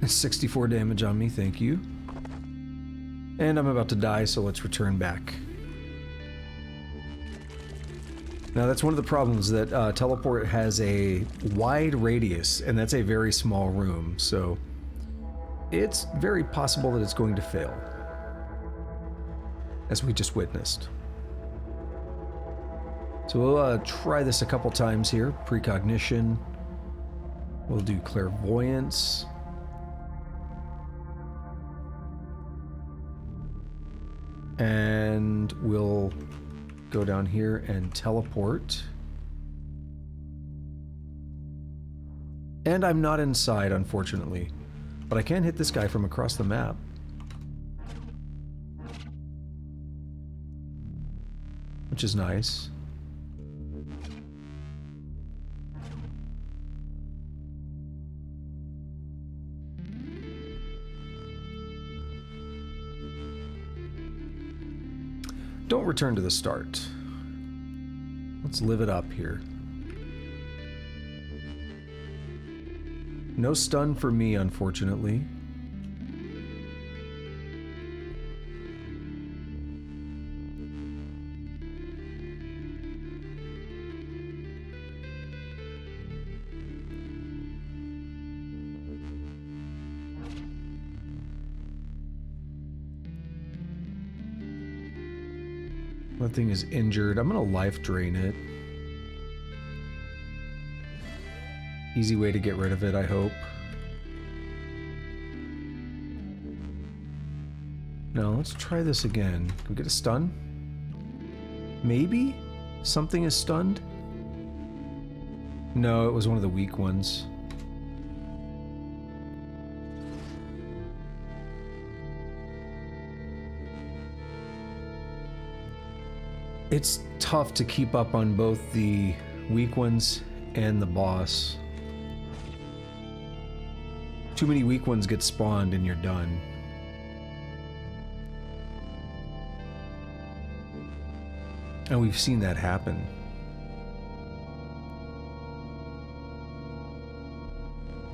That's 64 damage on me, thank you. And I'm about to die, so let's return back. Now that's one of the problems, that teleport has a wide radius, and that's a very small room, so it's very possible that it's going to fail, as we just witnessed. So we'll try this a couple times here. Precognition. We'll do clairvoyance. And we'll go down here and teleport. And I'm not inside, unfortunately. But I can hit this guy from across the map. Which is nice. Don't return to the start. Let's live it up here. no stun for me, unfortunately. That thing is injured. I'm gonna life drain it. Easy way to get rid of it, I hope. Now, let's try this again. Can we get a stun? Maybe? Something is stunned? No, it was one of the weak ones. It's tough to keep up on both the weak ones and the boss. Too many weak ones get spawned and you're done. And we've seen that happen.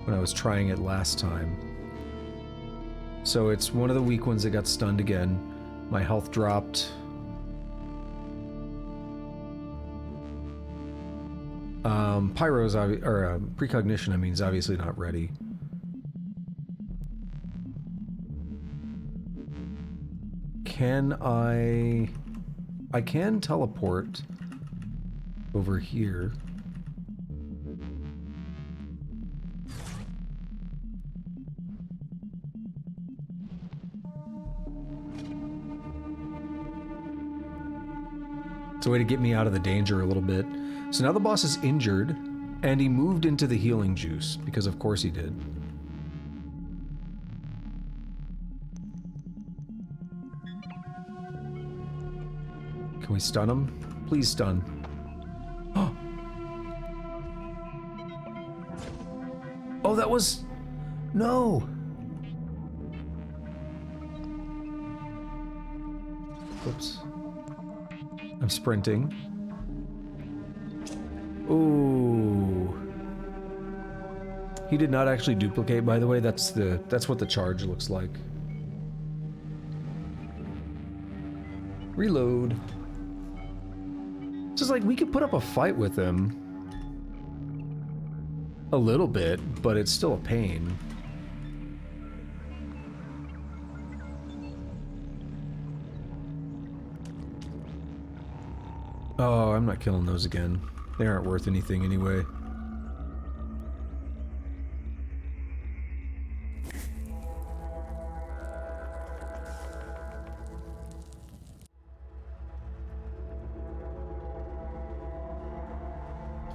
When I was trying it last time. So it's one of the weak ones that got stunned again. My health dropped. Pyro's precognition, I mean, is obviously not ready. Can I can teleport over here. It's a way to get me out of the danger a little bit. So now the boss is injured, and he moved into the healing juice, because of course he did. Can we stun him? Please stun. Oh! Oh, that was... No! Oops. I'm sprinting. Ooh. He did not actually duplicate, by the way. That's what the charge looks like. Reload. It's just like we could put up a fight with him. A little bit, but it's still a pain. Oh, I'm not killing those again. They aren't worth anything anyway.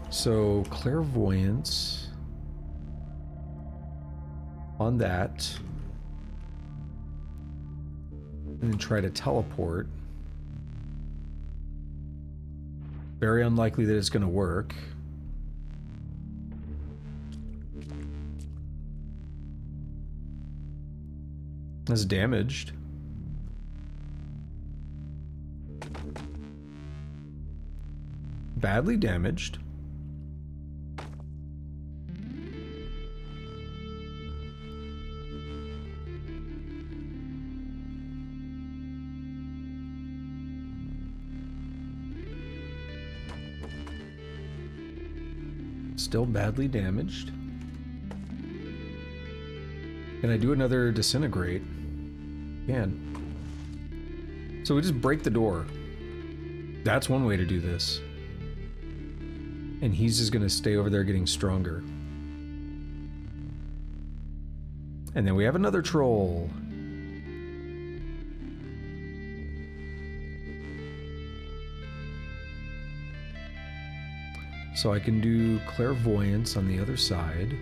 So, clairvoyance on that. And then try to teleport. Very unlikely that it's going to work. That's damaged. Badly damaged. Still badly damaged. Can I do another disintegrate? Can. So we just break the door. That's one way to do this. And he's just gonna stay over there getting stronger. And then we have another troll. So I can do clairvoyance on the other side.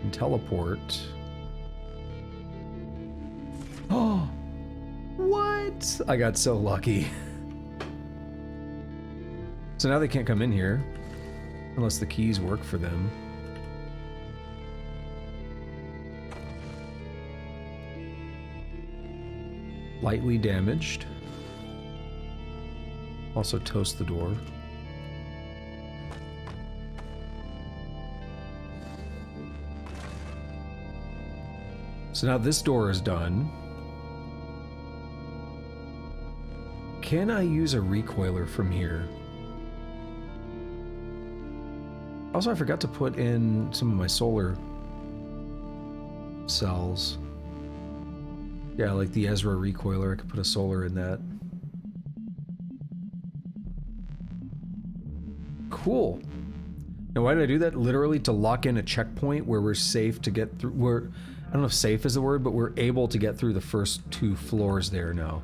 And teleport. Oh! What? I got so lucky. So now they can't come in here. Unless the keys work for them. Lightly damaged. Also toast the door. So now this door is done. Can I use a recoiler from here? Also, I forgot to put in some of my solar cells. Yeah, like the Ezra recoiler, I could put a solar in that. Cool. Now, why did I do that? Literally to lock in a checkpoint where we're safe to get through. I don't know if safe is the word, but we're able to get through the first 2 floors there now.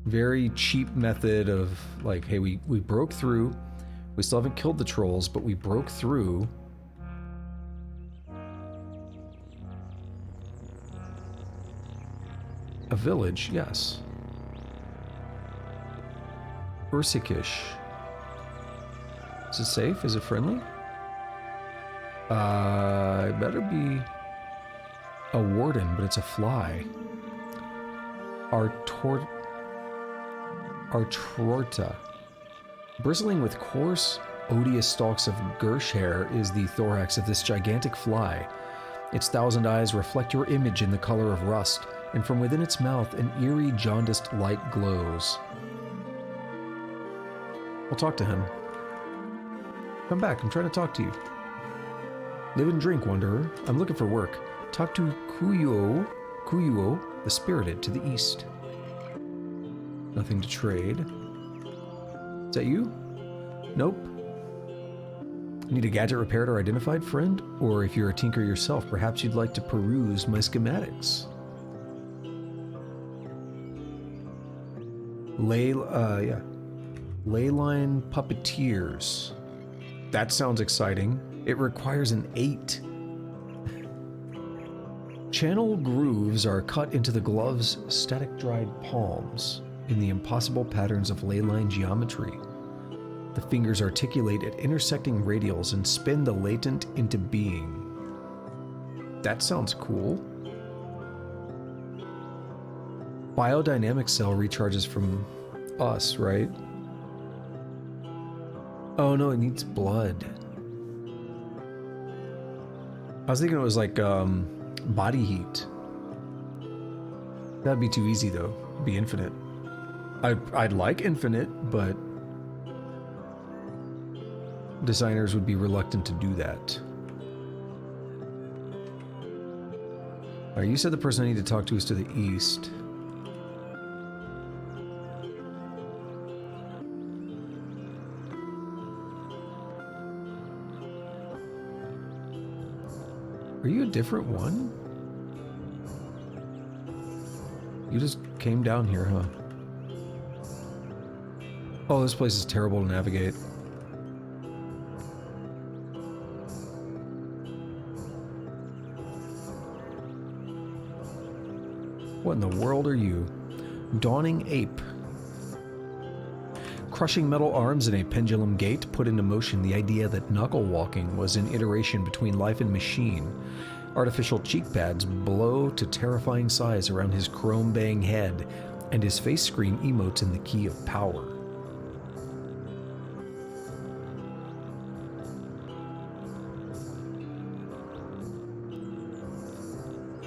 Very cheap method of like, hey, we broke through. We still haven't killed the trolls, but we broke through. A village, yes. Ursikish. Is it safe? Is it friendly? It better be a warden, but it's a fly. Artorta. Bristling with coarse, odious stalks of Gersh hair is the thorax of this gigantic fly. Its 1,000 eyes reflect your image in the color of rust, and from within its mouth an eerie, jaundiced light glows. I'll talk to him. Come back, I'm trying to talk to you. Live and drink, wanderer. I'm looking for work. Talk to Kuyuo, the spirited, to the east. Nothing to trade. Is that you? Nope. Need a gadget repaired or identified, friend? Or if you're a tinker yourself, perhaps you'd like to peruse my schematics. Leyline puppeteers. That sounds exciting. It requires an 8. Channel grooves are cut into the glove's static dried palms in the impossible patterns of leyline geometry. The fingers articulate at intersecting radials and spin the latent into being. That sounds cool. Biodynamic cell recharges from us, right? Oh no, it needs blood. I was thinking it was like body heat. That'd be too easy though. It'd be infinite. I'd like infinite, but designers would be reluctant to do that. Alright, you said the person I need to talk to is to the east. Are you a different one? You just came down here, huh? Oh, this place is terrible to navigate. What in the world are you? Dawning ape. Crushing metal arms in a pendulum gait put into motion the idea that knuckle walking was an iteration between life and machine. Artificial cheek pads blow to terrifying size around his chrome bang head, and his face screen emotes in the key of power.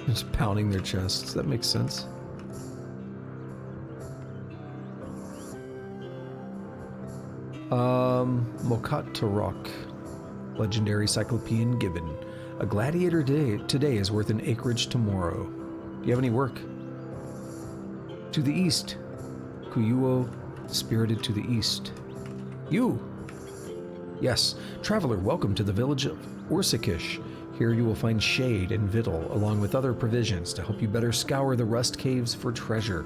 Just pounding their chests. That makes sense. Mokat Tarok. Legendary Cyclopean Gibbon. A gladiator today is worth an acreage tomorrow. Do you have any work? To the east. Kuyuo, spirited to the east. You! Yes, traveler, welcome to the village of Ursikish. Here you will find shade and victual, along with other provisions to help you better scour the rust caves for treasure.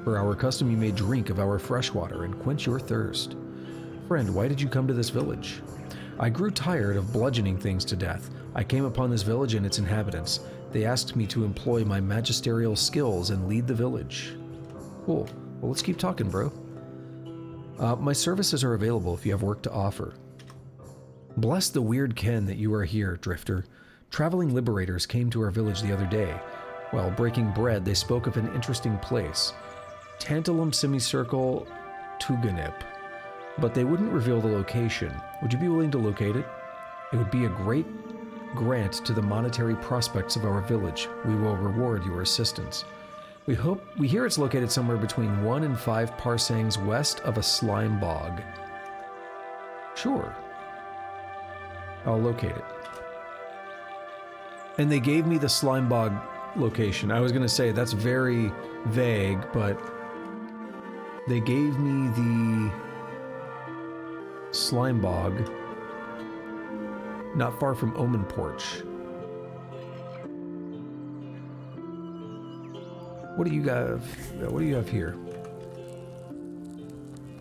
For our custom, you may drink of our fresh water and quench your thirst. Friend, why did you come to this village? I grew tired of bludgeoning things to death. I came upon this village and its inhabitants. They asked me to employ my magisterial skills and lead the village. Cool. Well, let's keep talking, bro. My services are available if you have work to offer. Bless the weird ken that you are here, Drifter. Traveling liberators came to our village the other day. While breaking bread, they spoke of an interesting place. Tantalum Semicircle Tuganip. But they wouldn't reveal the location. Would you be willing to locate it? It would be a great grant to the monetary prospects of our village. We will reward your assistance. We hear it's located somewhere between 1 and 5 parsangs west of a slime bog. Sure. I'll locate it. And they gave me the slime bog location. I was going to say that's very vague, but they gave me the slime bog not far from Omen Porch. What do you got? What do you have here?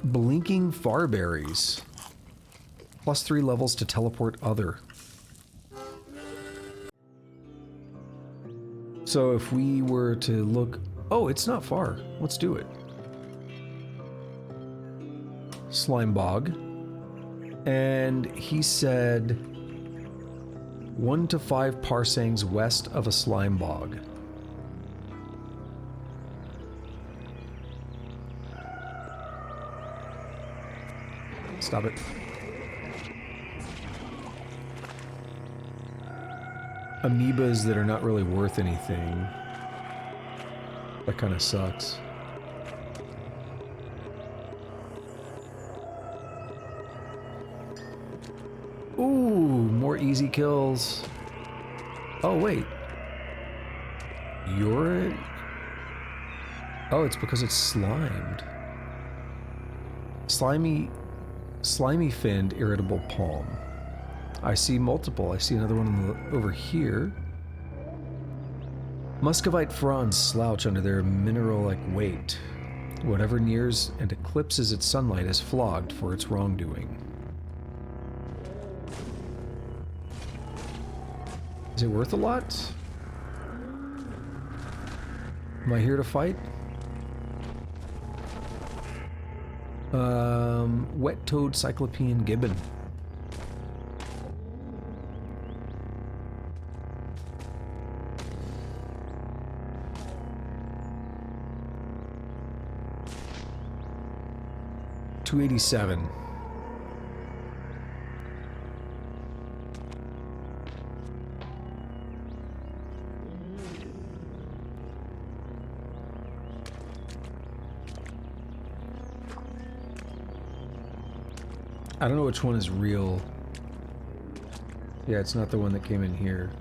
Blinking Farberries. +3 levels to teleport other. So if we were to look... Oh, it's not far. Let's do it. Slime Bog. And he said 1 to 5 parsangs west of a slime bog. Stop it. Amoebas that are not really worth anything. That kind of sucks. Ooh, more easy kills. Oh, wait. You're... Oh, it's because it's slimed. Slimy finned irritable palm. I see multiple. I see another one over here. Muscovite fronds slouch under their mineral-like weight. Whatever nears and eclipses its sunlight is flogged for its wrongdoing. Is it worth a lot? Am I here to fight? Wet-toed cyclopean gibbon. $287. I don't know which one is real. Yeah, it's not the one that came in here.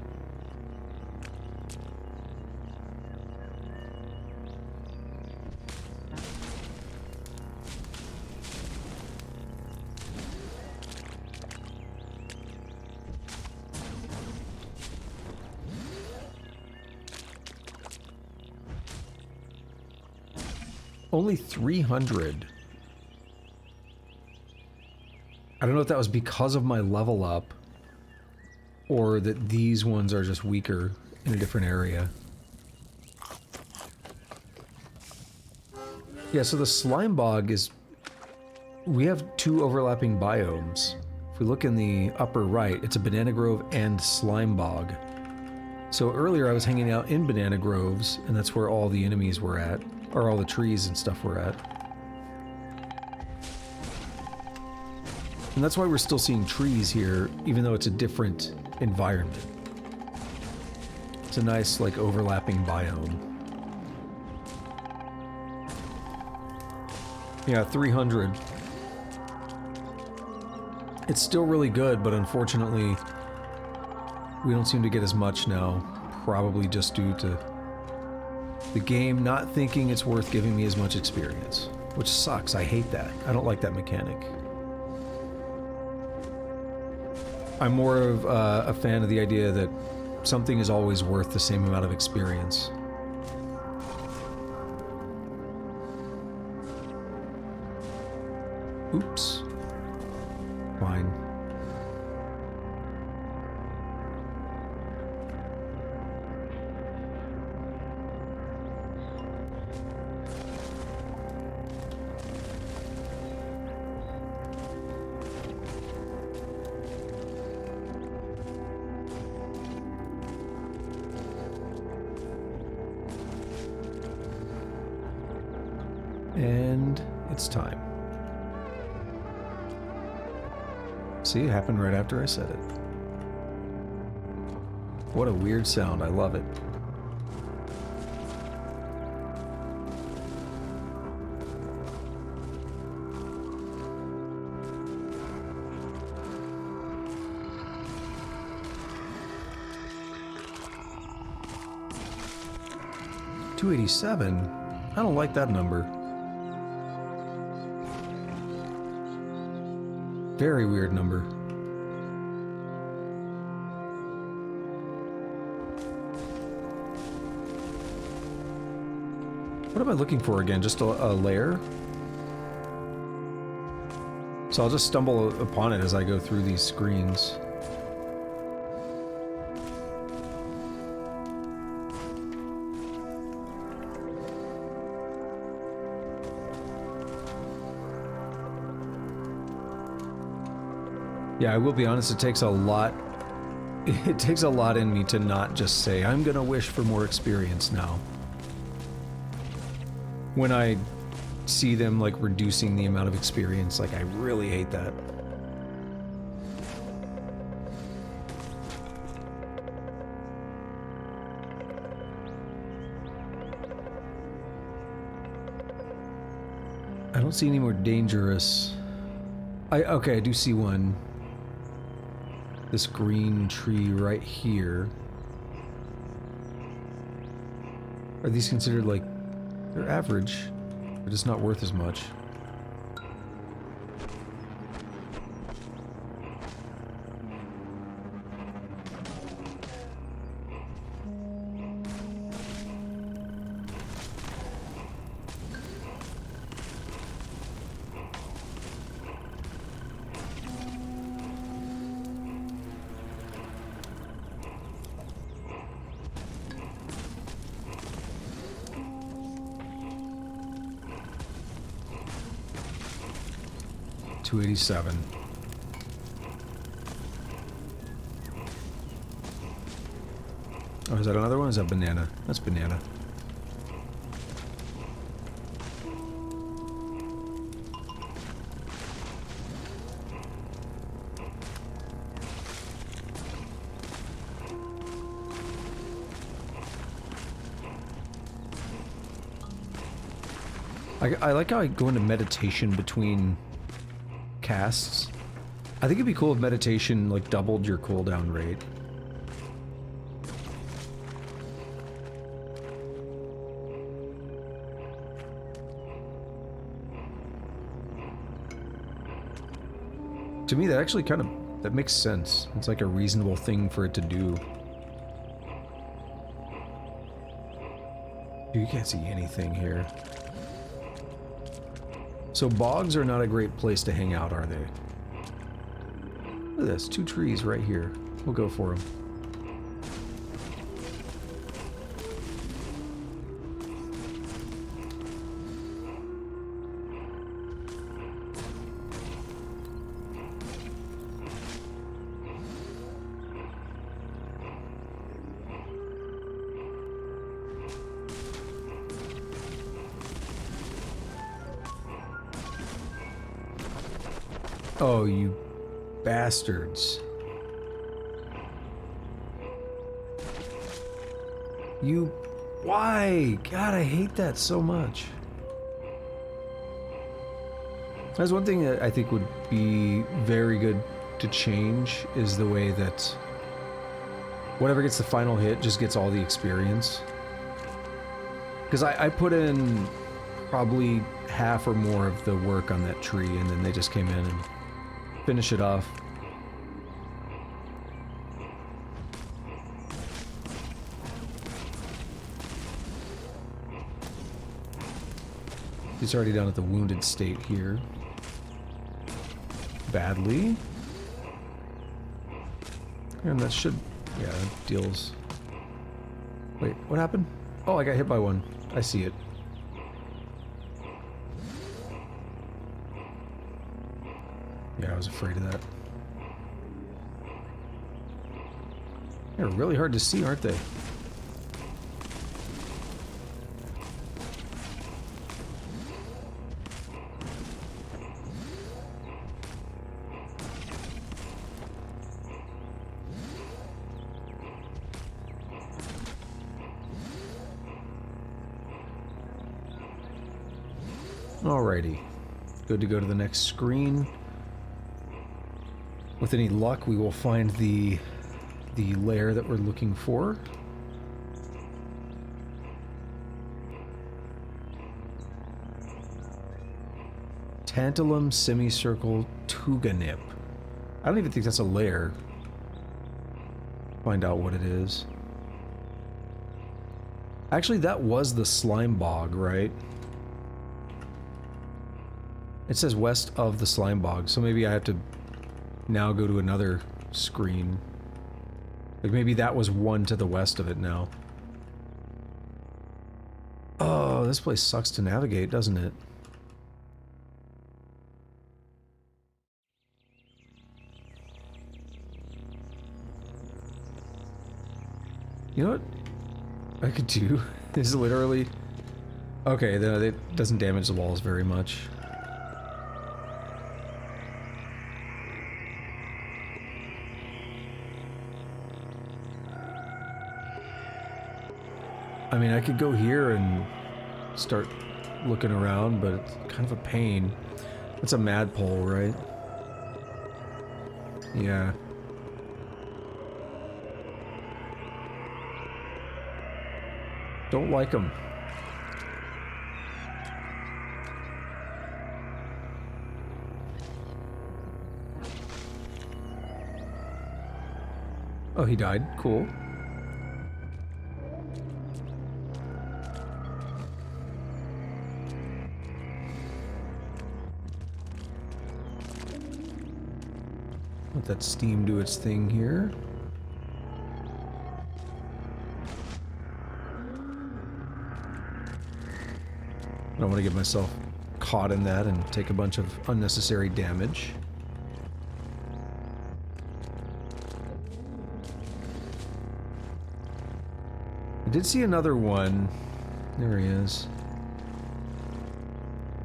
Only 300. I don't know if that was because of my level up, or that these ones are just weaker in a different area. Yeah, so the slime bog is... We have 2 overlapping biomes. If we look in the upper right, it's a banana grove and slime bog. So earlier I was hanging out in banana groves, and that's where all the enemies were at, or all the trees and stuff were at. And that's why we're still seeing trees here, even though it's a different environment. It's a nice, like, overlapping biome. Yeah, 300. It's still really good, but unfortunately, we don't seem to get as much now. Probably just due to the game not thinking it's worth giving me as much experience. Which sucks, I hate that. I don't like that mechanic. I'm more of a fan of the idea that something is always worth the same amount of experience. Oops. Fine. And it's time. See, it happened right after I said it. What a weird sound. I love it. $287? I don't like that number. Very weird number. What am I looking for again? Just a lair? So I'll just stumble upon it as I go through these screens. Yeah, I will be honest, it takes a lot. It takes a lot in me to not just say, I'm gonna wish for more experience now. When I see them, like, reducing the amount of experience, like, I really hate that. I don't see any more dangerous. Okay, I do see one. This green tree right here. Are these considered, like, they're average, but it's not worth as much. $287. Oh, is that another one? Is that banana? That's banana. I like how I go into meditation between casts. I think it'd be cool if meditation, like, doubled your cooldown rate. To me, that actually kind of, that makes sense. It's like a reasonable thing for it to do. Dude, you can't see anything here. So bogs are not a great place to hang out, are they? Look at this, 2 trees right here. We'll go for them. Oh, you bastards. You... Why? God, I hate that so much. That's one thing that I think would be very good to change, is the way that whatever gets the final hit just gets all the experience. Because I put in probably half or more of the work on that tree, and then they just came in and finish it off. He's already down at the wounded state here. Badly. And that should... yeah, that deals... Wait, what happened? Oh, I got hit by one. I see it. Yeah, I was afraid of that. They're really hard to see, aren't they? Alrighty. Good to go to the next screen. With any luck, we will find the lair that we're looking for. Tantalum semicircle tuganip. I don't even think that's a lair. Find out what it is. Actually, that was the slime bog, right? It says west of the slime bog, so maybe I have to now go to another screen. Like maybe that was one to the west of it now. Oh, this place sucks to navigate, doesn't it? You know what I could do? Is literally... Okay, it doesn't damage the walls very much. I mean, I could go here and start looking around, but it's kind of a pain. It's a madpole, right? Yeah. Don't like them. Oh, he died. Cool. Let that steam do its thing here. I don't want to get myself caught in that and take a bunch of unnecessary damage. I did see another one. There he is.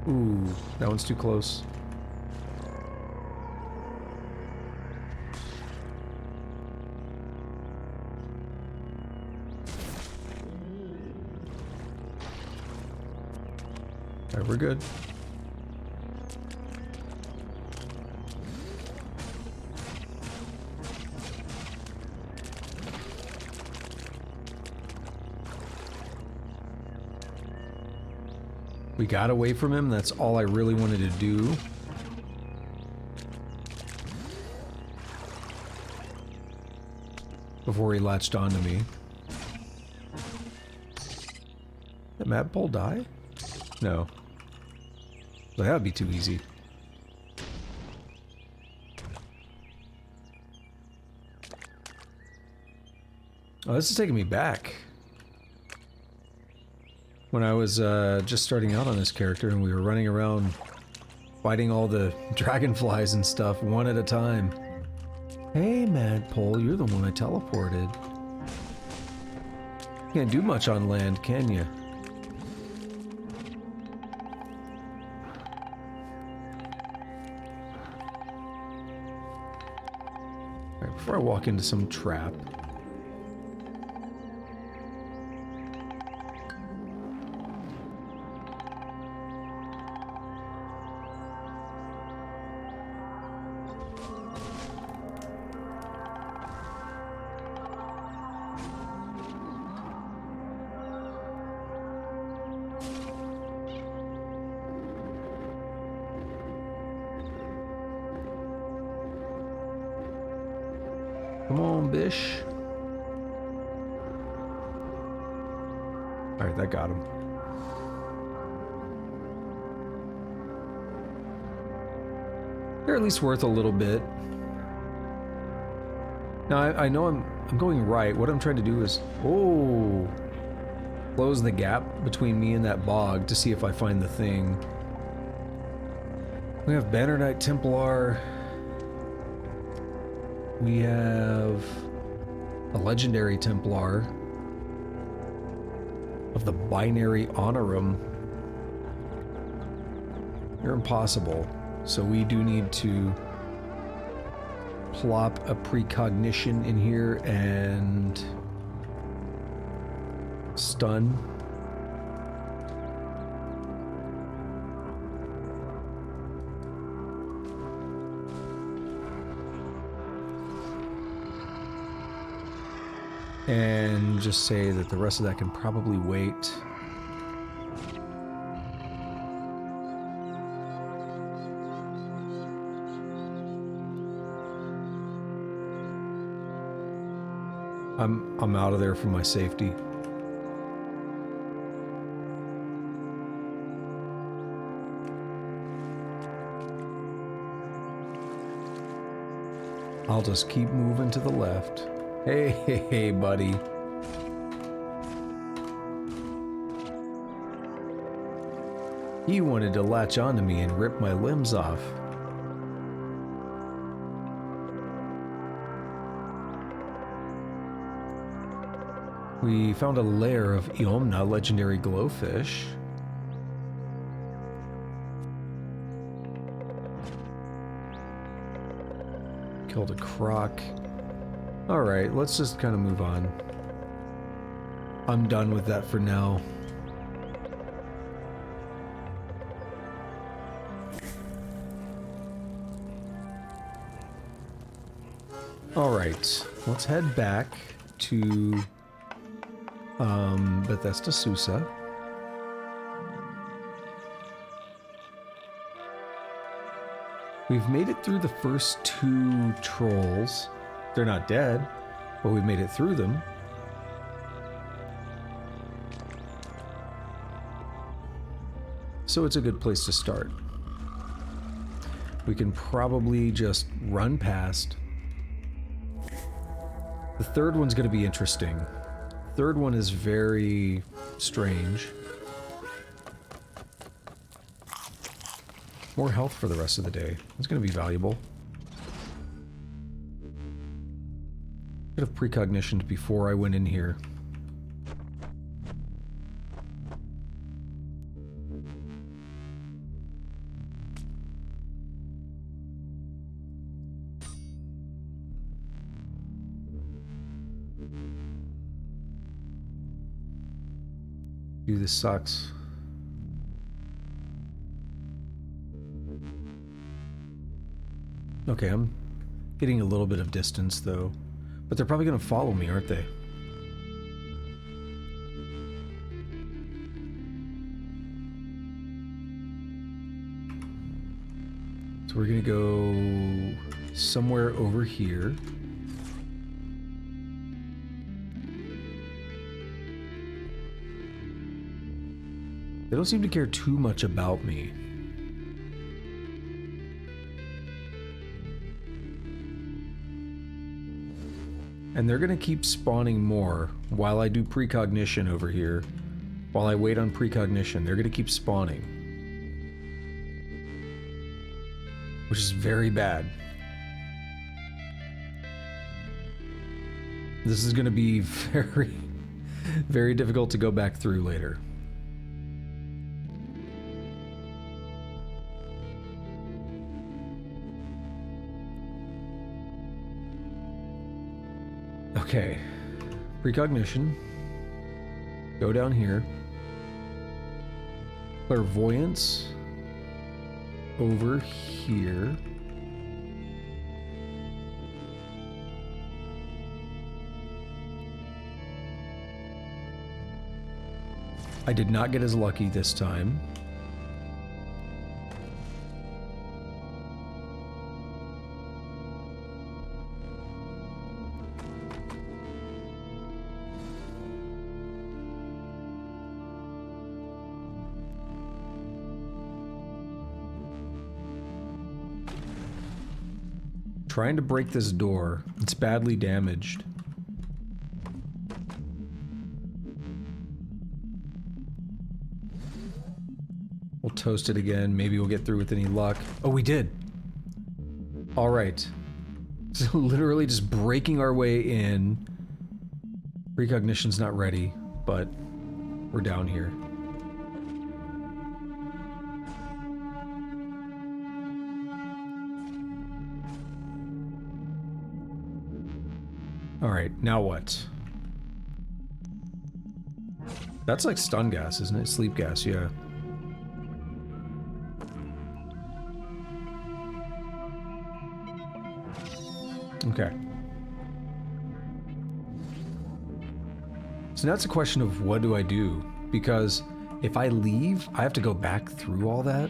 Ooh, that one's too close. Alright, we're good. We got away from him, that's all I really wanted to do. Before he latched onto me. Did Madpole die? No. Well, that would be too easy. Oh, this is taking me back. When I was just starting out on this character and we were running around fighting all the dragonflies and stuff one at a time. Hey, Madpole, you're the one I teleported. Can't do much on land, can you? Alright, before I walk into some trap. Come on, Bish. Alright, that got him. They're at least worth a little bit. Now, I know I'm going right. What I'm trying to do is... Oh! Close the gap between me and that bog to see if I find the thing. We have Banner Knight Templar... We have a legendary Templar of the binary Honorum. You're impossible, so we do need to plop a precognition in here and stun. And just say that the rest of that can probably wait. I'm out of there for my safety. I'll just keep moving to the left. Hey, buddy. He wanted to latch onto me and rip my limbs off. We found a lair of Iomna legendary glowfish. Killed a croc. Alright, let's just kind of move on. I'm done with that for now. Alright, let's head back to Bethesda Susa. We've made it through the first 2 trolls. They're not dead, but we've made it through them. So it's a good place to start. We can probably just run past. The third one's going to be interesting. Third one is very strange. More health for the rest of the day. It's going to be valuable. Could have precognitioned before I went in here. Dude, this sucks. Okay, I'm getting a little bit of distance though. But they're probably gonna follow me, aren't they? So we're gonna go somewhere over here. They don't seem to care too much about me. And they're gonna keep spawning more while I do precognition over here. While I wait on precognition, they're gonna keep spawning. Which is very bad. This is gonna be very, very difficult to go back through later. Okay, precognition. Go down here. Clairvoyance. Over here. I did not get as lucky this time. Trying to break this door. It's badly damaged. We'll toast it again. Maybe we'll get through with any luck. Oh, we did. All right. So literally just breaking our way in. Precognition's not ready, but we're down here. Alright, now what? That's like stun gas, isn't it? Sleep gas, yeah. Okay. So now it's a question of what do I do? Because if I leave, I have to go back through all that.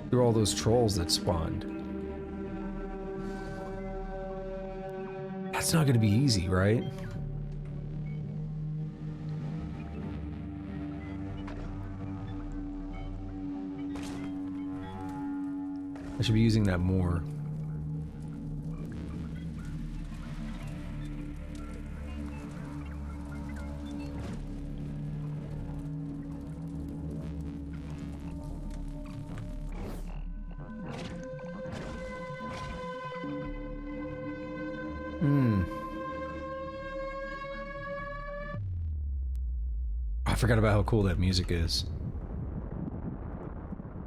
Through all those trolls that spawned. That's not going to be easy, right? I should be using that more. I forgot about how cool that music is.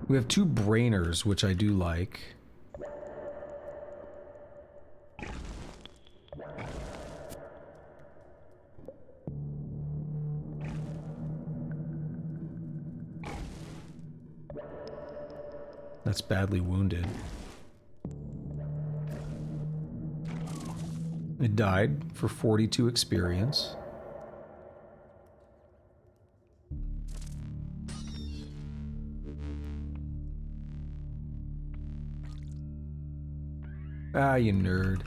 We have 2 brainers, which I do like. That's badly wounded. It died for 42 experience. Ah, you nerd.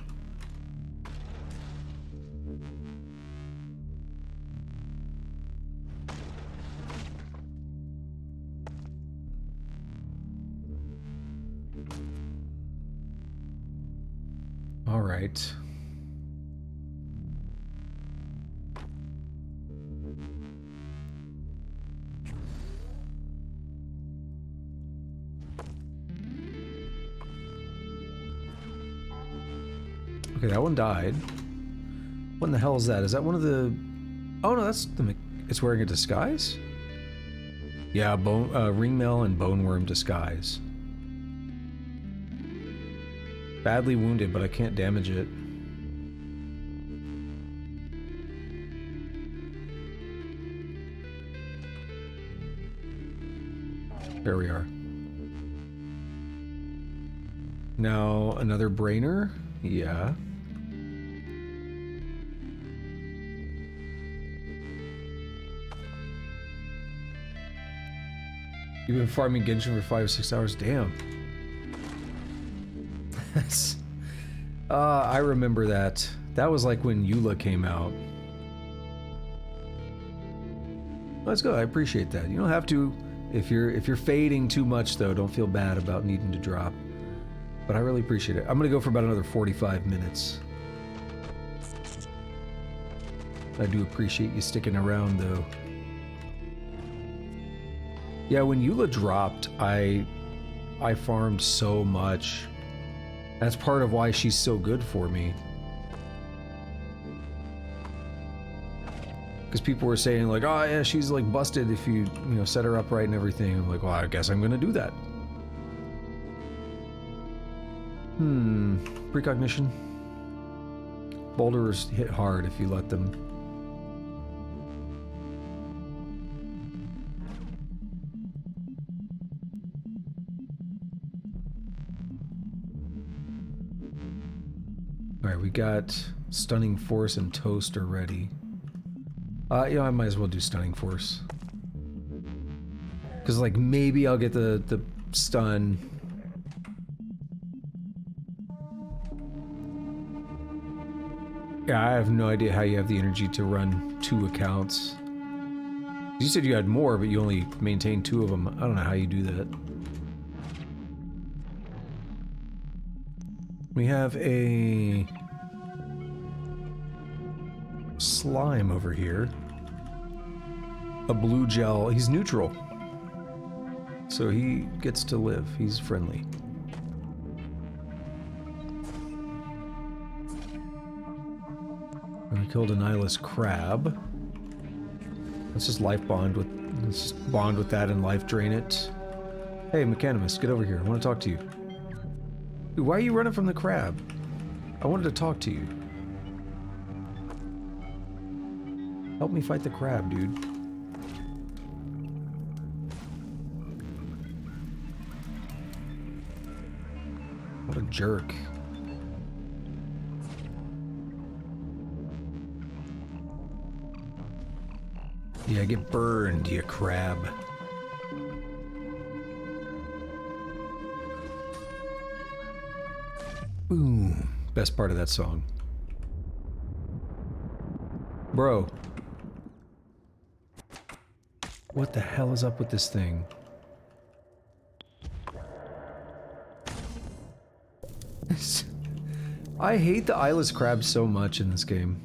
All right. Okay, that one died. What in the hell is that? Is that one of the... Oh no, that's the... It's wearing a disguise? Yeah, ringmail and boneworm disguise. Badly wounded, but I can't damage it. There we are. Now, another brainer? Yeah. You've been farming Genshin for 5 or 6 hours? Damn. That's... I remember that. That was like when Eula came out. Let's go. I appreciate that. You don't have to... If you're fading too much, though, don't feel bad about needing to drop. But I really appreciate it. I'm gonna go for about another 45 minutes. I do appreciate you sticking around, though. Yeah, when Eula dropped, I farmed so much. That's part of why she's so good for me. Because people were saying like, oh yeah, she's like busted if you set her up right and everything. I'm like, well, I guess I'm gonna do that. Precognition. Boulders hit hard if you let them. Alright, we got Stunning Force and Toast already. I might as well do Stunning Force. Because, like, maybe I'll get the stun. Yeah, I have no idea how you have the energy to run 2 accounts. You said you had more, but you only maintained 2 of them. I don't know how you do that. We have a slime over here. A blue gel. He's neutral. So he gets to live. He's friendly. And we killed a Nihilus crab. Let's just bond with that and life drain it. Hey, Mechanimus, get over here. I want to talk to you. Dude, why are you running from the crab? I wanted to talk to you. Help me fight the crab, dude. What a jerk. Yeah, get burned, you crab. Boom. Best part of that song. Bro. What the hell is up with this thing? I hate the eyeless crabs so much in this game.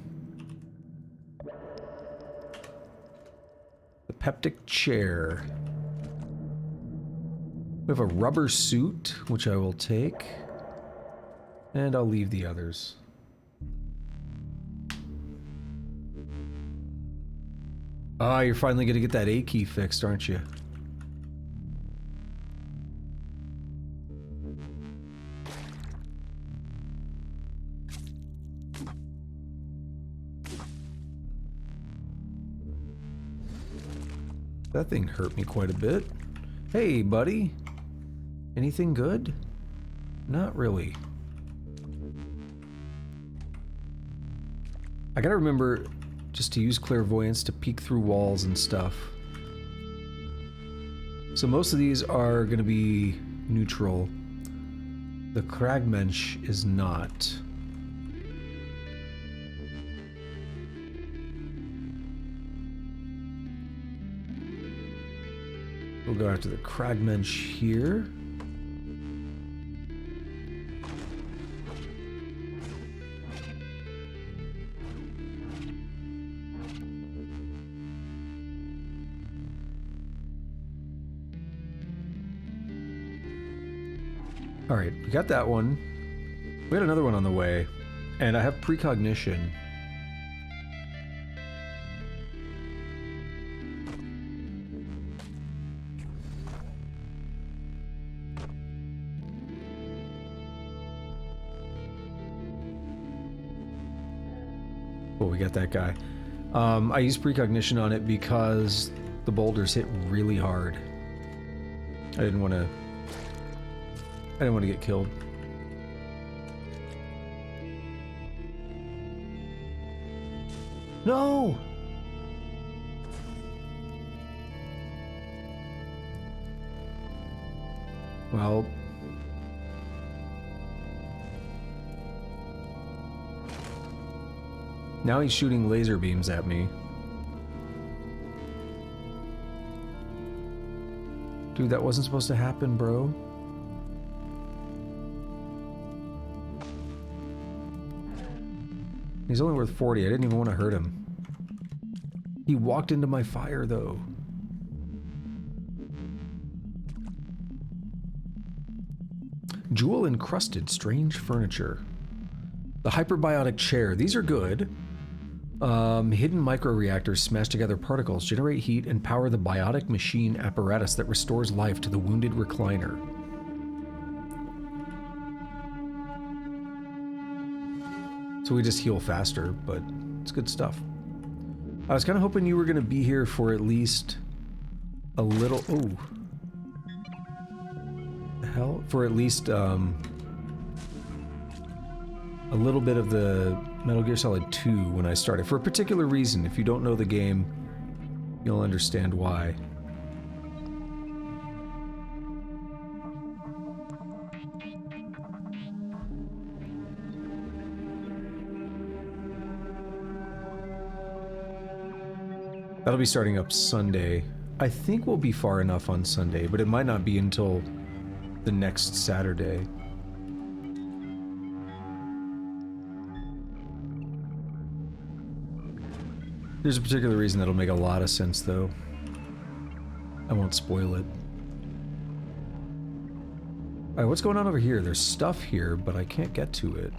The peptic chair. We have a rubber suit, which I will take. And I'll leave the others. Ah, you're finally gonna get that A key fixed, aren't you? That thing hurt me quite a bit. Hey, buddy. Anything good? Not really. I gotta remember just to use clairvoyance to peek through walls and stuff. So most of these are gonna be neutral. The Kragmensch is not. We'll go after the Kragmensch here. Alright, we got that one. We got another one on the way. And I have precognition. Oh, we got that guy. I used precognition on it because the boulders hit really hard. I didn't want to get killed. No! Well... now he's shooting laser beams at me. Dude, that wasn't supposed to happen, bro. He's only worth 40. I didn't even want to hurt him. He walked into my fire, though. Jewel-encrusted strange furniture. The hyperbiotic chair. These are good. Hidden microreactors smash together particles, generate heat, and power the biotic machine apparatus that restores life to the wounded recliner. So we just heal faster, but it's good stuff. I was kind of hoping you were going to be here for at least a little... oh. The hell? For at least, a little bit of the Metal Gear Solid 2 when I started. For a particular reason. If you don't know the game, you'll understand why. That'll be starting up Sunday. I think we'll be far enough on Sunday, but it might not be until the next Saturday. There's a particular reason that'll make a lot of sense, though. I won't spoil it. Alright, what's going on over here? There's stuff here, but I can't get to it.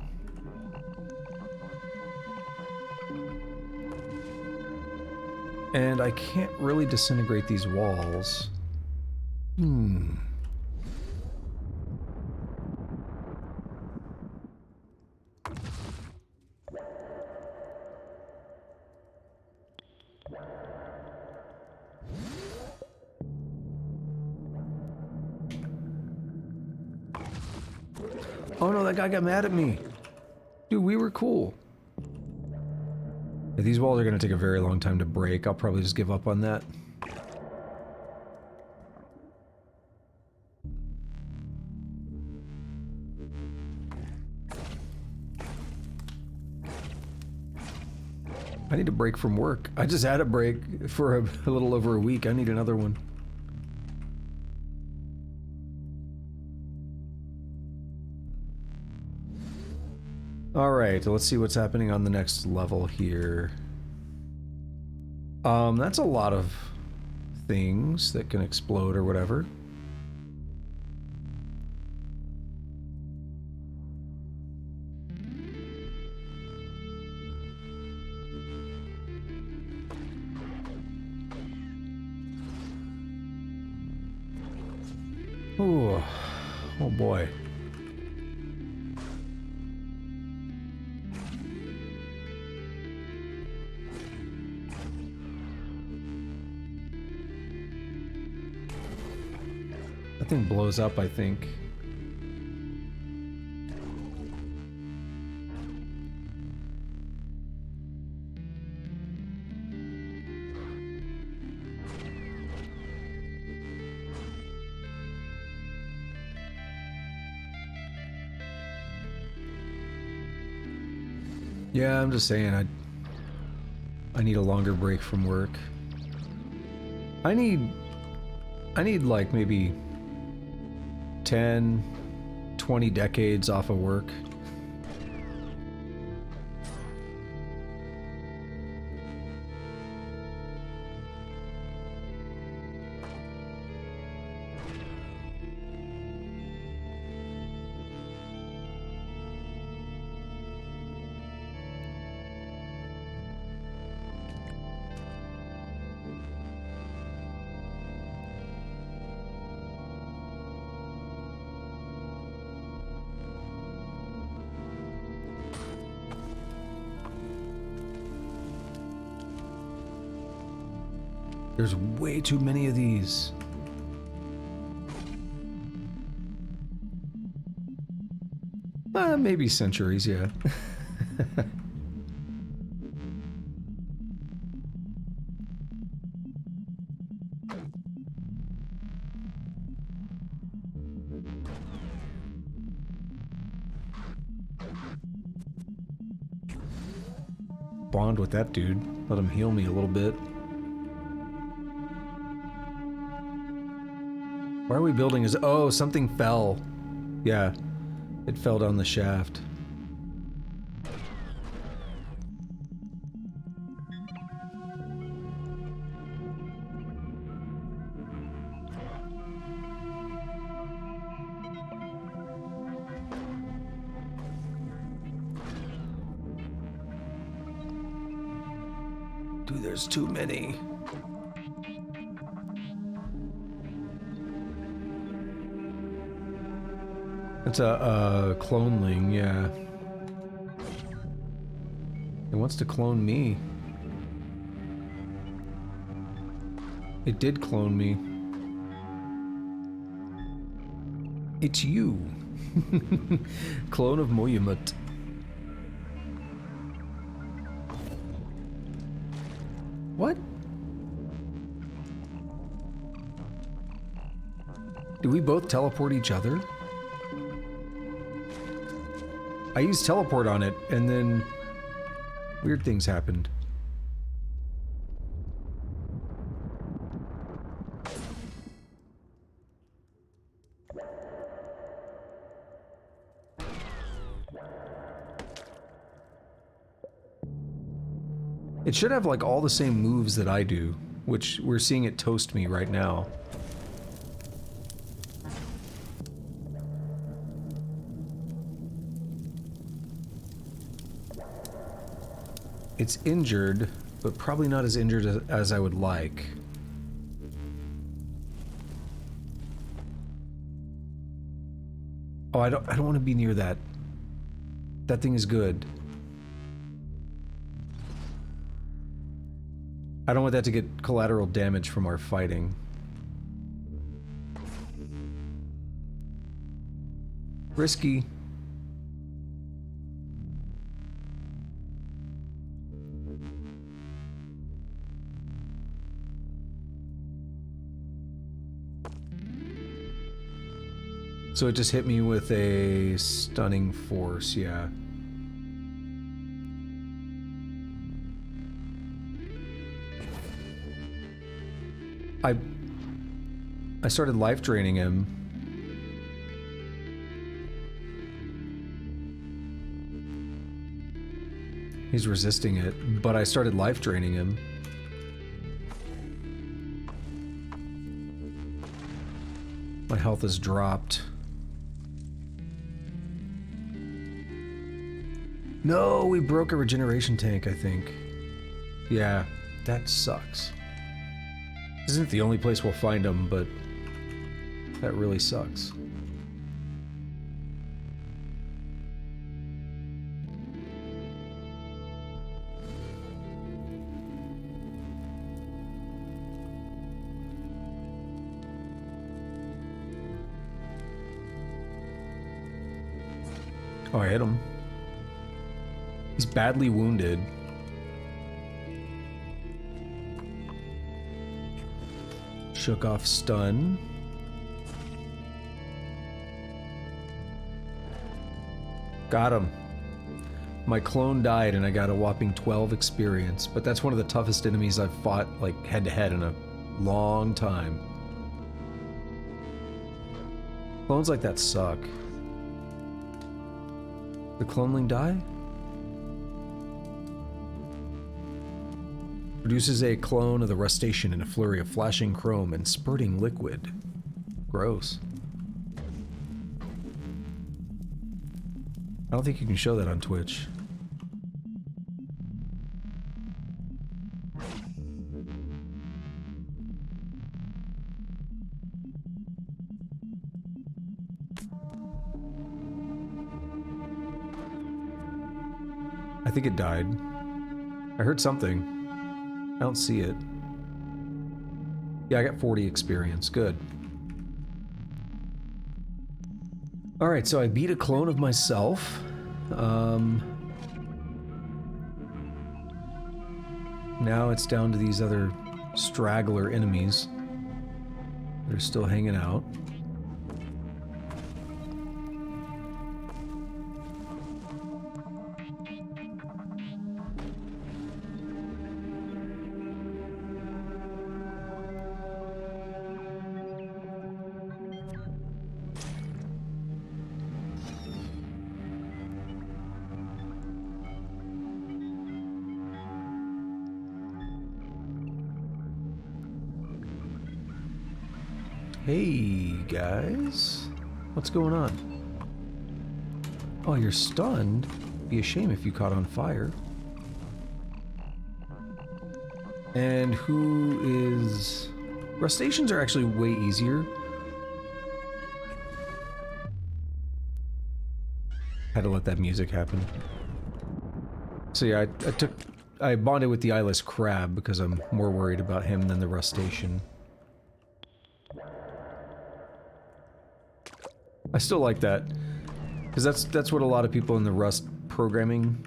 And I can't really disintegrate these walls. Oh no, that guy got mad at me. Dude, we were cool. These walls are going to take a very long time to break. I'll probably just give up on that. I need a break from work. I just had a break for a little over a week. I need another one. Alright, let's see what's happening on the next level here. That's a lot of things that can explode or whatever. Ooh, oh boy. That thing blows up, I think. Yeah, I'm just saying, I need a longer break from work. I need like maybe 10, 20 decades off of work. There's way too many of these. Maybe centuries, yeah. Bond with that dude. Let him heal me a little bit. Why are we building his... Oh, something fell. Yeah. It fell down the shaft. Dude, there's too many. It's a cloneling, yeah. It wants to clone me. It did clone me. It's you. Clone of Moyamut. What? Do we both teleport each other? I used teleport on it, and then weird things happened. It should have like all the same moves that I do, which we're seeing it toast me right now. It's injured, but probably not as injured as I would like. Oh, I don't want to be near that. That thing is good. I don't want that to get collateral damage from our fighting. Risky. So it just hit me with a stunning force, yeah. I started life draining him. He's resisting it, but I started life draining him. My health has dropped. No, we broke a regeneration tank, I think. Yeah, that sucks. This isn't the only place we'll find them, but that really sucks. Oh, I hit him. He's badly wounded. Shook off stun. Got him. My clone died and I got a whopping 12 experience, but that's one of the toughest enemies I've fought, like, head-to-head in a long time. Clones like that suck. The cloneling die? Produces a clone of the Rustacean in a flurry of flashing chrome and spurting liquid. Gross. I don't think you can show that on Twitch. I think it died. I heard something. I don't see it. Yeah, I got 40 experience. Good. Alright, so I beat a clone of myself. Now it's down to these other straggler enemies. They're still hanging out. Hey, guys. What's going on? Oh, you're stunned? Be a shame if you caught on fire. And who is... Rustaceans are actually way easier. Had to let that music happen. So yeah, I bonded with the eyeless crab because I'm more worried about him than the Rustacean. I still like that, because that's what a lot of people in the Rust programming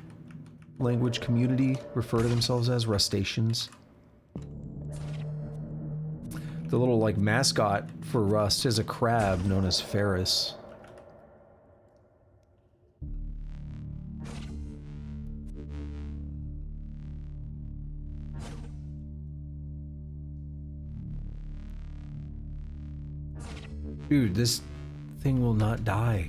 language community refer to themselves as, Rustaceans. The little, like, mascot for Rust is a crab known as Ferris. Dude, this thing will not die.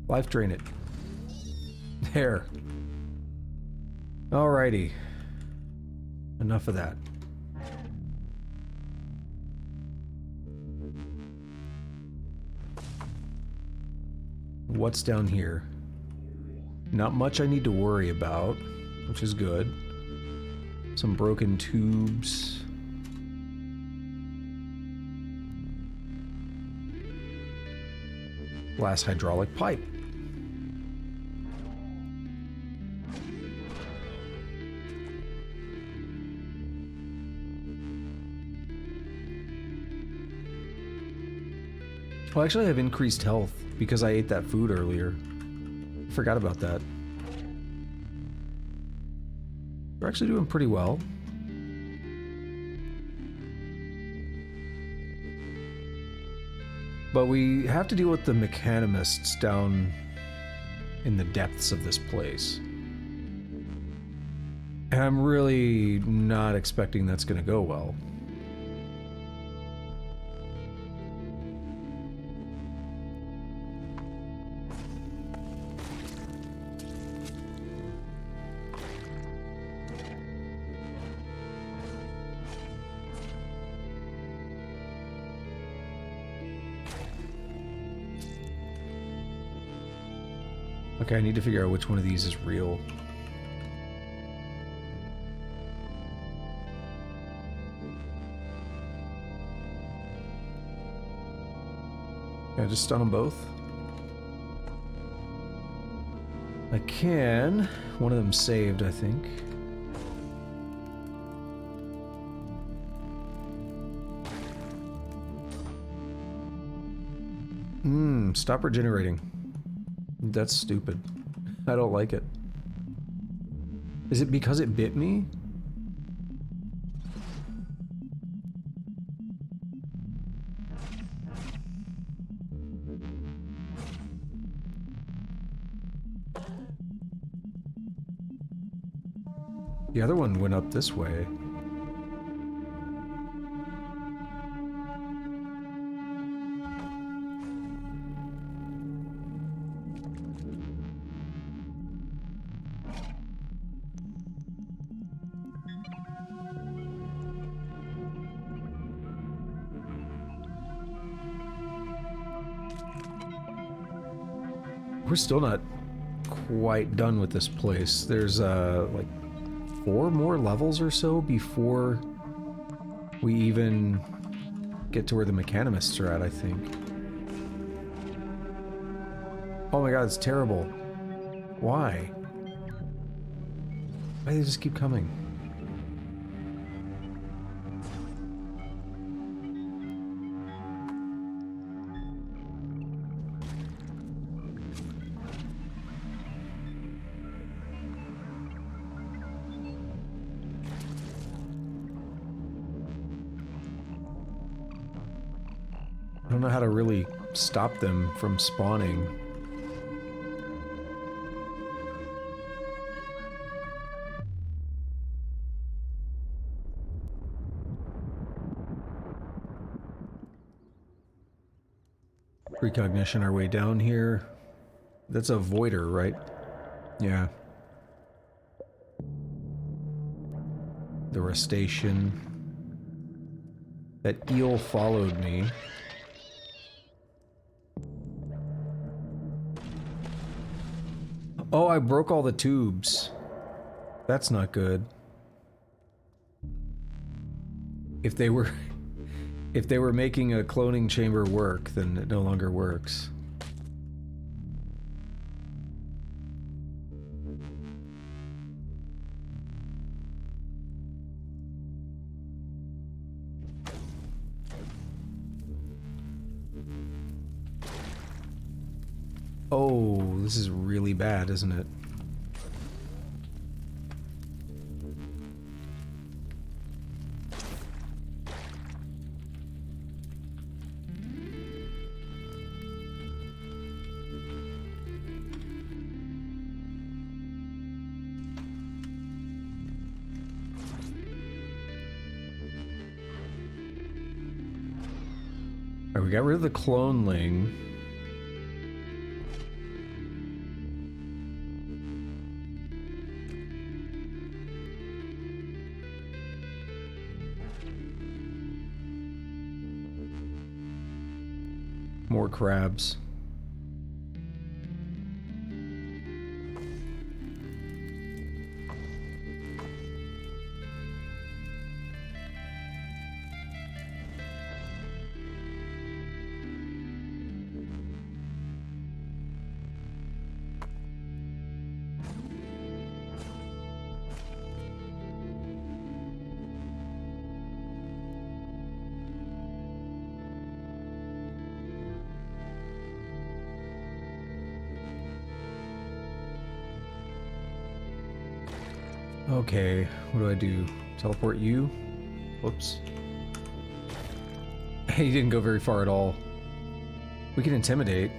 Life drain it. There. Alrighty. Enough of that. What's down here? Not much I need to worry about, which is good. Some broken tubes. Glass hydraulic pipe. Well, actually I have increased health because I ate that food earlier. Forgot about that. We're actually doing pretty well. But we have to deal with the mechanimists down in the depths of this place. And I'm really not expecting that's going to go well. Okay, I need to figure out which one of these is real. Can I just stun them both? I can. One of them saved, I think. Stop regenerating. That's stupid. I don't like it. Is it because it bit me? The other one went up this way. We're still not quite done with this place. There's like 4 more levels or so before we even get to where the mechanimists are at, I think. Oh my god, it's terrible. Why? Why do they just keep coming? I don't know how to really stop them from spawning. Precognition our way down here. That's a voider, right? Yeah. The Rustation. That eel followed me. Oh, I broke all the tubes. That's not good. If they were making a cloning chamber work, then it no longer works. Oh, this is really bad, isn't it? Alright, we got rid of the cloneling. More crabs. Okay, what do I do? Teleport you? Whoops. He didn't go very far at all. We can intimidate.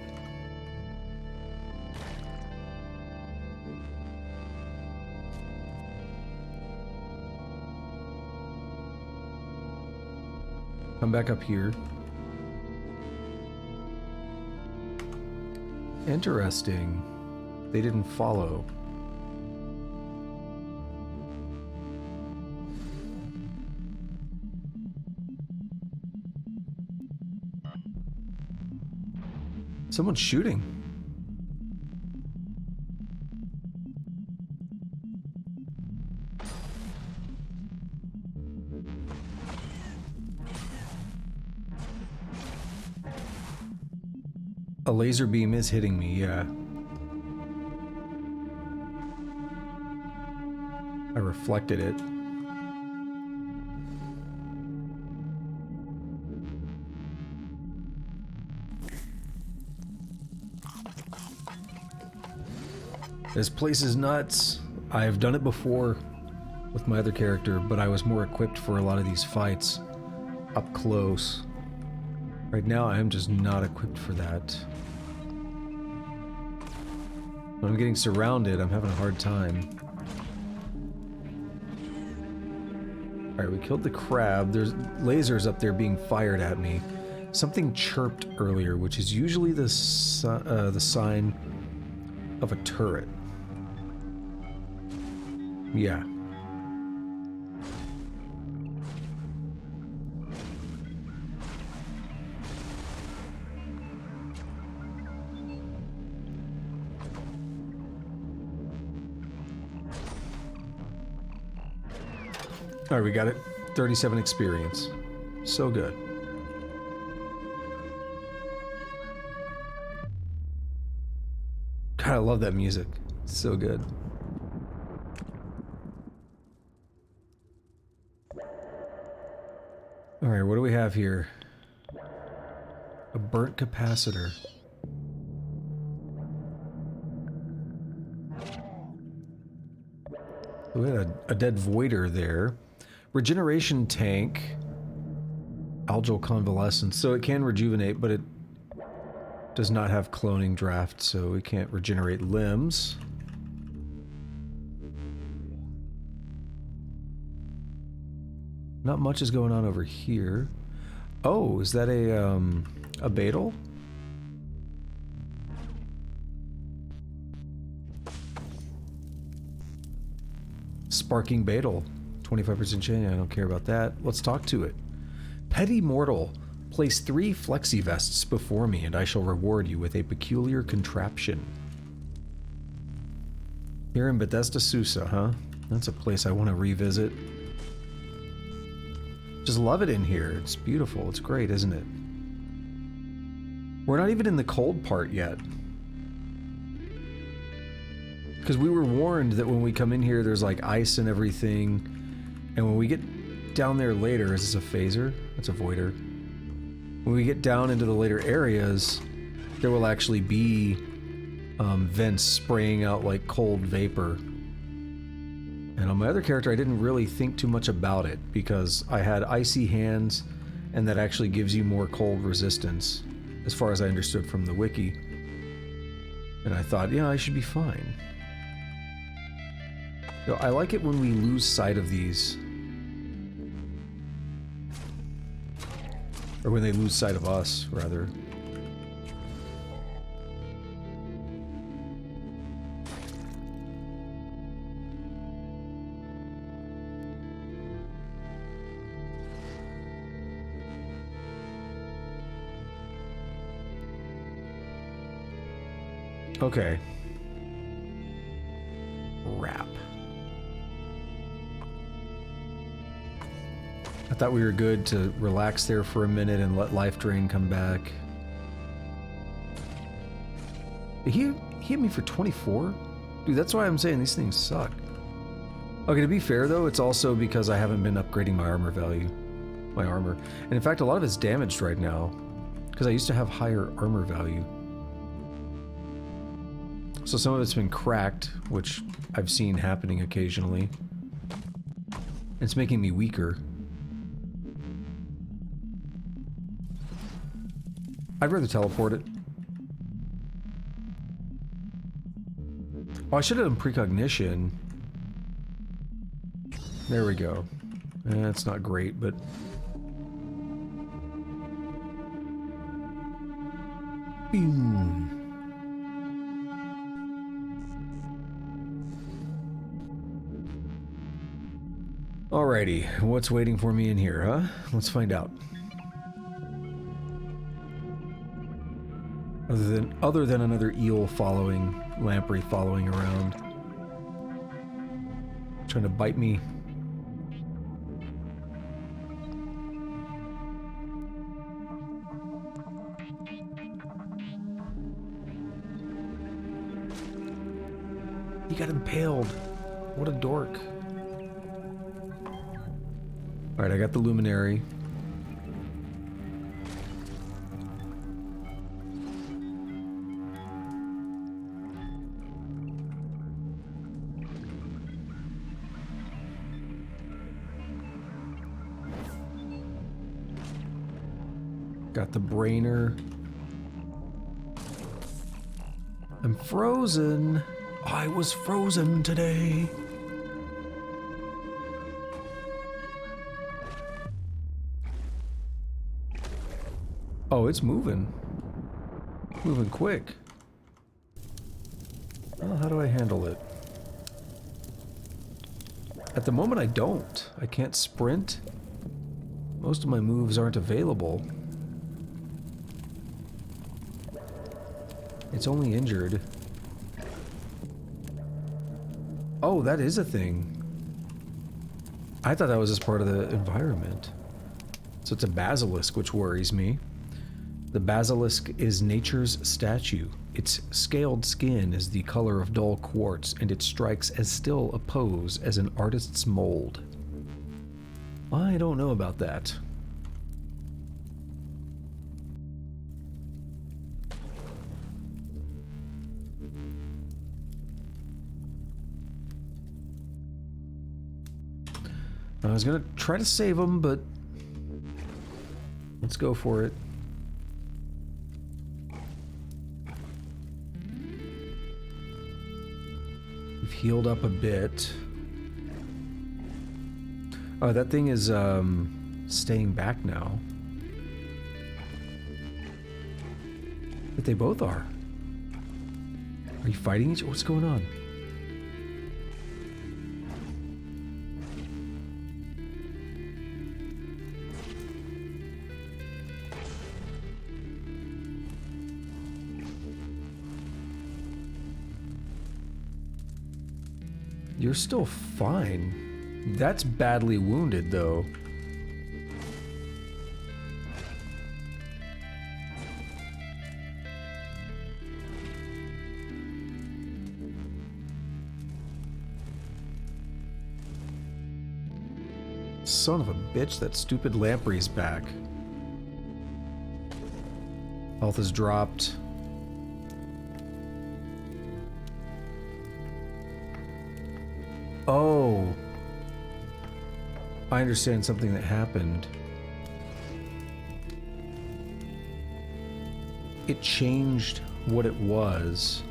Come back up here. Interesting. They didn't follow. Someone's shooting. A laser beam is hitting me, yeah. I reflected it. This place is nuts. I've done it before with my other character, but I was more equipped for a lot of these fights up close. Right now, I am just not equipped for that. When I'm getting surrounded, I'm having a hard time. Alright, we killed the crab. There's lasers up there being fired at me. Something chirped earlier, which is usually the sign of a turret. Yeah. Alright, we got it. 37 experience. So good. God, I love that music. It's so good. Alright, what do we have here? A burnt capacitor. We had a dead voider there. Regeneration tank. Algal convalescence. So it can rejuvenate, but it does not have cloning draft, so it can't regenerate limbs. Not much is going on over here. Oh, is that a beetle? Sparking beetle. 25% chance. I don't care about that. Let's talk to it. Petty mortal. Place 3 flexi vests before me, and I shall reward you with a peculiar contraption. Here in Bethesda, Susa, huh? That's a place I want to revisit. Just love it in here. It's beautiful. It's great, isn't it? We're not even in the cold part yet. Because we were warned that when we come in here, there's like ice and everything. And when we get down there later, is this a phaser? That's a voider. When we get down into the later areas, there will actually be vents spraying out like cold vapor. And on my other character, I didn't really think too much about it because I had icy hands, and that actually gives you more cold resistance, as far as I understood from the wiki. And I thought, yeah, I should be fine. You know, I like it when we lose sight of these. Or when they lose sight of us, rather. Okay. Wrap. I thought we were good to relax there for a minute and let life drain come back. He hit me for 24? Dude, that's why I'm saying these things suck. Okay, to be fair though, it's also because I haven't been upgrading my armor value. My armor. And in fact, a lot of it's damaged right now. Because I used to have higher armor value. So some of it's been cracked, which I've seen happening occasionally. It's making me weaker. I'd rather teleport it. Oh, I should have done precognition. There we go. That's not great, but... Boom. Alrighty, what's waiting for me in here, huh? Let's find out. Other than another eel following, lamprey following around. Trying to bite me. He got impaled. What a dork. Alright, I got the luminary. Got the brainer. I'm frozen. I was frozen today. Oh, it's moving. Moving quick. Well, how do I handle it? At the moment, I don't. I can't sprint. Most of my moves aren't available. It's only injured. Oh, that is a thing. I thought that was just part of the environment. So it's a basilisk, which worries me. The basilisk is nature's statue. Its scaled skin is the color of dull quartz, and it strikes as still a pose as an artist's mold. I don't know about that. I was gonna try to save him, but let's go for it. We've healed up a bit. Oh, that thing is staying back now. But they both are. Are you fighting each other? What's going on? You're still fine. That's badly wounded, though. Son of a bitch, that stupid lamprey's back. Health has dropped. Oh. I understand something that happened. It changed what it was.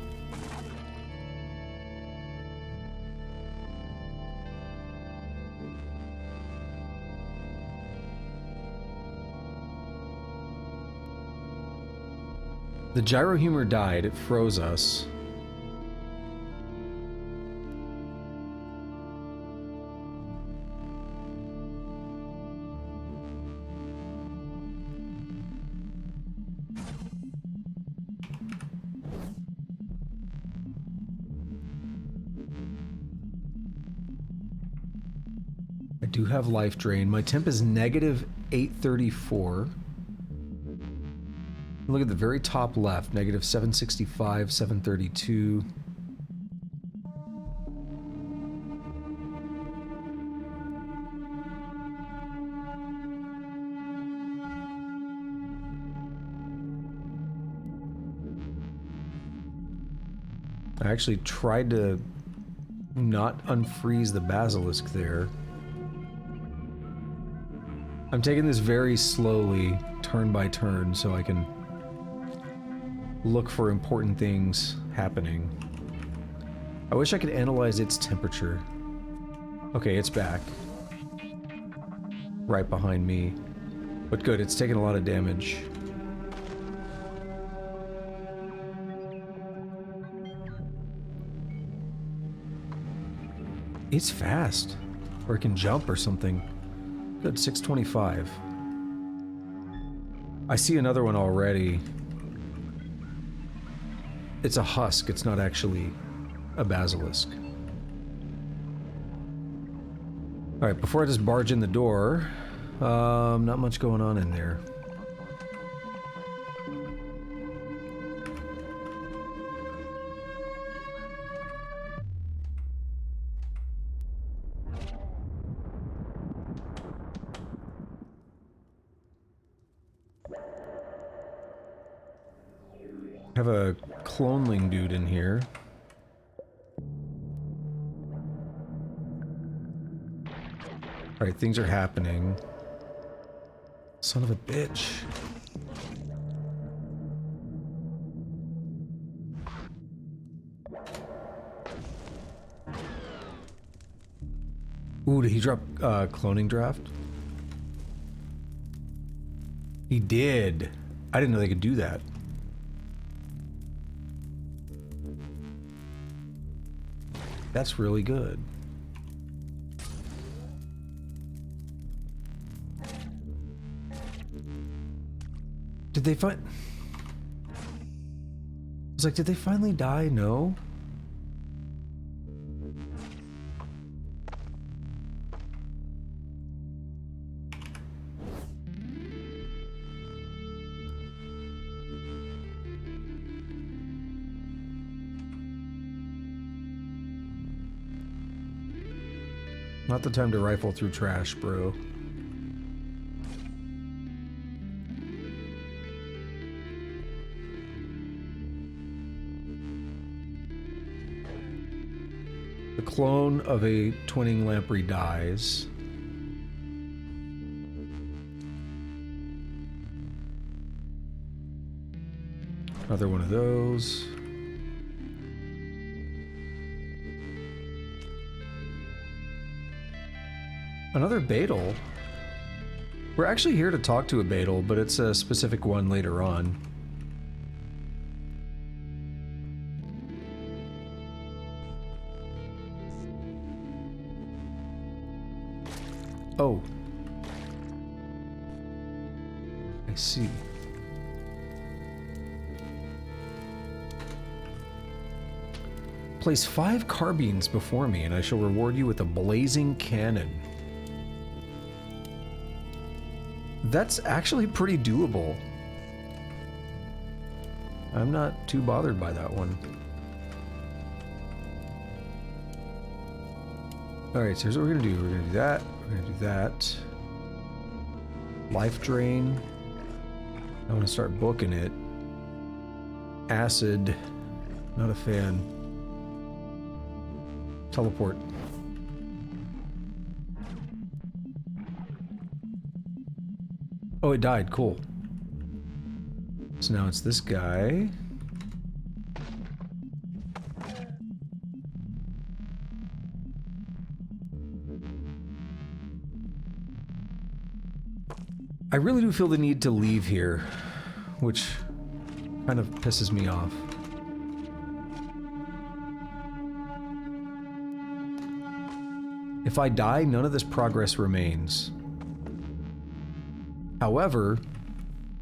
The gyrohumor died, it froze us. I do have life drain. My temp is negative 834. Look at the very top left, negative 765, 732. I actually tried to not unfreeze the basilisk there. I'm taking this very slowly, turn by turn, so I can look for important things happening. I wish I could analyze its temperature. Okay, it's back. Right behind me. But good, it's taken a lot of damage. It's fast. Or it can jump or something. Good, 625. I see another one already. It's a husk, it's not actually a basilisk. Alright, before I just barge in the door, not much going on in there. Have a cloneling dude in here. Alright, things are happening. Son of a bitch. Ooh, did he drop cloning draft? He did. I didn't know they could do that. That's really good. Did they find... I was like, did they finally die? No? Not the time to rifle through trash, bro. The clone of a twinning lamprey dies. Another one of those. Another Beetle. We're actually here to talk to a Beetle, but it's a specific one later on. Oh. I see. Place 5 carbines before me, and I shall reward you with a blazing cannon. That's actually pretty doable. I'm not too bothered by that one. Alright, so here's what we're gonna do. We're gonna do that. We're gonna do that. Life drain. I'm gonna start booking it. Acid. Not a fan. Teleport. Oh, it died. Cool. So now it's this guy. I really do feel the need to leave here, which kind of pisses me off. If I die, none of this progress remains. However,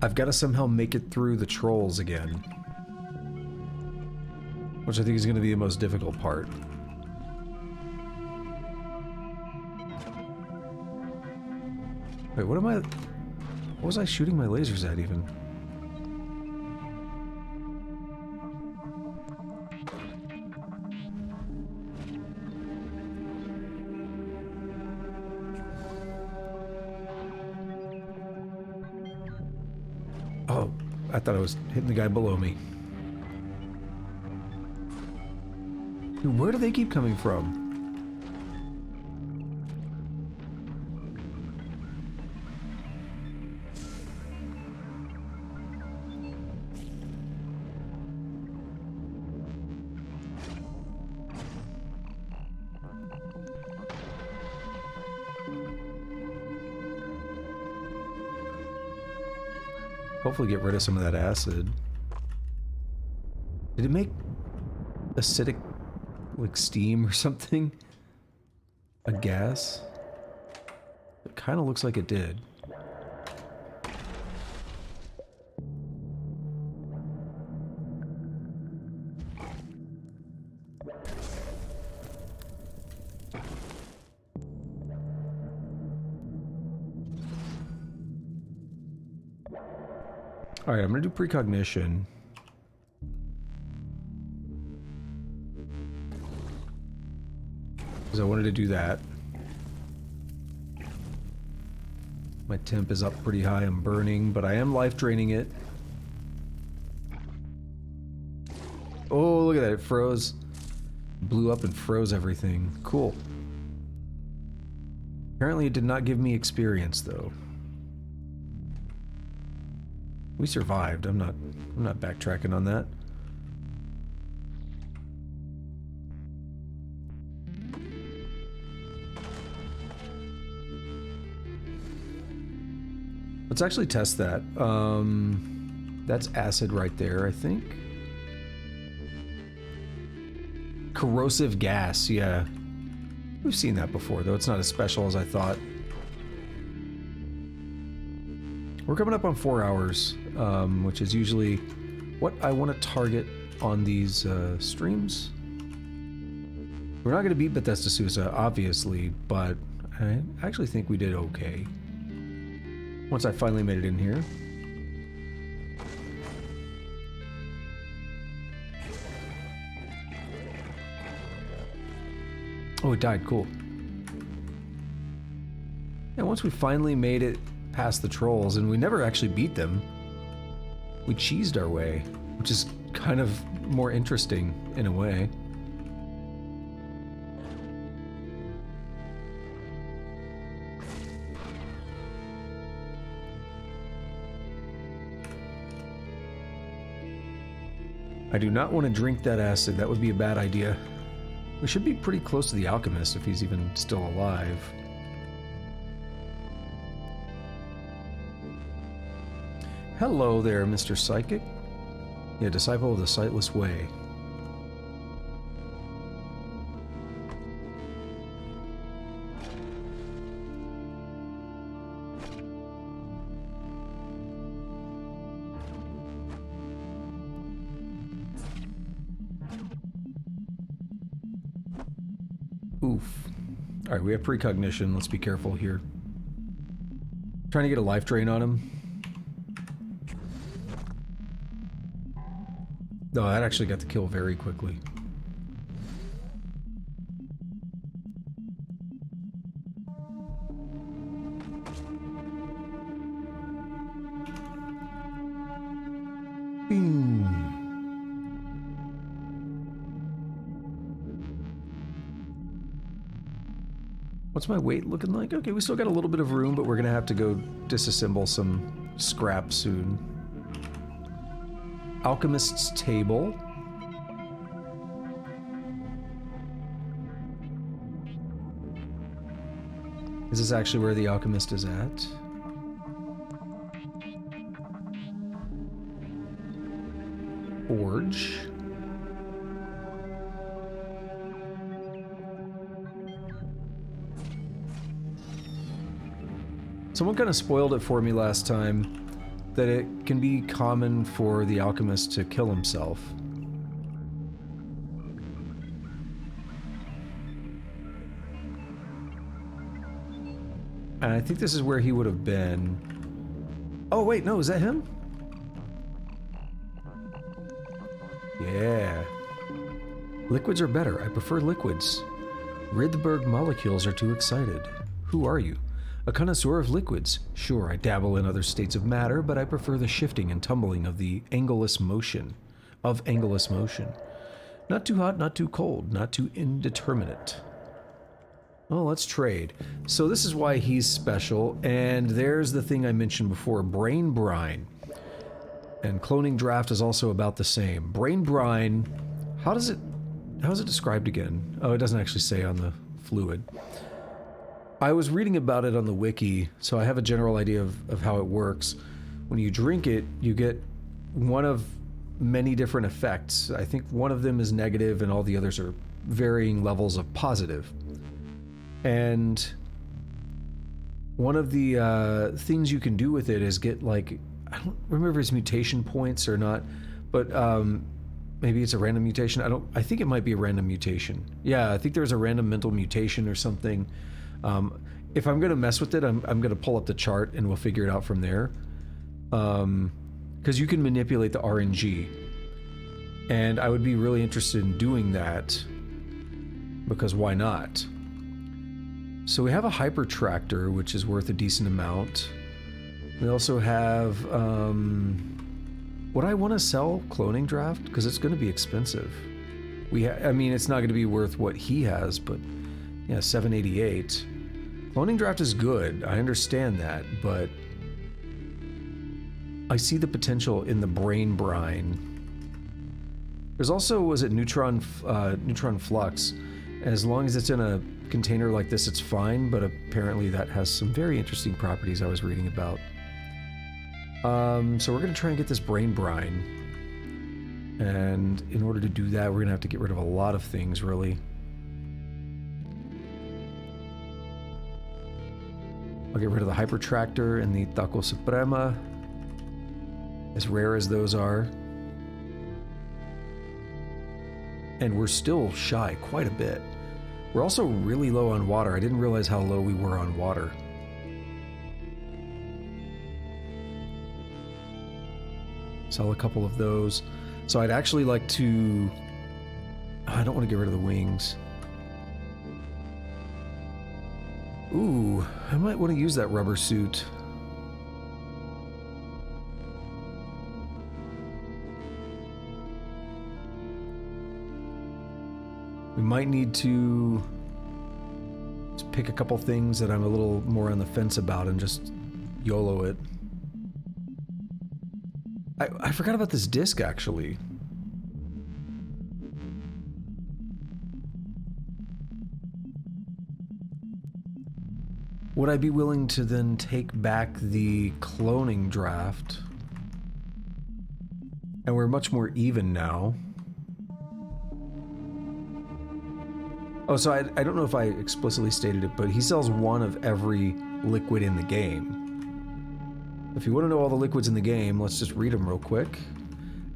I've got to somehow make it through the trolls again. Which I think is going to be the most difficult part. Wait, what am I... What was I shooting my lasers at even? Oh, I thought I was hitting the guy below me. Dude, where do they keep coming from? Hopefully get rid of some of that acid. Did it make acidic, like, steam or something? A gas? It kind of looks like it did. Alright, I'm gonna do precognition. Because I wanted to do that. My temp is up pretty high, I'm burning, but I am life draining it. Oh, look at that, it froze. Blew up and froze everything. Cool. Apparently it did not give me experience, though. We survived. I'm not backtracking on that. Let's actually test that. That's acid right there, I think. Corrosive gas, yeah. We've seen that before, though. It's not as special as I thought. We're coming up on 4 hours, which is usually what I want to target on these streams. We're not going to beat Bethesda Susa, obviously, but I actually think we did okay. Once I finally made it in here. Oh, it died. Cool. And once we finally made it past the trolls, and we never actually beat them, we cheesed our way, which is kind of more interesting in a way. I do not want to drink that acid. That would be a bad idea. We should be pretty close to the alchemist if he's even still alive. Hello there, Mr. Psychic. Yeah, disciple of the Sightless Way. Oof. Alright, we have precognition. Let's be careful here. Trying to get a life drain on him. No, that actually got the kill very quickly. What's my weight looking like? Okay, we still got a little bit of room, but we're gonna have to go disassemble some scrap soon. Alchemist's table. Is this actually where the alchemist is at? Forge. Someone kind of spoiled it for me last time, that it can be common for the alchemist to kill himself. And I think this is where he would have been. Oh wait, no, is that him? Yeah. Liquids are better. I prefer liquids. Rydberg molecules are too excited. Who are you? A connoisseur of liquids. Sure, I dabble in other states of matter, but I prefer the shifting and tumbling of the angulous motion. Not too hot, not too cold, not too indeterminate. Well, let's trade. So this is why he's special, and there's the thing I mentioned before, brain brine. And cloning draft is also about the same. Brain brine, how is it described again? Oh, it doesn't actually say on the fluid. I was reading about it on the wiki, so I have a general idea of how it works. when you drink it, you get one of many different effects. I think one of them is negative and all the others are varying levels of positive. And one of the things you can do with it is get like, I don't remember if it's mutation points or not, but maybe it's a random mutation. I think it might be a random mutation. Yeah, I think there's a random mental mutation or something. If I'm gonna mess with it, I'm gonna pull up the chart and we'll figure it out from there. Because you can manipulate the RNG. And I would be really interested in doing that, because why not? So we have a hyper tractor, which is worth a decent amount. We also have, would I want to sell cloning draft? Because it's going to be expensive. I mean, it's not going to be worth what he has, but yeah, 788. Cloning draft is good. I understand that, but I see the potential in the brain brine. There's also, was it neutron flux? As long as it's in a container like this, it's fine, but apparently that has some very interesting properties I was reading about. So we're going to try and get this brain brine. And in order to do that, we're going to have to get rid of a lot of things, really. I'll get rid of the hyper tractor and the Taco Suprema, as rare as those are. And we're still shy quite a bit. We're also really low on water. I didn't realize how low we were on water. Sell a couple of those. So I'd actually like to... I don't want to get rid of the wings. Ooh, I might want to use that rubber suit. We might need to just pick a couple things that I'm a little more on the fence about and just YOLO it. I forgot about this disc, actually. Would I be willing to then take back the cloning draft? And we're much more even now. Oh, so I don't know if I explicitly stated it, but he sells one of every liquid in the game. If you want to know all the liquids in the game, let's just read them real quick.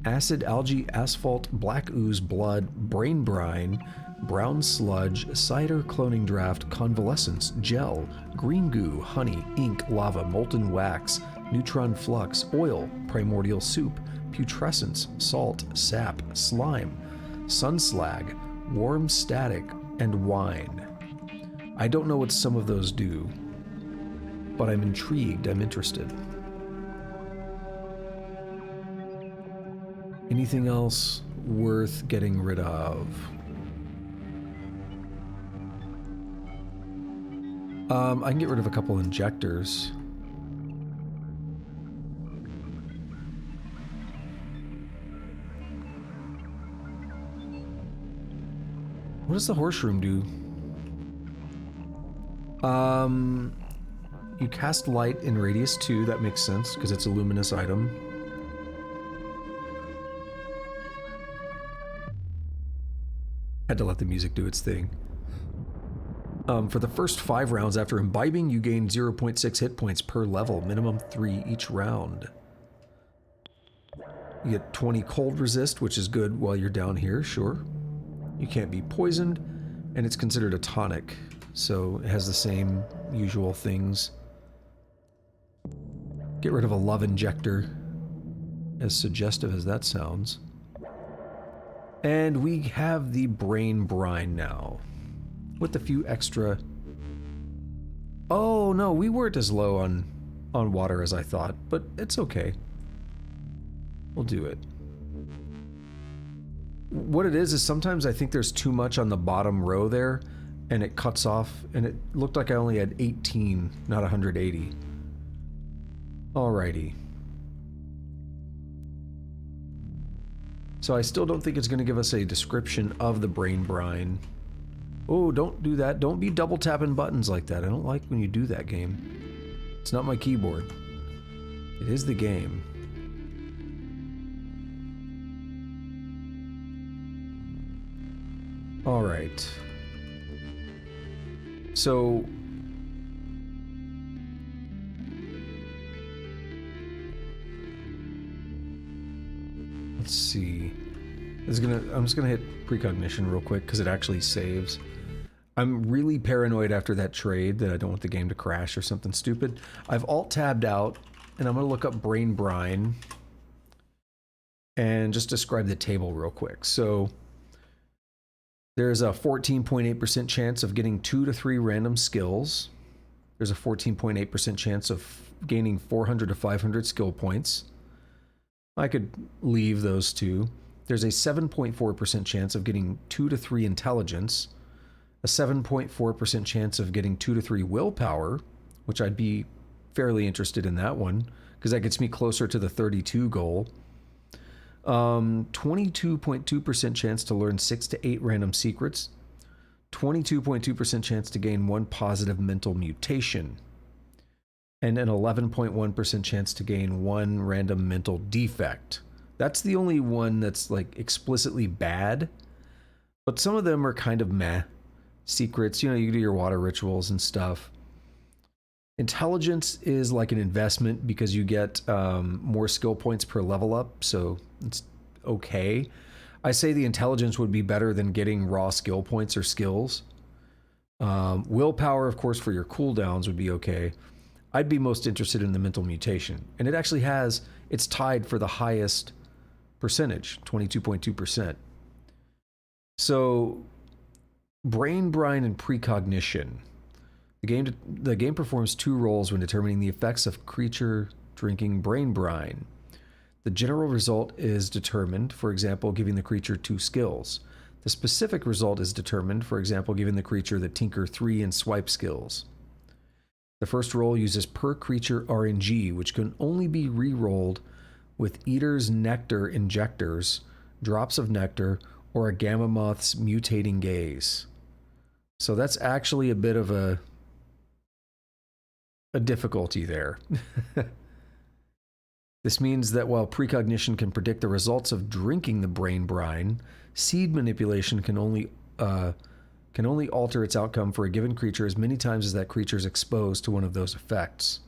Acid, algae, asphalt, black ooze, blood, brain brine, brown sludge, cider, cloning draft, convalescence, gel, green goo, honey, ink, lava, molten wax, neutron flux, oil, primordial soup, putrescence, salt, sap, slime, sun slag, warm static, and wine. I don't know what some of those do, but I'm intrigued, I'm interested. Anything else worth getting rid of? I can get rid of a couple injectors. What does the horse room do? You cast light in radius 2, that makes sense, because it's a luminous item. Had to let the music do its thing. For the first 5 rounds after imbibing, you gain 0.6 hit points per level, minimum 3 each round. You get 20 cold resist, which is good while you're down here, sure. You can't be poisoned, and it's considered a tonic, so it has the same usual things. Get rid of a love injector, as suggestive as that sounds. And we have the brain brine now, with a few extra... Oh no, we weren't as low on water as I thought, but it's okay. We'll do it. What it is sometimes I think there's too much on the bottom row there, and it cuts off, and it looked like I only had 18, not 180. Alrighty. So I still don't think it's going to give us a description of the brain brine. Oh, don't do that. Don't be double tapping buttons like that. I don't like when you do that, game. It's not my keyboard. It is the game. All right. So let's see. I'm just gonna hit precognition real quick because it actually saves. I'm really paranoid after that trade that I don't want the game to crash or something stupid. I've alt-tabbed out, and I'm gonna look up brain brine and just describe the table real quick. So there's a 14.8% chance of getting 2 to 3 random skills. There's a 14.8% chance of gaining 400 to 500 skill points. I could leave those two. There's a 7.4% chance of getting 2 to 3 intelligence, a 7.4% chance of getting 2 to 3 willpower, which I'd be fairly interested in that one, because that gets me closer to the 32 goal. 22.2% chance to learn 6 to 8 random secrets, 22.2% chance to gain 1 positive mental mutation, and an 11.1% chance to gain 1 random mental defect. That's the only one that's like explicitly bad, but some of them are kind of meh. Secrets, you know, you do your water rituals and stuff. Intelligence is like an investment because you get more skill points per level up, so it's okay. I say the intelligence would be better than getting raw skill points or skills. Willpower, of course, for your cooldowns would be okay. I'd be most interested in the mental mutation, and it actually it's tied for the highest percentage, 22.2%. So, brain brine and precognition. The game performs 2 roles when determining the effects of creature drinking brain brine. The general result is determined, for example, giving the creature 2 skills. The specific result is determined, for example, giving the creature the Tinker 3 and Swipe skills. The first roll uses per creature RNG, which can only be re-rolled with Eater's Nectar injectors, drops of nectar, or a Gamma Moth's mutating gaze. So that's actually a bit of a difficulty there. This means that while precognition can predict the results of drinking the brain brine, seed manipulation can only alter its outcome for a given creature as many times as that creature is exposed to one of those effects.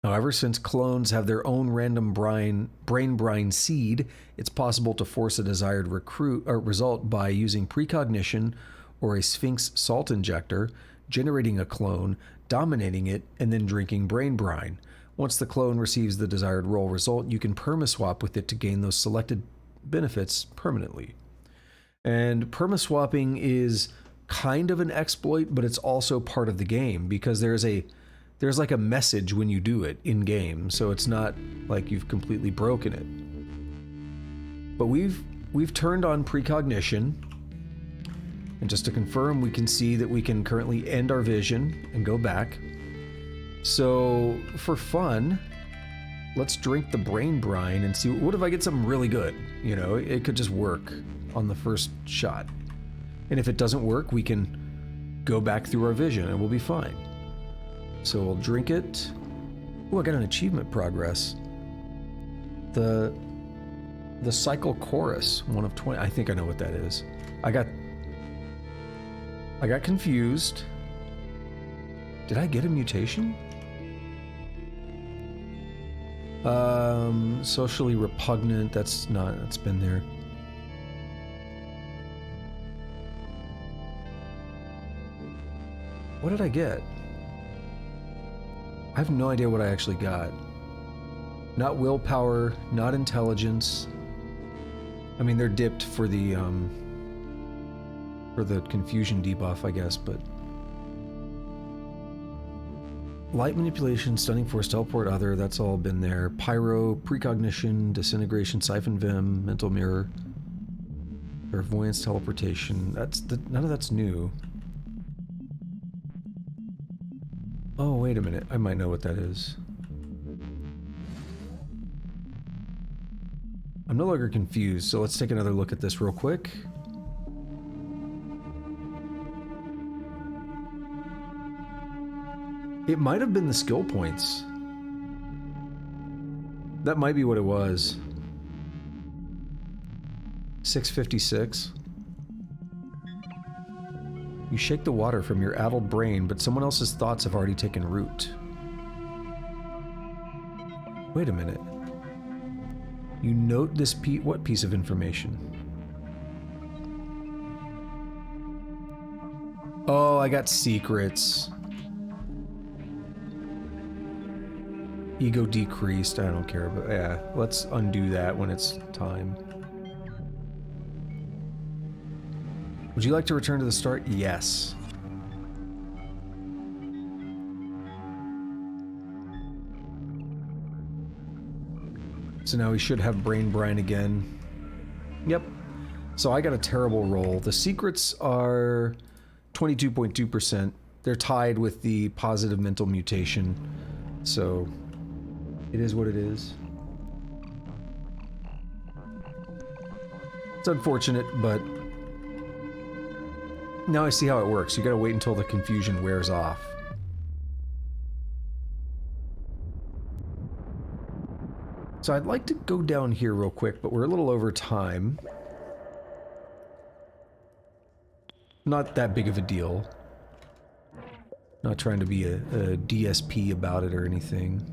However, since clones have their own random brain brine seed, it's possible to force a desired result by using precognition or a Sphinx salt injector, generating a clone, dominating it, and then drinking brain brine. Once the clone receives the desired roll result, you can permaswap with it to gain those selected benefits permanently. And permaswapping is kind of an exploit, but it's also part of the game because there's like a message when you do it in game, so it's not like you've completely broken it. But we've turned on precognition, and just to confirm, we can see that we can currently end our vision and go back. So for fun, let's drink the brain brine and see what if I get something really good. You know, it could just work on the first shot, and if it doesn't work, we can go back through our vision and we'll be fine. So we'll drink it. Oh, I got an achievement progress. The cycle chorus, 1 of 20. I think I know what that is. I got confused. Did I get a mutation? Socially repugnant. That's been there. What did I get? I have no idea what I actually got. Not willpower, not intelligence. I mean, they're dipped for the confusion debuff, I guess, but light manipulation, stunning force, teleport other, that's all been there. Pyro, precognition, disintegration, siphon vim, mental mirror, clairvoyance, teleportation. None of that's new. Oh, wait a minute. I might know what that is. I'm no longer confused, so let's take another look at this real quick. It might have been the skill points. That might be what it was. 656. You shake the water from your addled brain, but someone else's thoughts have already taken root. Wait a minute. You note this what piece of information? Oh, I got secrets. Ego decreased. I don't care, but yeah, let's undo that when it's time. Would you like to return to the start? Yes. So now we should have brain brine again. Yep. So I got a terrible roll. The secrets are 22.2%. They're tied with the positive mental mutation. So it is what it is. It's unfortunate, but now I see how it works. You gotta wait until the confusion wears off. So I'd like to go down here real quick, but we're a little over time. Not that big of a deal. Not trying to be a DSP about it or anything.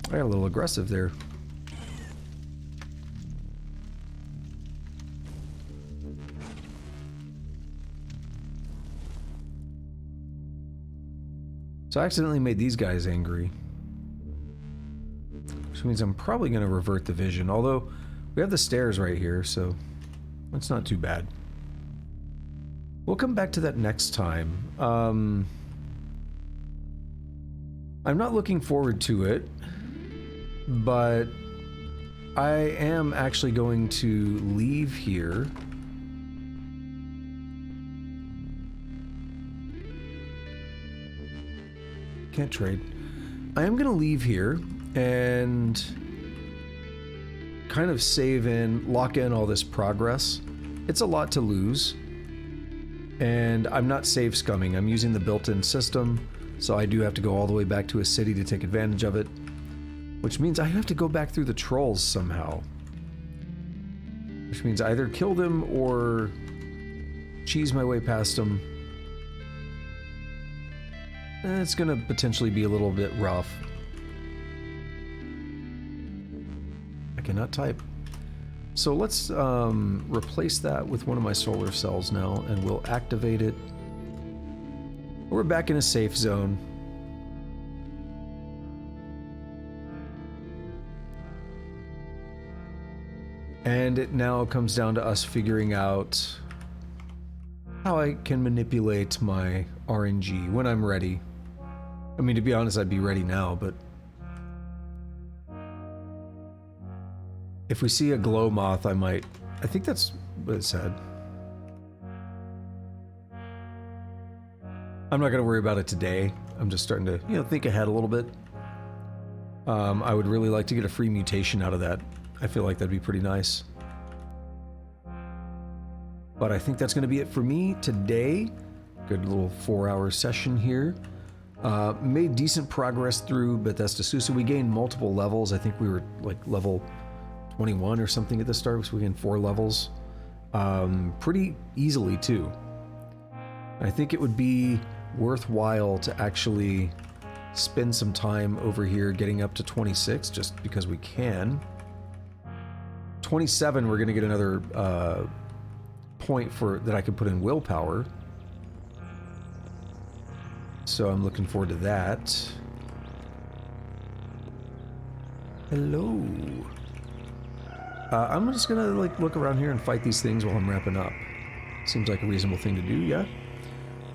I got a little aggressive there. So I accidentally made these guys angry. Which means I'm probably going to revert the vision. Although, we have the stairs right here, so that's not too bad. We'll come back to that next time. I'm not looking forward to it. But I am actually going to leave here. Can't trade. I am going to leave here and kind of save in, lock in all this progress. It's a lot to lose. And I'm not save scumming. I'm using the built-in system, so I do have to go all the way back to a city to take advantage of it. Which means I have to go back through the trolls somehow. Which means either kill them or cheese my way past them. And it's gonna potentially be a little bit rough. I cannot type. So let's replace that with one of my solar cells now, and we'll activate it. We're back in a safe zone. And it now comes down to us figuring out how I can manipulate my RNG when I'm ready. I mean, to be honest, I'd be ready now, but if we see a glow moth, I might... I think that's what it said. I'm not going to worry about it today. I'm just starting to, you know, think ahead a little bit. I would really like to get a free mutation out of that. I feel like that'd be pretty nice. But I think that's going to be it for me today. Good little 4-hour session here. Made decent progress through Bethesda Susa. We gained multiple levels. I think we were like level 21 or something at the start, so we gained 4 levels. Pretty easily too. I think it would be worthwhile to actually spend some time over here getting up to 26 just because we can. 27, we're going to get another point for that I can put in willpower. So I'm looking forward to that. Hello. I'm just gonna like look around here and fight these things while I'm wrapping up. Seems like a reasonable thing to do, yeah?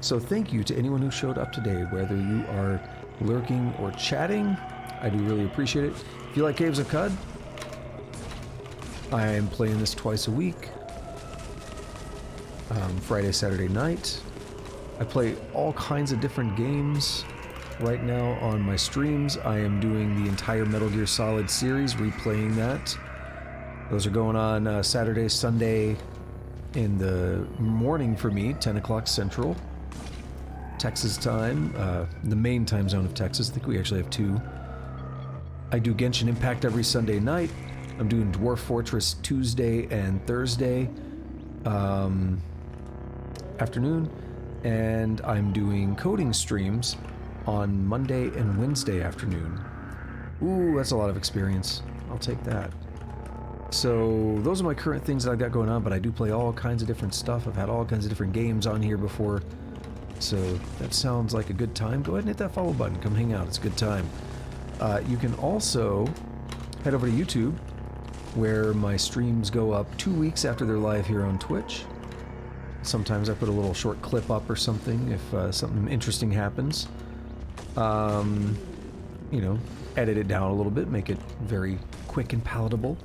So thank you to anyone who showed up today, whether you are lurking or chatting. I do really appreciate it. If you like Caves of Cud, I am playing this twice a week. Friday, Saturday night. I play all kinds of different games. Right now on my streams, I am doing the entire Metal Gear Solid series, replaying that. Those are going on Saturday, Sunday in the morning for me, 10 o'clock Central, Texas time, the main time zone of Texas. I think we actually have two. I do Genshin Impact every Sunday night. I'm doing Dwarf Fortress Tuesday and Thursday afternoon, and I'm doing coding streams on Monday and Wednesday afternoon. Ooh, that's a lot of experience. I'll take that. So those are my current things that I've got going on, but I do play all kinds of different stuff. I've had all kinds of different games on here before. So that sounds like a good time. Go ahead and hit that follow button. Come hang out. It's a good time. You can also head over to YouTube, where my streams go up 2 weeks after they're live here on Twitch. Sometimes I put a little short clip up or something if something interesting happens. You know, edit it down a little bit, make it very quick and palatable.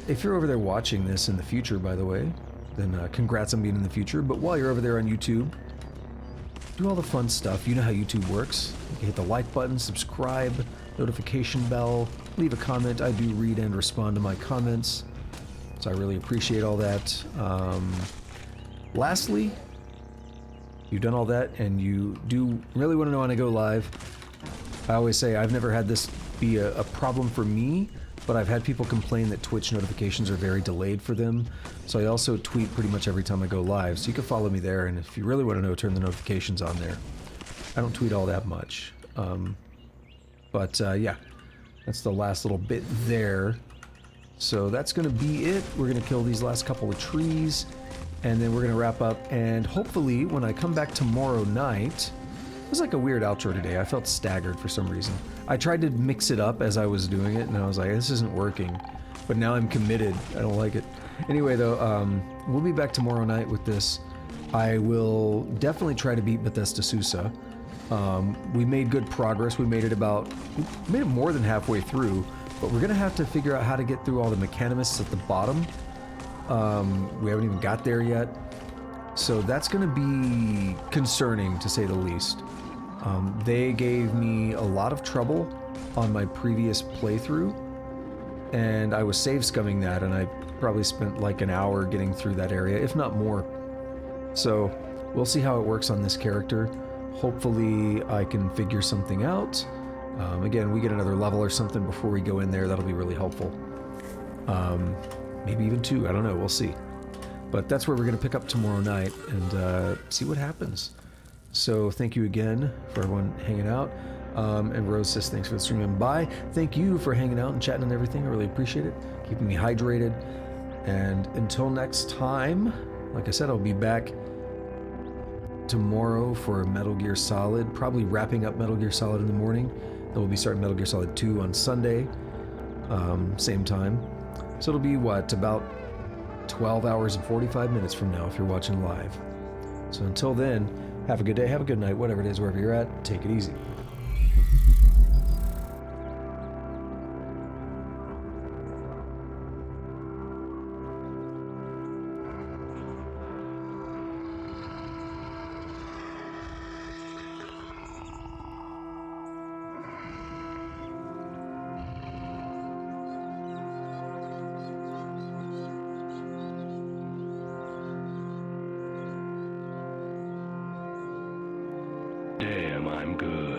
If you're over there watching this in the future, by the way, then congrats on being in the future. But while you're over there on YouTube, do all the fun stuff. You know how YouTube works. You can hit the like button, subscribe, notification bell, leave a comment. I do read and respond to my comments, so I really appreciate all that. Lastly, you've done all that and you do really want to know when I go live. I always say I've never had this be a problem for me, but I've had people complain that Twitch notifications are very delayed for them. So I also tweet pretty much every time I go live, so you can follow me there, and if you really want to know, turn the notifications on there. I don't tweet all that much. Yeah, that's the last little bit there. So that's going to be it. We're going to kill these last couple of trees, and then we're going to wrap up, and hopefully when I come back tomorrow night... It was like a weird outro today. I felt staggered for some reason. I tried to mix it up as I was doing it, and I was like, this isn't working. But now I'm committed. I don't like it. Anyway, though, we'll be back tomorrow night with this. I will definitely try to beat Bethesda Susa. We made good progress. We made it more than halfway through, but we're going to have to figure out how to get through all the mechanimists at the bottom. We haven't even got there yet. So that's going to be concerning, to say the least. They gave me a lot of trouble on my previous playthrough, and I was save scumming that, and I probably spent like an hour getting through that area, if not more. So we'll see how it works on this character. Hopefully I can figure something out. Again, we get another level or something before we go in there. That'll be really helpful. Maybe even 2, I don't know, we'll see. But that's where we're going to pick up tomorrow night and see what happens. So thank you again for everyone hanging out. And Rose says thanks for the stream and bye. Thank you for hanging out and chatting and everything. I really appreciate it. Keeping me hydrated. And until next time, like I said, I'll be back tomorrow for Metal Gear Solid. Probably wrapping up Metal Gear Solid in the morning. Then we'll be starting Metal Gear Solid 2 on Sunday. Same time. So it'll be what, about 12 hours and 45 minutes from now if you're watching live. So until then, have a good day, have a good night, whatever it is, wherever you're at, take it easy. Damn, I'm good.